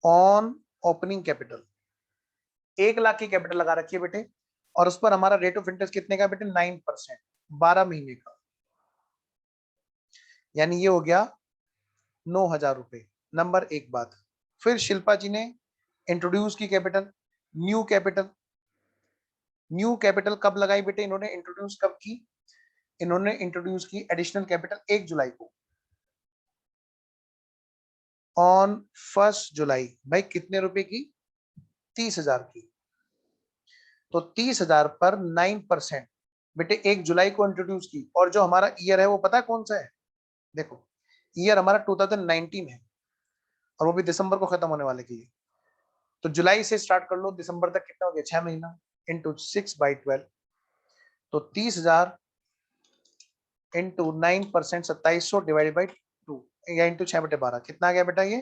On opening capital 1 lakh की कैपिटल लगा रखी है बेटे, और उस पर हमारा रेट ऑफ इंटरेस्ट कितने का बेटे, 9%, 12 महीने का, यानी ये हो गया 9,000 रुपए। नंबर एक बात। फिर शिल्पा जी ने इंट्रोड्यूस की capital, new capital, new capital कब लगाई बेटे इन्होंने, इंट्रोड्यूस कब की, इन्होंने इंट्रोड्यूस की एडिशनल कैपिटल 1 जुलाई को, ऑन 1 जुलाई। भाई कितने रुपए की, 30,000 की। तो 30,000 पर 9% बेटे 1 जुलाई को इंट्रोड्यूस की, और जो हमारा ईयर है वो पता है कौन सा है, देखो ईयर हमारा 2019 है, और वो भी दिसंबर को खत्म होने वाले की है। तो जुलाई से स्टार्ट कर लो, दिसंबर तक कितना हो गया, 6 महीना, इंटू 6/12, तो 30,000 इंटू 9%, 2700 डिवाइडेड बाई 2, या इंटू 6/12, कितना आ गया बेटा ये,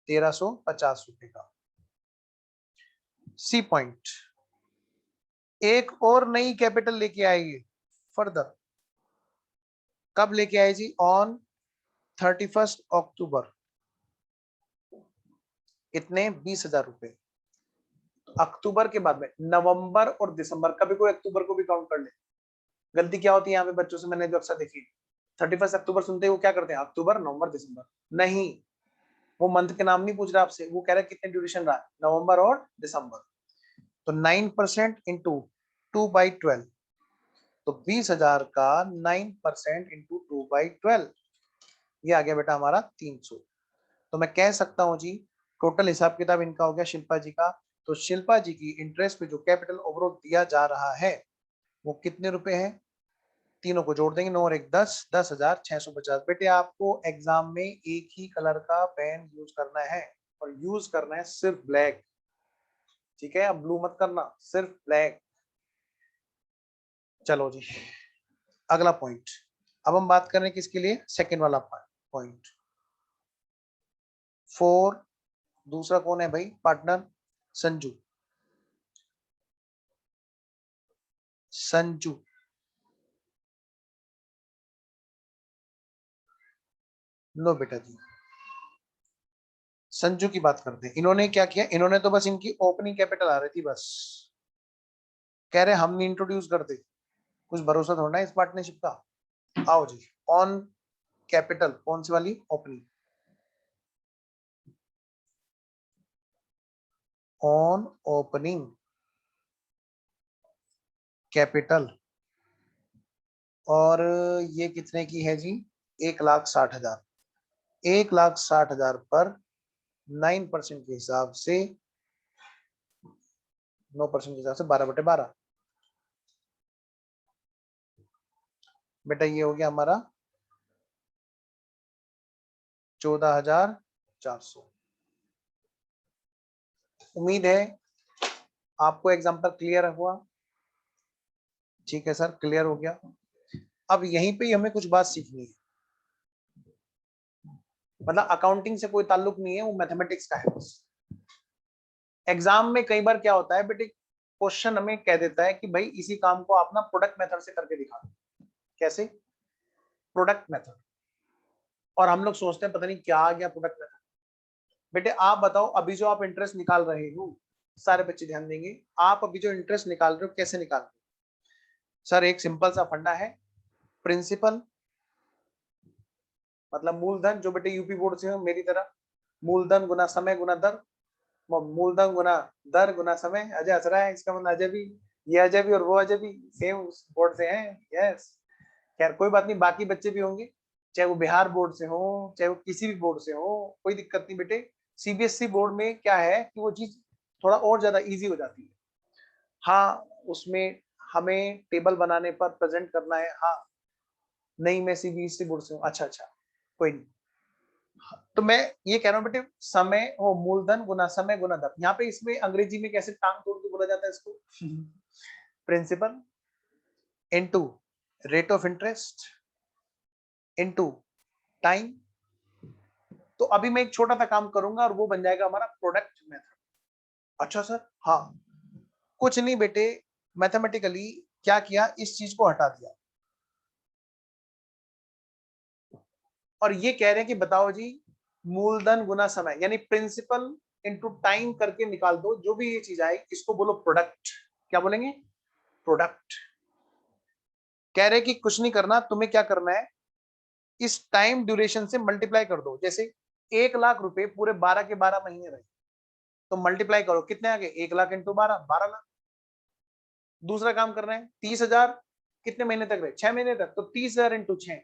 1,350 रुपए का। सी पॉइंट, एक और नई कैपिटल लेके आएगी फर्दर, कब लेके आए जी, ऑन 31 अक्टूबर, इतने 20,000 रुपए। अक्टूबर के बाद में नवंबर और दिसंबर, कभी कोई अक्टूबर को भी काउंट कर ले। गलती क्या होती है यहाँ पे बच्चों से, मैंने जो अक्सर देखी, 31 अक्टूबर सुनते ही वो क्या करते हैं, अक्टूबर नवंबर दिसंबर, नहीं, वो मंथ के नाम नहीं पूछ रहा आपसे, वो कह रहा है कितने ड्यूरेशन रहा, नवंबर और दिसंबर। तो 9% इंटू 2/12, तो 20,000 का 9% इंटू 2/12, ये आ गया बेटा हमारा 300। तो मैं कह सकता हूं जी, टोटल हिसाब किताब इनका हो गया शिल्पा जी का। तो शिल्पा जी की इंटरेस्ट पे जो कैपिटल ओवरऑल दिया जा रहा है वो कितने रुपए है, तीनों को जोड़ देंगे, 9 और 1 10, 10,650। बेटे आपको एग्जाम में एक ही कलर का पेन यूज करना है, और यूज करना है सिर्फ ब्लैक, ठीक है, अब ब्लू मत करना, सिर्फ ब्लैक। चलो जी, अगला पॉइंट, अब हम बात करें किसके लिए, सेकंड वाला पॉइंट, 4, दूसरा कौन है भाई पार्टनर, संजू, संजू, लो बेटा जी, संजू की बात करते हैं। इन्होंने क्या किया, इन्होंने तो बस इनकी ओपनिंग कैपिटल आ रही थी बस, कह रहे हम नहीं इंट्रोड्यूस करते, कुछ भरोसा थोड़ा है इस पार्टनरशिप का। आओ जी, ऑन कैपिटल कौन सी वाली, ओपनिंग, ऑन ओपनिंग कैपिटल, और ये कितने की है जी, 1,60,000, 1,60,000 पर 9% के हिसाब से, 9% के हिसाब से 12/12, बेटा ये हो गया हमारा 14,400। उम्मीद है आपको एग्जाम्पल क्लियर हुआ, ठीक है सर, क्लियर हो गया। अब यहीं पे हमें कुछ बात सीखनी है, मतलब अकाउंटिंग से कोई ताल्लुक नहीं है, वो मैथमेटिक्स का है बस। एग्जाम में कई बार क्या होता है बेटे, क्वेश्चन हमें कह देता है कि भाई इसी काम को आप ना प्रोडक्ट मेथड से करके दिखा दो। कैसे, प्रोडक्ट मेथड, और हम लोग सोचते हैं पता नहीं क्या आ गया प्रोडक्ट मेथड। बेटे आप बताओ, अभी जो आप इंटरेस्ट निकाल रहे हो, सारे बच्चे ध्यान देंगे, आप अभी जो इंटरेस्ट निकाल रहे हो कैसे निकाल रहे हो? सर एक सिंपल सा फंडा है, प्रिंसिपल मतलब मूलधन, जो बेटे यूपी बोर्ड से हो मेरी तरह, मूलधन गुना समय गुना दर, मूलधन गुना दर गुना समय। अजय हंस रहा है, इसका मतलब अजय भी, ये अजय भी और वो अजय भी सेम बोर्ड से हैं। यस, खैर कोई बात नहीं, बाकी बच्चे भी होंगे, चाहे वो बिहार बोर्ड से हो, चाहे वो किसी भी बोर्ड से हो, कोई दिक्कत नहीं बेटे। सीबीएसई बोर्ड में क्या है कि वो चीज थोड़ा और ज्यादा इजी हो जाती है। हाँ, उसमें हमें टेबल बनाने पर प्रेजेंट करना है। हाँ, नहीं मैं सीबीएसई बोर्ड से हूँ। अच्छा अच्छा, कोई नहीं। तो मैं ये कह रहा हूँ बेटे, समय वो मूलधन गुना समय गुना दर। यहाँ पे इसमें अंग्रेजी में कैसे टांग तोड़ के बोला जाता है इसको? Principal into rate of interest into time. तो अभी मैं एक छोटा सा काम करूंगा और वो बन जाएगा हमारा प्रोडक्ट मेथड। अच्छा सर, हाँ कुछ नहीं बेटे, मैथमेटिकली क्या किया, इस चीज को हटा दिया और ये कह रहे हैं कि बताओ जी, मूलधन गुना समय यानी प्रिंसिपल इनटू टाइम करके निकाल दो, जो भी ये चीज आए इसको बोलो प्रोडक्ट। क्या बोलेंगे? प्रोडक्ट। कह रहे कि कुछ नहीं करना, तुम्हें क्या करना है, इस टाइम ड्यूरेशन से मल्टीप्लाई कर दो। जैसे 1 लाख रुपए पूरे 12 के 12 महीने रहे, तो मल्टीप्लाई करो, कितने आ गए? 1 लाख इंटू 12, 12 लाख। दूसरा काम करना है, 30,000 कितने महीने तक रहे? 6 महीने तक, तो 30,000 इंटू 6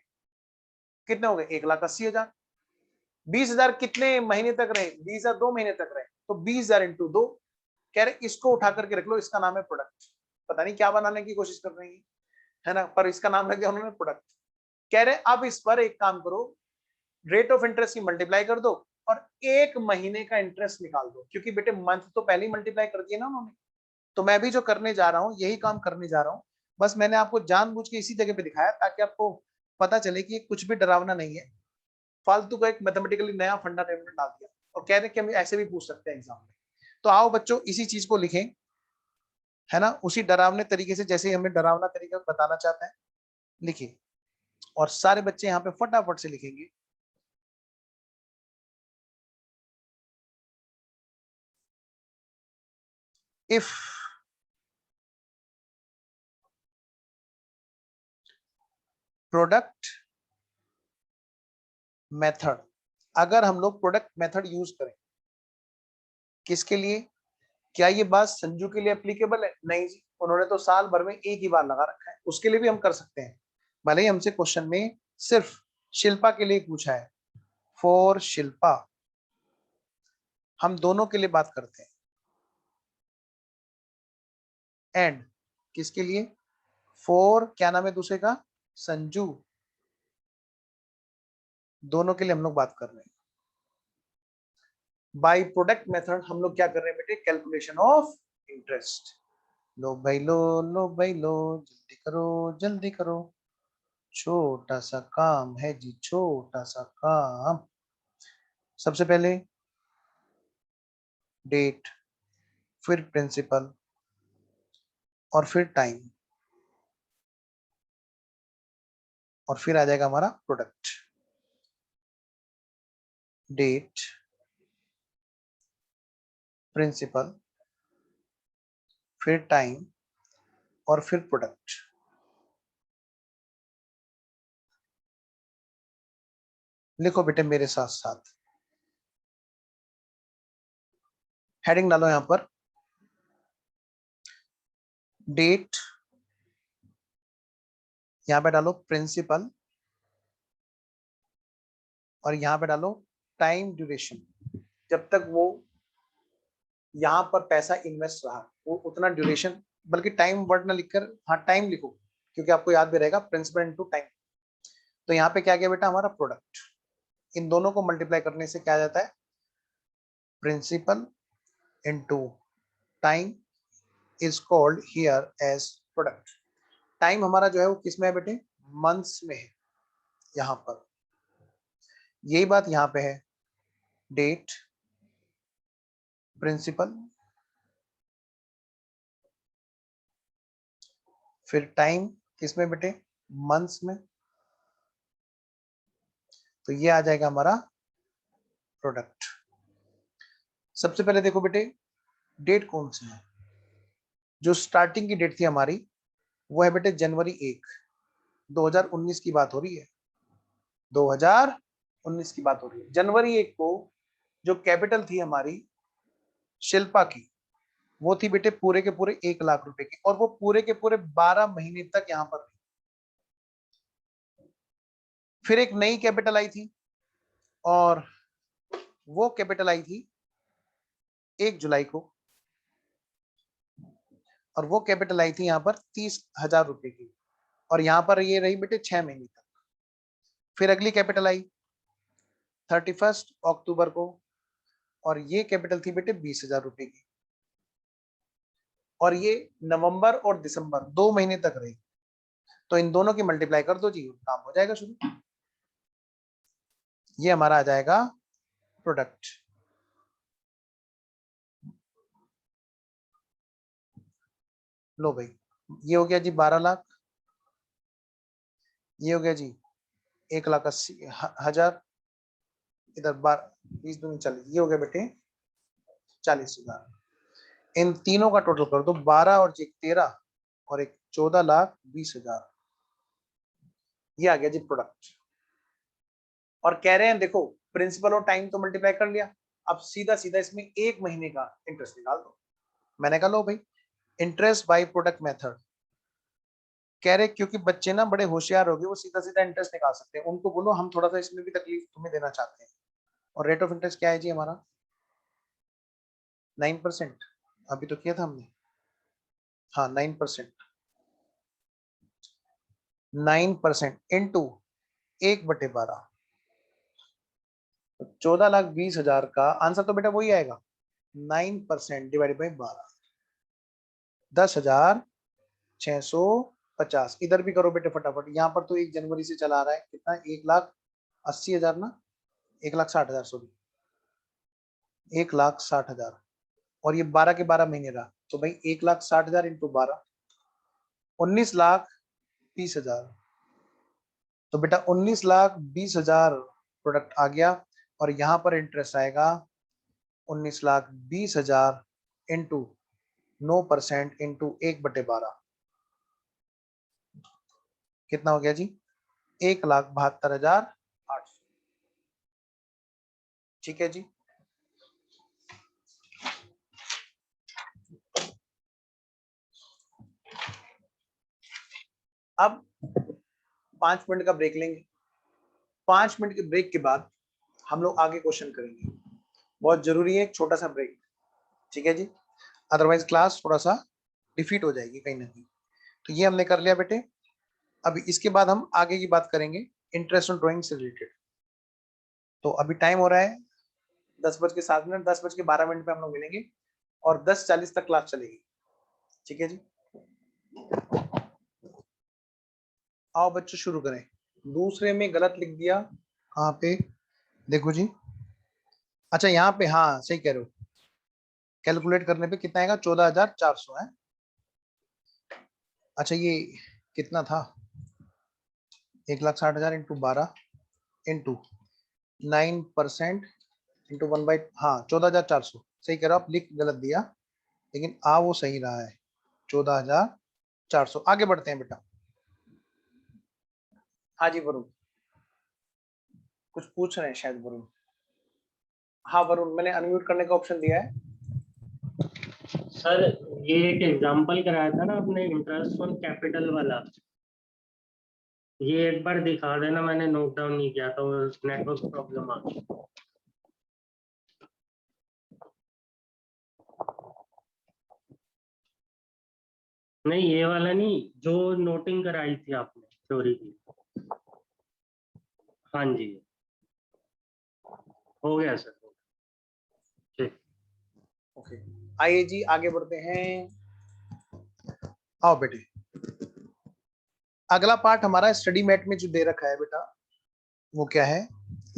कितने हो गए? 1,80,000। 20,000 कितने महीने तक रहे? 20,000 2 महीने तक रहे, तो 20,000 इंटू 2। कह रहे इसको उठा करके रख लो, इसका नाम है प्रोडक्ट। पता नहीं क्या बनाने की कोशिश कर रही है ना, पर इसका नाम रख दिया उन्होंने प्रोडक्ट। कह रहे अब इस पर एक काम करो, रेट ऑफ इंटरेस्ट की मल्टीप्लाई कर दो और 1 महीने का इंटरेस्ट निकाल दो, क्योंकि बेटे मंथ तो पहले ही मल्टीप्लाई कर दिए ना उन्होंने। तो मैं भी जो करने जा रहा हूँ यही काम करने जा रहा हूँ, बस मैंने आपको जानबूझ के इसी जगह पे दिखाया ताकि आपको पता चले कि कुछ भी डरावना नहीं है। फालतू का एक मैथमेटिकली नया फंडा डाल दिया और कह रहे कि हम ऐसे भी पूछ सकते हैं एग्जाम में। तो आओ बच्चों इसी चीज को लिखें, है ना, उसी डरावने तरीके से जैसे हमें डरावना तरीका बताना चाहता है, लिखिए। और सारे बच्चे यहाँ पे फटाफट से लिखेंगे। इफ प्रोडक्ट मेथड, अगर हम लोग प्रोडक्ट मेथड यूज करें, किसके लिए? क्या ये बात संजू के लिए एप्लीकेबल है? नहीं जी, उन्होंने तो साल भर में एक ही बार लगा रखा है, उसके लिए भी हम कर सकते हैं। भले ही हमसे क्वेश्चन में सिर्फ शिल्पा के लिए पूछा है, फॉर शिल्पा, हम दोनों के लिए बात करते हैं। एंड किसके लिए? फॉर क्या नाम है दूसरे का? संजू। दोनों के लिए हम लोग बात कर रहे हैं। बाय प्रोडक्ट मेथड हम लोग क्या कर रहे हैं बेटे? Calculation of interest. लो भाई लो, लो भाई लो, जल्दी करो जल्दी करो, छोटा सा काम है जी, छोटा सा काम। सबसे पहले डेट, फिर प्रिंसिपल और फिर टाइम, और फिर आ जाएगा हमारा प्रोडक्ट। डेट, प्रिंसिपल, फिर टाइम और फिर प्रोडक्ट। लिखो बेटे मेरे साथ साथ, हेडिंग डालो यहां पर, डेट, यहां पे डालो प्रिंसिपल और यहां पे डालो टाइम ड्यूरेशन। जब तक वो यहाँ पर पैसा इन्वेस्ट रहा वो उतना ड्यूरेशन, बल्कि टाइम वर्ड ना लिखकर हाँ टाइम लिखो, क्योंकि आपको याद भी रहेगा प्रिंसिपल इनटू टाइम। तो यहाँ पे क्या गया बेटा? हमारा प्रोडक्ट। इन दोनों को मल्टीप्लाई करने से क्या आ जाता है? Principal into time is called here as product. Time हमारा जो है वो किस में है बेटे? मंथ्स में है यहाँ पर। यही बात यहाँ पे है, डेट, प्रिंसिपल, फिर टाइम किस में बेटे? मंथ्स में। तो ये आ जाएगा हमारा प्रोडक्ट। सबसे पहले देखो बेटे डेट कौन सी है, जो स्टार्टिंग की डेट थी हमारी वो है बेटे जनवरी 1, 2019 की बात हो रही है, 2019 की बात हो रही है। जनवरी 1 को जो कैपिटल थी हमारी शिल्पा की वो थी बेटे पूरे के पूरे 1 लाख रुपए की, और वो पूरे के पूरे 12 महीने तक यहां पर थी। फिर एक नई कैपिटल आई थी और वो कैपिटल आई थी 1 जुलाई को, और वो कैपिटल आई थी यहाँ पर 30,000 रुपए की, और यहाँ पर ये रही बेटे 6 महीने तक। फिर अगली कैपिटल आई 31 अक्टूबर को, और ये कैपिटल थी बेटे 20,000 रुपए की, और ये नवंबर और दिसंबर 2 महीने तक रही। तो इन दोनों की मल्टीप्लाई कर दो जी, काम हो जाएगा शुरू। ये हमारा आ जाएगा प्रोडक्ट। लो भाई, ये हो गया जी 12 लाख, ये हो गया जी 1,80,000, इधर 20 दूनी 40, ये हो गया बेटे 40,000। इन तीनों का टोटल कर दो, 12 और 13 और एक 14,20,000, ये आ गया जी प्रोडक्ट। और कह रहे हैं देखो प्रिंसिपल और टाइम तो मल्टीप्लाई कर लिया, अब सीधा सीधा इसमें 1 महीने का इंटरेस्ट निकाल दो। मैंने कहा लो भाई इंटरेस्ट बाय प्रोडक्ट मेथड। कह रहे क्योंकि बच्चे ना बड़े होशियार हो गए, वो सीधा सीधा इंटरेस्ट निकाल सकते हैं, उनको बोलो हम थोड़ा सा इसमें भी तकलीफ तुम्हें देना चाहते हैं। और रेट ऑफ इंटरेस्ट क्या है जी हमारा 9%, अभी तो किया था हमने, हाँ 9%, 9% इंटू 1/12, 14,20,000 का आंसर तो बेटा वही आएगा, 9% डिवाइड बाई 12, 10,650। इधर भी करो बेटे फटाफट, यहाँ पर तो 1 जनवरी से चला आ रहा है, कितना 1,80,000 ना, 1,60,000 सॉरी, 1,60,000, और ये 12 के 12 महीने रहा, तो भाई 1,60,000 इंटू 12, 19,20,000। तो बेटा 19,20,000 प्रोडक्ट आ गया, और यहाँ पर इंटरेस्ट आएगा 19,20,000 इंटू 9% इंटू 1/12, कितना हो गया जी 1,72,800। ठीक है जी। अब 5 मिनट का ब्रेक लेंगे, 5 मिनट के ब्रेक के बाद हम लोग आगे क्वेश्चन करेंगे। बहुत जरूरी है एक छोटा सा ब्रेक, ठीक है जी, अदरवाइज क्लास थोड़ा सा डिफीट हो जाएगी कहीं ना कहीं। तो ये हमने कर लिया बेटे। अभी इसके बाद हम आगे की बात करेंगे इंटरेस्ट ऑन ड्राइंग से रिलेटेड। तो अभी टाइम हो रहा है 10:07, 10:12 पे हम लोग मिलेंगे, और 10:40 तक क्लास चलेगी, ठीक है जी। आओ बच्चों शुरू करें। दूसरे में गलत लिख दिया, कहाँ पे देखो जी, अच्छा यहाँ पे, हाँ सही कह रहे हो, कैलकुलेट करने पे कितना आएगा 14,400 है। अच्छा ये कितना था 1,60,000 इंटू 12 इंटू 9% इंटू 1/, हाँ 14,400 सही कह रहे हो आप, लिख गलत दिया लेकिन आ वो सही रहा है 14,400। आगे बढ़ते हैं बेटा। हाँ जी वरुण, कुछ पूछ रहे हैं शायद वरुण। हाँ वरुण, मैंने अनम्यूट करने का ऑप्शन दिया है। सर ये एक एग्जांपल कराया था ना आपने इंटरेस्ट ऑन कैपिटल वाला, ये एक बार दिखा देना, मैंने नोट डाउन नहीं किया था और नेटवर्क प्रॉब्लम आ गई। नहीं ये वाला नहीं, जो नोटिंग कराई थी आपने थ्योरी की। हाँ जी हो गया सर, ठीक। ओके आइए जी आगे बढ़ते हैं। आओ बेटे, अगला पार्ट हमारा स्टडी मैट में जो दे रखा है बेटा वो क्या है,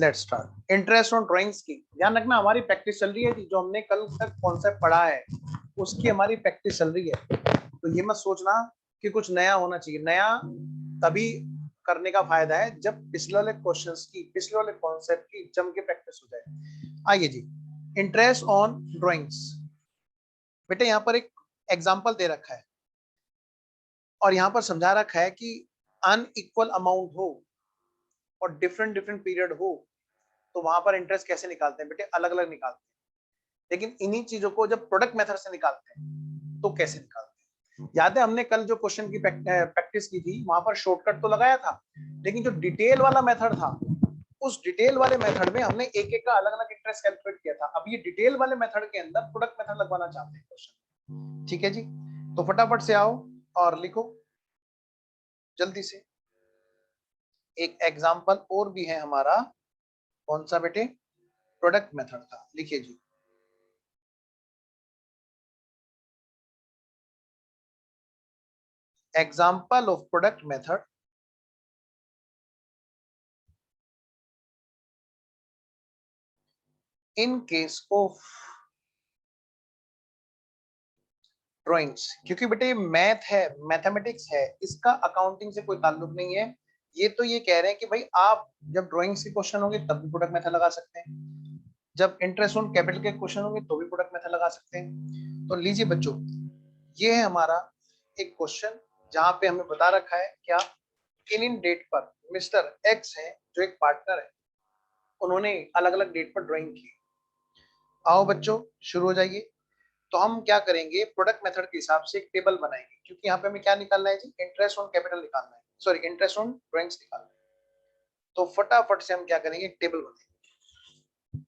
let's start. Interest on drawings की ध्यान रखना, हमारी प्रैक्टिस चल रही है जी, जो हमने कल तक कॉन्सेप्ट पढ़ा है उसकी हमारी प्रैक्टिस चल रही है। तो ये मत सोचना कि कुछ नया होना चाहिए, नया तभी करने का फायदा है जब पिछले वाले क्वेश्चंस की, पिछले वाले कॉन्सेप्ट की जम के प्रैक्टिस हो जाए। आइए जी, इंटरेस्ट ऑन ड्राइंग्स। बेटे यहाँ पर एक एग्जांपल दे रखा है और यहाँ पर समझा रखा है कि अनइक्वल अमाउंट हो और डिफरेंट डिफरेंट पीरियड हो तो वहां पर इंटरेस्ट कैसे निकालते हैं बेटे, अलग अलग निकालते हैं। लेकिन इन्हीं चीजों को जब प्रोडक्ट मेथड से निकालते हैं तो कैसे निकालते हैं? याद है हमने कल जो क्वेश्चन की प्रैक्टिस की थी वहां पर शॉर्टकट तो लगाया था, लेकिन जो डिटेल वाला मेथड था उस डिटेल वाले मेथड में हमने एक एक का अलग अलग इंटरेस्ट कैलकुलेट किया था। अब ये डिटेल वाले मेथड के अंदर प्रोडक्ट मेथड लगवाना चाहते हैं क्वेश्चन। ठीक है जी, तो फटाफट से आओ और लिखो जल्दी से। एक एग्जांपल और भी है हमारा, कौन सा बेटे, प्रोडक्ट मेथड का। लिखिए जी, example of product method in case of drawings. क्योंकि बेटे मैथ है, मैथमेटिक्स है, इसका अकाउंटिंग से कोई ताल्लुक नहीं है। ये तो ये कह रहे हैं कि भाई आप जब ड्राइंग्स के क्वेश्चन होंगे तब भी प्रोडक्ट मेथड लगा सकते हैं, जब इंटरेस्ट ऑन कैपिटल के क्वेश्चन होंगे तो भी प्रोडक्ट मेथड लगा सकते हैं। तो लीजिए बच्चों, ये है हमारा एक क्वेश्चन जहां पे हमें बता रखा है क्या, इन डेट पर मिस्टर एक्स है जो एक पार्टनर है, उन्होंने अलग अलग डेट पर ड्राइंग की। आओ बच्चों शुरू हो जाइए। तो हम क्या करेंगे, प्रोडक्ट मेथड के हिसाब से एक टेबल बनाएंगे, क्योंकि यहाँ पे हमें क्या निकालना है जी, इंटरेस्ट ऑन कैपिटल निकालना है, सॉरी इंटरेस्ट ऑन ड्राइंग्स निकालना है। तो फटाफट से हम क्या करेंगे, एक टेबल बनाएंगे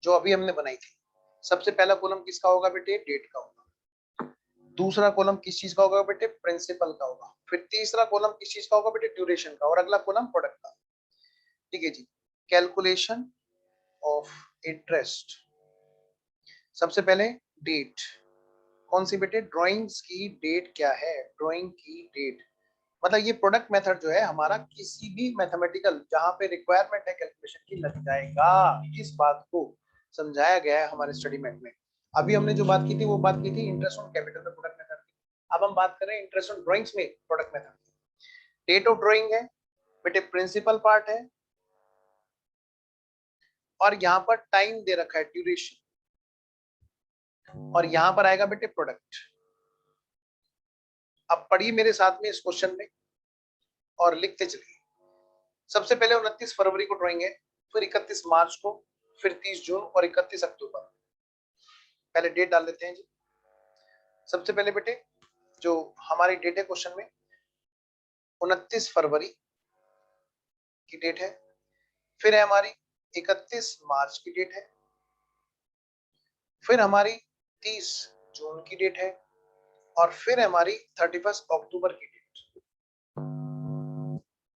जो अभी हमने बनाई थी। सबसे पहला कॉलम किसका होगा बेटे, डेट का होगा। दूसरा कॉलम किस चीज का होगा बेटे, प्रिंसिपल का होगा। फिर तीसरा कॉलम किस चीज का होगा बेटे, ड्यूरेशन का। और अगला कॉलम प्रोडक्ट का। ठीक है जी, कैलकुलेशन ऑफ इंटरेस्ट। सबसे पहले डेट, कौन सी बेटे, ड्राइंग्स की डेट क्या है, ड्राइंग की डेट। मतलब ये प्रोडक्ट मेथड जो है हमारा किसी भी मैथमेटिकल जहां पे रिक्वायरमेंट है कैलकुलेशन की लग जाएगा। इस बात को समझाया गया है हमारे स्टडी मेट में। अभी हमने जो बात की थी वो बात की थी इंटरेस्ट ऑन कैपिटल में प्रोडक्ट मेथड की। अब हम बात कर रहे हैं इंटरेस्ट ऑन ड्राइंग्स में प्रोडक्ट मेथड की। डेट ऑफ ड्राइंग है बेटे, प्रिंसिपल पार्ट है, और यहाँ पर टाइम दे रखा है ड्यूरेशन, और यहाँ पर आएगा बेटे प्रोडक्ट। अब पढ़िए मेरे साथ में इस क्वेश्चन में और लिखते चलिए। सबसे पहले 29 फरवरी को ड्राइंग है, फिर 31 मार्च को, फिर 30 जून और 31 अक्टूबर। पहले डेट डाल देते हैं जी। सबसे पहले बेटे जो हमारी डेट है क्वेश्चन में 29 फरवरी की डेट है, फिर है हमारी 31 मार्च की डेट है, फिर हमारी 30 जून की डेट है, और फिर हमारी 31 अक्टूबर की डेट।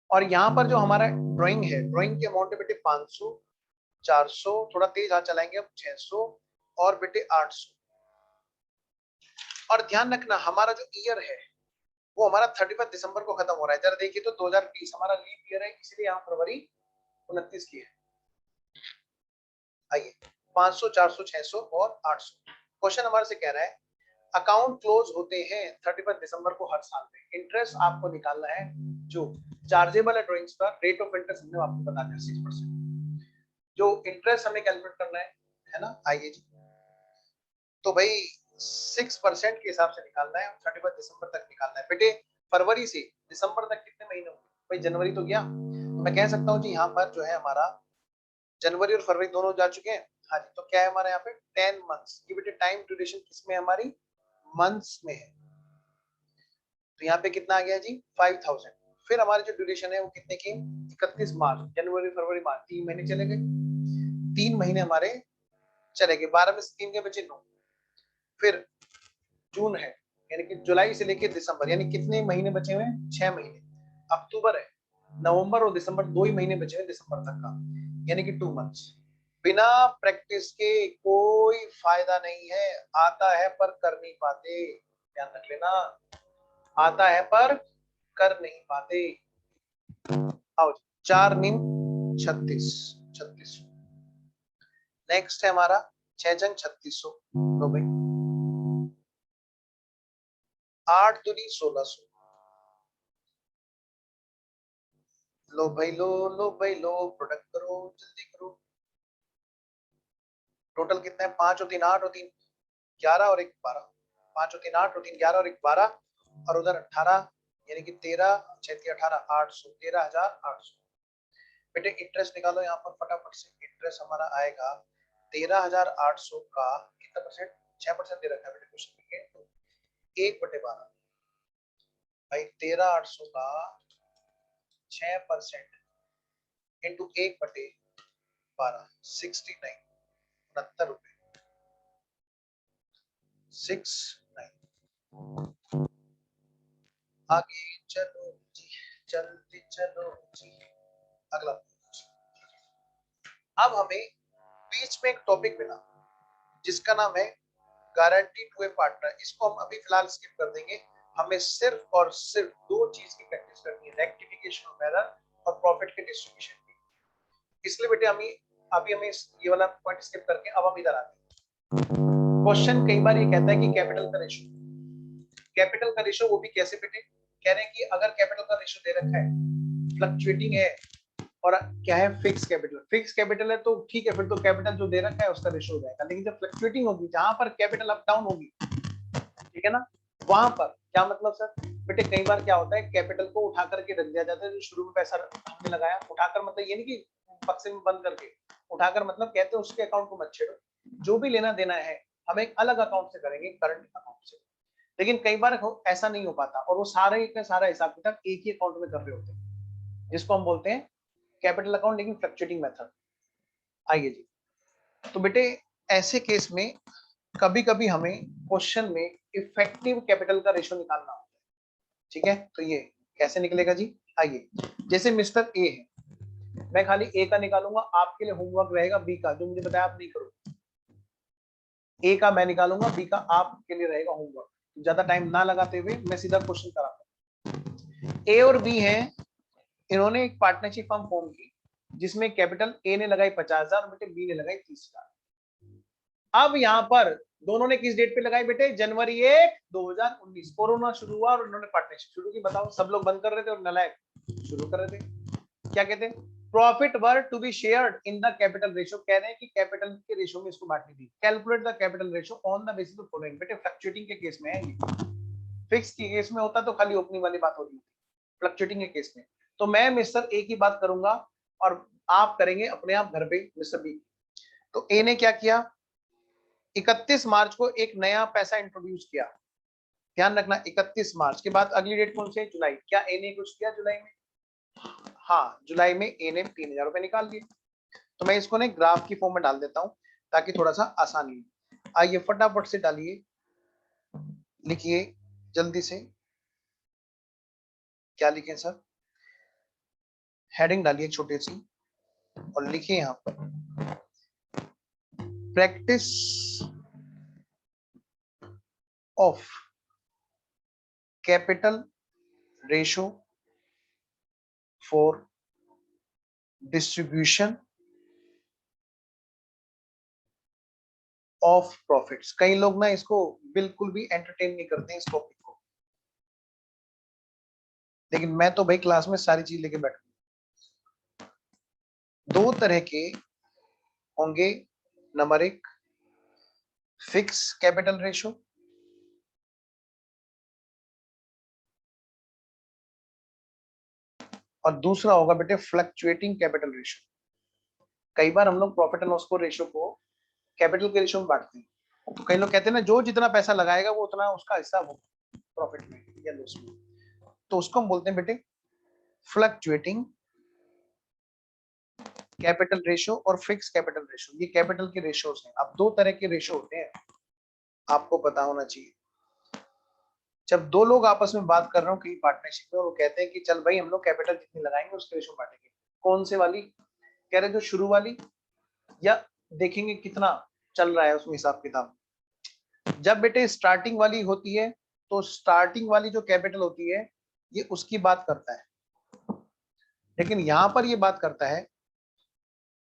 और यहाँ पर जो हमारा ड्राइंग है, ड्राइंग के अमाउंट है बेटे 500, 400, थोड़ा तेज हाथ चलाएंगे अब 600 और बेटे 800। और ध्यान रखना हमारा जो ईयर है वो हमारा 31 दिसंबर को खत्म हो रहा है। जरा देखिए तो 2020 हमारा लीप ईयर है, इसलिए यहाँ फरवरी 29 की है। आइए 500, 400, 600 और 800। क्वेश्चन हमारे से कह रहा है अकाउंट क्लोज होते हैं 31 दिसंबर को हर साल में। इंटरेस्ट आपको निकालना है जो चार्जेबल है ड्राइंग्स का, रेट ऑफ इंटरेस्ट हमने आपको बता दिया 6%। जो इंटरेस्ट हमें कैलकुलेट करना है ना, आइए जी। तो भाई 6% के हिसाब से निकालना है, 31 दिसंबर तक निकालना है बेटे। फरवरी से दिसंबर तक कितने महीने होंगे भाई, जनवरी तो गया, तो मैं कह सकता हूँ जी यहाँ पर जो है हमारा जनवरी और फरवरी दोनों जा चुके हैं। हाँ जी, तो क्या है हमारे यहाँ पे 10 मंथ्स की बेटे टाइम ड्यूरेशन किसमें हमारी, मंथ्स में है। तो यहाँ पे कितना आ गया जी 5000। फिर हमारी जो ड्यूरेशन है वो कितने की, 31 मार्च, जनवरी फरवरी मार्च, 3 महीने चले गए। 3 महीने हमारे चले गए, 12 में से 3 के बचे 9। फिर जून है, यानी कि जुलाई से लेके दिसंबर, यानी कितने महीने बचे हुए हैं, 6 महीने। अक्टूबर है, नवंबर और दिसंबर 2 ही महीने बचे हुए दिसंबर तक का, यानी कि 2 मंथ्स। बिना प्रैक्टिस के कोई फायदा नहीं है। आता है पर कर नहीं पाते, ध्यान रख लेना, आता है पर कर नहीं पाते। आओ 4 नीम 36, 36। नेक्स्ट है हमारा 6 जंग 3600। लो भाई 8 दूनी 1600, लो भाई लो भाई लो, प्रोडक्ट करो जल्दी करो। टोटल कितना है? 5 और 3 8 और 3 11 और 1 12। 5 और 3 8 और 3 11 और 1 12 और उधर 18, यानी कि 13 6 3 18 800 13,800। बेटे इंटरेस्ट निकालो यहाँ पर फटाफट से। इंटरेस्ट हमारा आएगा 13,800 का कितना परसेंट? 6% दे रखा है बेटे क्वेश्चन में। तो 1/12 भाई 13,800 का 6% इंटू 1/12 69 69 69। आगे चलो जी, चलते चलो जी। अगला, अब हमें बीच में एक टॉपिक मिला जिसका नाम है गारंटी टू ए पार्टनर। इसको हम अभी फिलहाल स्किप कर देंगे। हमें सिर्फ और सिर्फ दो चीज की प्रैक्टिस करनी है, रेक्टिफिकेशन ऑफ एरर और प्रॉफिट के डिस्ट्रीब्यूशन की। इसलिए बेटे अभी हमें ये वाला पॉइंट स्किप करके अब हम इधर आते हैं। क्वेश्चन कई बार ये कहता है कि कैपिटल का रेशियो, कैपिटल का रेशियो वो भी कैसे बेटे? कह रहे हैं कि अगर कैपिटल का रेशियो दे रखा है, फ्लक्चुएटिंग है और क्या है? Fix capital. फिक्स कैपिटल है तो ठीक है, फिर तो कैपिटल जो दे रखा है उसका रेशियो हो जाएगा। लेकिन जब फ्लक्चुएटिंग होगी, जहां पर कैपिटल अप डाउन होगी, ठीक है ना, वहां पर क्या मतलब सर? बेटे कई बार क्या होता है, कैपिटल को उठा करके रख दिया जाता है। जो शुरू में पैसा हमने लगाया, उठाकर मतलब ये नहीं कि बक्से में बंद करके, उठाकर मतलब कहते हैं उसके अकाउंट को मत छेड़ो, जो भी लेना देना है हम एक अलग अकाउंट से करेंगे, करंट अकाउंट से। लेकिन कई बार ऐसा नहीं हो पाता और वो सारे का सारा हिसाब किताब एक ही अकाउंट में कर रहे होते हैं, जिसको हम बोलते हैं कैपिटल अकाउंट, लेकिन फ्लक्चुएटिंग मेथड। आइए जी, तो बेटे ऐसे केस में कभी कभी हमें क्वेश्चन में इफेक्टिव कैपिटल का रेशियो निकालना होता है, ठीक है? तो ये कैसे निकलेगा जी? आइए, जैसे मिस्टर ए है, मैं खाली ए का निकालूंगा, आपके लिए होमवर्क रहेगा बी का, जो मुझे बताया आप नहीं करोगे। ए का मैं निकालूंगा, बी का आपके लिए रहेगा होमवर्क। ज्यादा टाइम ना लगाते हुए मैं सीधा क्वेश्चन कराता हूं। ए और बी है, इन्होंने एक पार्टनरशिप फर्म फॉर्म की जिसमें कैपिटल ए ने लगाई 50,000 और बेटे बी ने लगाई 30,000। अब यहाँ पर दोनों ने किस डेट पे लगाई बेटे? जनवरी 1 2019। कोरोना शुरू हुआ और इन्होंने पार्टनरशिप शुरू की। बताओ, सब लोग बंद कर रहे थे और नलायक शुरू कर रहे थे। क्या कहते हैं? Profit were to be shared in the capital ratio. कह रहे हैं कि कैपिटल के रेशियो में इसको बांटनी थी। Calculate the capital ratio on the basis of following. बेटे फ्लक्चुएटिंग के केस में है ये, फिक्स के केस में होता तो खाली ओपनिंग वाली बात होती, फ्लक्चुएटिंग के केस में तो मैं मिस्टर ए की बात करूंगा और आप करेंगे अपने आप घर पे मिस्टर बी। तो ए ने क्या किया? 31 मार्च को एक नया पैसा इंट्रोड्यूस किया। ध्यान रखना, 31 मार्च के बाद अगली डेट कौन सी है? जुलाई। क्या ए ने कुछ किया जुलाई में? हाँ, जुलाई में ए ने 3,000 रुपए निकाल दिए। तो मैं इसको ना ग्राफ की फॉर्म में डाल देता हूं ताकि थोड़ा सा आसानी हो। आइए फटाफट से डालिए, लिखिए जल्दी से। क्या लिखें सर? हेडिंग डालिए छोटी सी और लिखिए यहां पर practice of capital ratio for distribution of profits. कई लोग ना इसको बिल्कुल भी एंटरटेन नहीं करते हैं इस टॉपिक को, लेकिन मैं तो भाई क्लास में सारी चीज लेके बैठूंगा। दो तरह के होंगे, नंबर एक फिक्स कैपिटल रेशियो और दूसरा होगा बेटे फ्लक्चुएटिंग कैपिटल रेशियो। कई बार हम लोग प्रॉफिट एंड लॉस को रेशियो को कैपिटल के रेशियो में बांटते हैं। तो कई लोग कहते हैं ना, जो जितना पैसा लगाएगा वो उतना उसका हिस्सा होगा प्रॉफिट में या लॉस में। तो उसको हम बोलते हैं बेटे फ्लक्चुएटिंग कैपिटल रेशियो और फिक्स कैपिटल रेशियो। ये कैपिटल के रेशियोज हैं। अब दो तरह के रेशियो होते हैं, आपको पता होना चाहिए। जब दो लोग आपस में बात कर रहे हो कहीं पार्टनरशिप में और वो कहते हैं कि चल भाई हम लोग कैपिटल जितनी लगाएंगे उसके रेशियो बांटेंगे, कौन से वाली? कह रहे जो शुरू वाली, या देखेंगे कितना चल रहा है उसमें हिसाब किताब। जब बेटे स्टार्टिंग वाली होती है तो स्टार्टिंग वाली जो कैपिटल होती है ये उसकी बात करता है, लेकिन यहां पर ये बात करता है,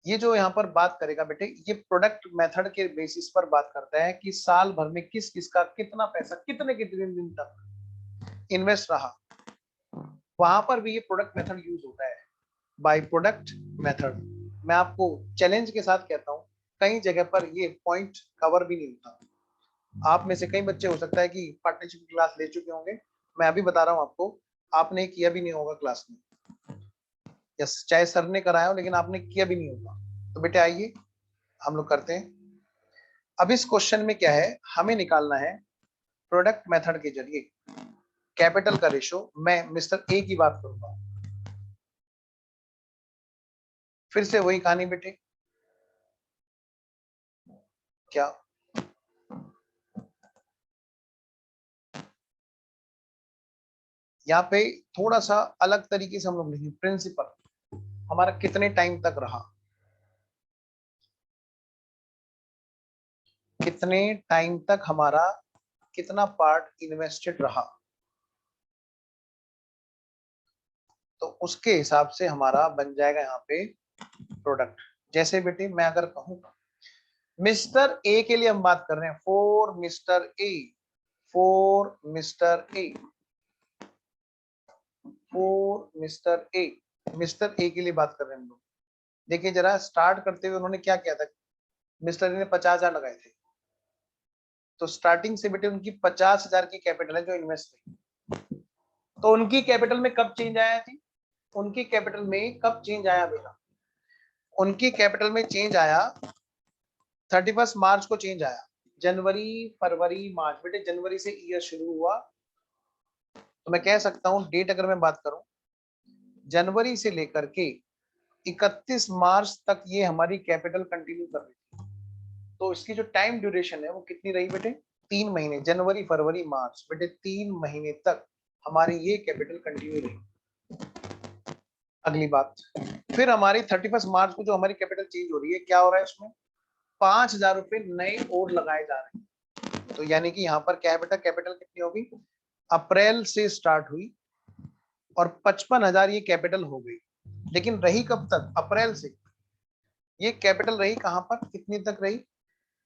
ये जो यहाँ पर बात करेगा बेटे, ये प्रोडक्ट मेथड के बेसिस पर बात करता है कि साल भर में किस किस का कितना पैसा कितने कितने दिन तक इन्वेस्ट रहा। वहां पर भी ये प्रोडक्ट मेथड यूज होता है। By product method. मैं आपको चैलेंज के साथ कहता हूँ, कई जगह पर ये पॉइंट कवर भी नहीं होता। आप में से कई बच्चे हो सकता है कि पार्टनरशिप क्लास ले चुके होंगे, मैं अभी बता रहा हूँ आपको, आपने किया भी नहीं होगा क्लास में, यस, चाहे सर ने कराया हो लेकिन आपने किया भी नहीं होगा। तो बेटे आइए हम लोग करते हैं। अब इस क्वेश्चन में क्या है, हमें निकालना है प्रोडक्ट मेथड के जरिए कैपिटल का रेशो। मैं मिस्टर ए की बात करूंगा, फिर से वही कहानी बेटे, क्या यहाँ पे थोड़ा सा अलग तरीके से हम लोग लिखेंगे। प्रिंसिपल हमारा कितने टाइम तक रहा, कितने टाइम तक हमारा कितना पार्ट इन्वेस्टेड रहा, तो उसके हिसाब से हमारा बन जाएगा यहाँ पे प्रोडक्ट। जैसे बेटे मैं अगर कहूँ मिस्टर ए के लिए हम बात कर रहे हैं, for mister A, for mister A, for mister A, mister A के लिए बात कर रहे हैं हम लोग। देखिए जरा स्टार्ट करते हुए उन्होंने क्या किया था, मिस्टर ए ने 50,000 लगाए थे, तो स्टार्टिंग से बेटे उनकी 50,000 की कैपिटल है जो इन्वेस्ट हुई। तो उनकी कैपिटल में कब चेंज आया थी, उनकी कैपिटल में कब चेंज आया बेटा, उनकी कैपिटल में चेंज आया 31 मार्च को चेंज आया। जनवरी फरवरी मार्च, बेटे जनवरी से ईयर शुरू हुआ, तो मैं कह सकता हूं डेट अगर मैं बात करूं, जनवरी से लेकर के 31 मार्च तक ये हमारी कैपिटल कंटिन्यू कर रही थी। तो इसकी जो टाइम ड्यूरेशन है वो कितनी रही बेटे, 3 महीने, जनवरी फरवरी मार्च, बेटे 3 महीने तक हमारी ये कैपिटल कंटिन्यू रही। अगली बात, फिर हमारी 31 मार्च को जो हमारी कैपिटल चेंज हो रही है, क्या हो रहा है उसमें, 5,000 रुपए नए और लगाए जा रहे हैं। तो यानी कि यहाँ पर क्या है बेटा, कैपिटल कितनी होगी, अप्रैल से स्टार्ट हुई और 55,000 ये कैपिटल हो गई। लेकिन रही कब तक, अप्रैल से। ये कैपिटल रही कहां पर, कितनी तक रही,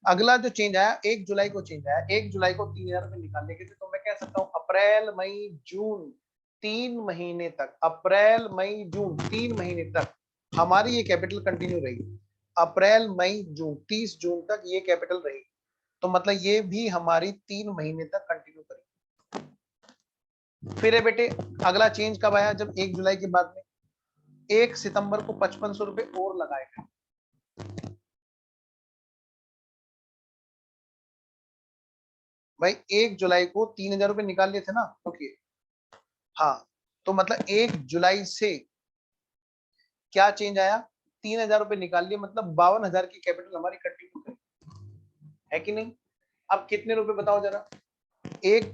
अगला जो चेंज आया 1 जुलाई को चेंज आया, 1 जुलाई को 3,000 रुपए निकालने के थे। तो मैं कह सकता हूँ अप्रैल मई जून 3 महीने तक, अप्रैल मई जून 3 महीने तक हमारी ये कैपिटल कंटिन्यू रही। अप्रैल मई जून 30 जून तक ये कैपिटल रही, तो मतलब ये भी हमारी 3 महीने तक कंटिन्यू करेगी। फिर है बेटे अगला चेंज कब आया, जब 1 जुलाई के बाद में 1 सितंबर को 5500 रुपए और लगाए गए। भाई 1 जुलाई को 3,000 रुपए निकाल लिए थे ना, ओके, हाँ, तो मतलब 1 जुलाई से क्या चेंज आया, 3,000 रुपए निकाल लिए, मतलब 52,000 की कैपिटल हमारी कंटिन्यू करी, है कि नहीं। अब कितने रुपए बताओ जरा, 1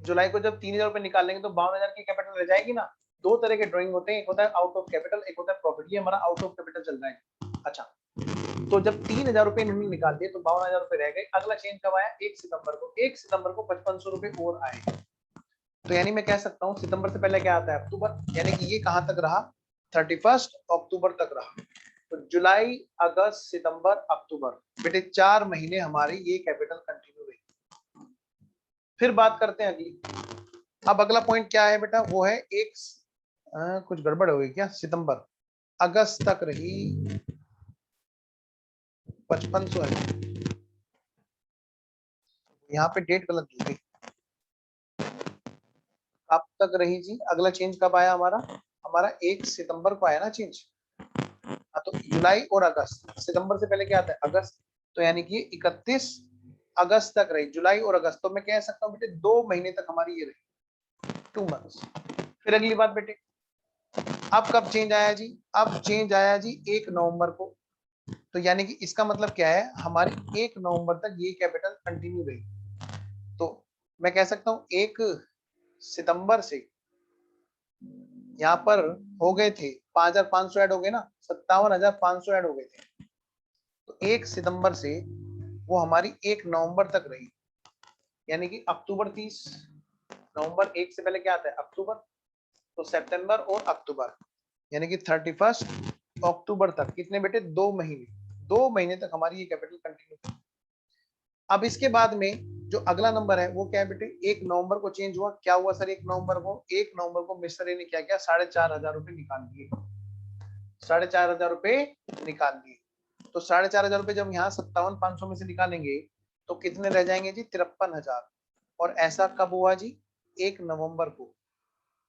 जुलाई को जब 3,000 रुपए निकाल लेंगे तो 52,000 की कैपिटल रह जाएगी ना। दो तरह के ड्राइंग होते हैं, एक होता है आउट ऑफ कैपिटल, एक होता है प्रॉफिट। ये हमारा आउट ऑफ कैपिटल चल रहा है। अच्छा, तो जब 3,000 रुपए इन्होंने निकाल दिए तो 52,000 रुपए रह गए। अगला चेंज कब आया, 1 सितंबर को, 1 सितंबर को 5500 रुपए और आए। तो यानी मैं कह सकता हूँ सितंबर से पहले क्या आता है, अक्टूबर, यानी कि ये कहां तक रहा, 31 अक्टूबर तक रहा। तो जुलाई अगस्त सितंबर अक्टूबर, बेटे 4 महीने हमारी ये कैपिटल कंटिन्यू रही। फिर बात करते हैं अगली। अब अगला पॉइंट क्या है बेटा, वो है एक कुछ गड़बड़ हो गई क्या, सितंबर अगस्त तक रही 5500 है, यहाँ पे डेट गलत दी गई, कब तक रही जी, अगला चेंज कब आया हमारा, हमारा 1 सितंबर को आया ना चेंज। तो जुलाई और अगस्त, सितंबर से पहले क्या आता है, अगस्त, तो यानी कि 31 अगस्त तक रही, जुलाई और अगस्त। तो मैं कह सकता हूँ बेटे 2 महीने तक हमारी ये रही, 2 मंथ्स। फिर अगली बात बेटे, अब कब चेंज आया जी, अब चेंज आया जी 1 नवंबर को। तो यानी कि इसका मतलब क्या है, हमारी 1 नवंबर तक ये कैपिटल कंटिन्यू रही। तो मैं कह सकता हूँ 1 सितंबर से यहाँ पर हो गए थे 5,500 ऐड हो गए ना, 57,500 ऐड हो गए थे। तो 1 सितंबर से वो हमारी 1 नवंबर तक रही, यानी कि अक्टूबर 30, नवंबर 1 से पहले क्या आता है, अक्टूबर, तो सितंबर और अक्टूबर, यानी कि 31 अक्टूबर तक कितने बेटे, 2 महीने, 2 महीने तक हमारी ये कैपिटल कंटिन्यू थी। अब इसके बाद में जो अगला नंबर है वो क्या है बेटे, 1 नवंबर को चेंज हुआ, क्या हुआ सर, 1 नवंबर को, 1 नवंबर को मिस्टर ए ने क्या किया, 4,500 रुपए निकाल दिए। 4,500 रुपए निकाल लिए। तो 4,500 रुपए जब यहाँ 57,500 में से निकालेंगे तो कितने रह जाएंगे जी? 53,000। और ऐसा कब हुआ जी? 1 नवंबर को।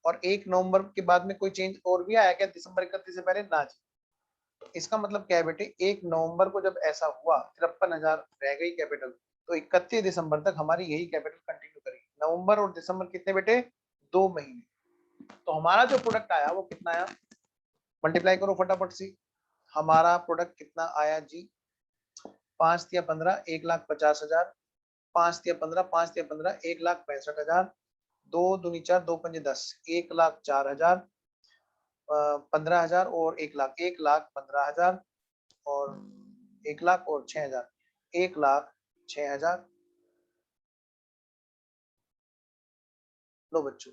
और 1 नवंबर के बाद में कोई चेंज और भी आया क्या दिसंबर 31 से पहले? ना जी। तो इसका मतलब क्या है बेटे, 1 नवंबर को जब ऐसा हुआ 53,000 रह गई कैपिटल, तो 31 दिसंबर तक हमारी यही कैपिटल कंटिन्यू करेगी। नवंबर और दिसंबर कितने बेटे? 2 महीने। तो हमारा जो प्रोडक्ट आया वो कितना आया? मल्टीप्लाई करो फटाफट से। हमारा प्रोडक्ट कितना आया जी? 5 या 15 1,50,000, 5 या 15 5 या 15 1,65,000, 2 दूनी 4 2 पंजे 10, 1,04,000, 15,000 और 1,00,000, 1,15,000 और 1,00,000 और 6,000, 1,06,000। लो बच्चों,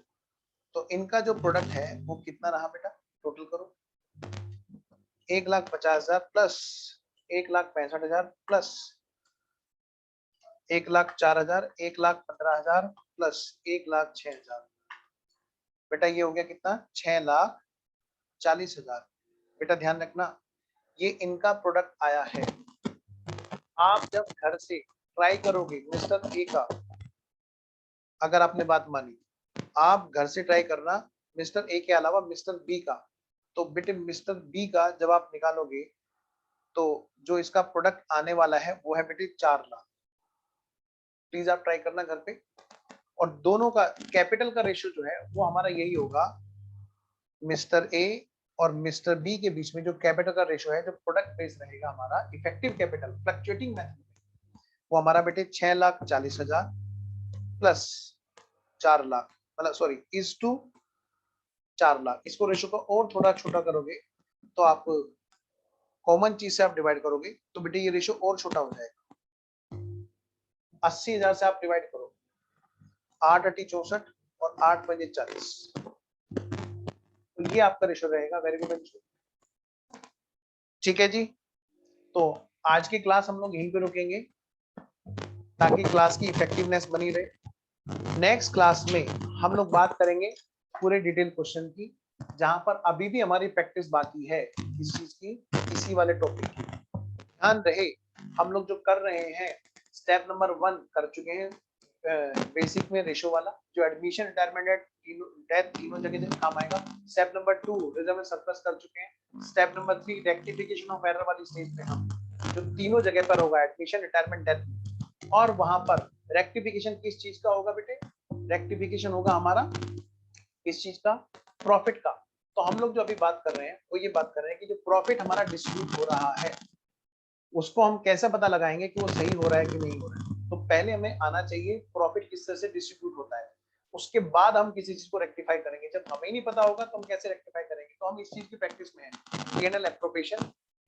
तो इनका जो प्रोडक्ट है वो कितना रहा बेटा? टोटल करो। 1,50,000 प्लस 1,65,000 प्लस 1,04,000, 1,15,000 प्लस 1,06,000। बेटा ये हो गया कितना? 6,40,000। बेटा ध्यान रखना, ये इनका प्रोडक्ट आया है। आप जब घर से ट्राई करोगे मिस्टर ए का, अगर आपने बात मानी, आप घर से ट्राई करना मिस्टर ए के अलावा मिस्टर बी का, तो बेटे मिस्टर बी का जब आप निकालोगे तो जो इसका प्रोडक्ट आने वाला है वो है बेटे 4 लाख। प्लीज आप ट्राई करना घर पे। और दोनों का कैपिटल का रेशियो जो है वो हमारा यही होगा, मिस्टर ए और मिस्टर बी के बीच में जो कैपिटल का रेशियो है, जो प्रोडक्ट बेस रहेगा हमारा इफेक्टिव कैपिटल फ्लक्चुएटिंग मेथड, वो हमारा बेटे 6,40,000 प्लस 4 लाख, मतलब सॉरी इज टू 4 लाख। इसको रेशियो को और थोड़ा छोटा करोगे तो आप कॉमन चीज से आप डिवाइड करोगे तो बेटे ये रेशियो और छोटा हो जाएगा। 80,000 से आप डिवाइड करो, 8 अटी 64 और 8 पंजे 40, तो ये आपका रेशियो रहेगा। वेरी गुड बच्चों, ठीक है जी। तो आज की क्लास हम लोग यहीं पे रुकेंगे ताकि क्लास की इफेक्टिवनेस बनी रहे। नेक्स्ट क्लास में हम लोग बात करेंगे पूरे डिटेल क्वेश्चन की, जहां पर अभी भी हमारी प्रैक्टिस बाकी है इस चीज की, इसी वाले टॉपिक की। ध्यान रहे हम लोग जो कर रहे हैं, स्टेप नंबर 1 कर चुके हैं बेसिक में रेशो वाला, जो एडमिशन रिटायरमेंट डेथ तीनों जगह काम आएगा। स्टेप नंबर 2 रिजर्व सरप्लस कर चुके हैं। Step number 3 rectification of error वाली स्टेज में हम जो तीनों जगह पर होगा, एडमिशन रिटायरमेंट डेथ, और वहां पर रेक्टिफिकेशन किस चीज का होगा बेटे? रेक्टिफिकेशन होगा हमारा किस चीज का? प्रॉफिट का। तो हम लोग जो अभी बात कर रहे हैं वो ये बात कर रहे हैं कि जो प्रॉफिट हमारा डिस्ट्रीब्यूट हो रहा है उसको हम कैसे पता लगाएंगे कि वो सही हो रहा है कि नहीं हो रहा है। तो पहले हमें आना चाहिए प्रॉफिट किस तरह से डिस्ट्रीब्यूट होता है, उसके बाद हम किसी चीज को रेक्टिफाई करेंगे। जब हमें नहीं पता होगा तो हम कैसे रेक्टिफाई करेंगे? तो हम इस चीज की प्रैक्टिस में हैं। पीएनएल एप्रोप्रिएशन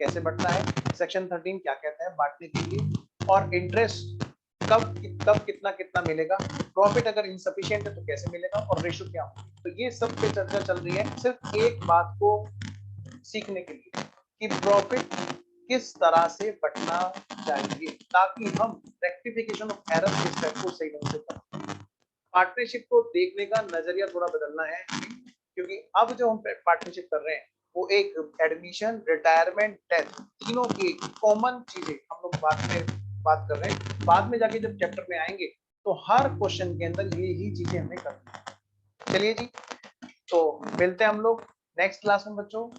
कैसे बढ़ता है, सेक्शन 13 क्या कहता है बांटने के लिए, और इंटरेस्ट कब कितना कितना मिलेगा, प्रॉफिट अगर इनसफिशिएंट है तो कैसे मिलेगा, और रेशियो क्या होगा। तो ये सब पे चर्चा चल रही है सिर्फ एक बात को सीखने के लिए कि प्रॉफिट किस तरह से बटना चाहिए ताकि हम रेक्टिफिकेशन ऑफ एरर के स्टेप को सही ढंग से करें। पार्टनरशिप को देखने का नजरिया थोड़ा बदलना है, क्योंकि अब जो हम पार्टनरशिप कर रहे हैं वो एक एडमिशन रिटायरमेंट डेथ तीनों की कॉमन चीजें हम लोग बाद में बात कर रहे हैं। बाद में जाके जब चैप्टर में आएंगे तो हर क्वेश्चन के अंदर ये ही चीजें हमें करनी है। चलिए जी, तो मिलते हैं हम लोग नेक्स्ट क्लास में बच्चों।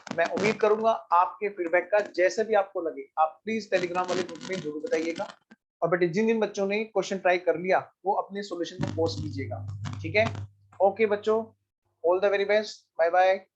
मैं उम्मीद करूंगा आपके फीडबैक का, जैसे भी आपको लगे आप प्लीज टेलीग्राम वाले ग्रुप में जरूर बताइएगा। और बेटे जिन जिन बच्चों ने क्वेश्चन ट्राई कर लिया वो अपने सॉल्यूशन को पोस्ट कीजिएगा, ठीक है? ओके बच्चों, all the very best, bye bye.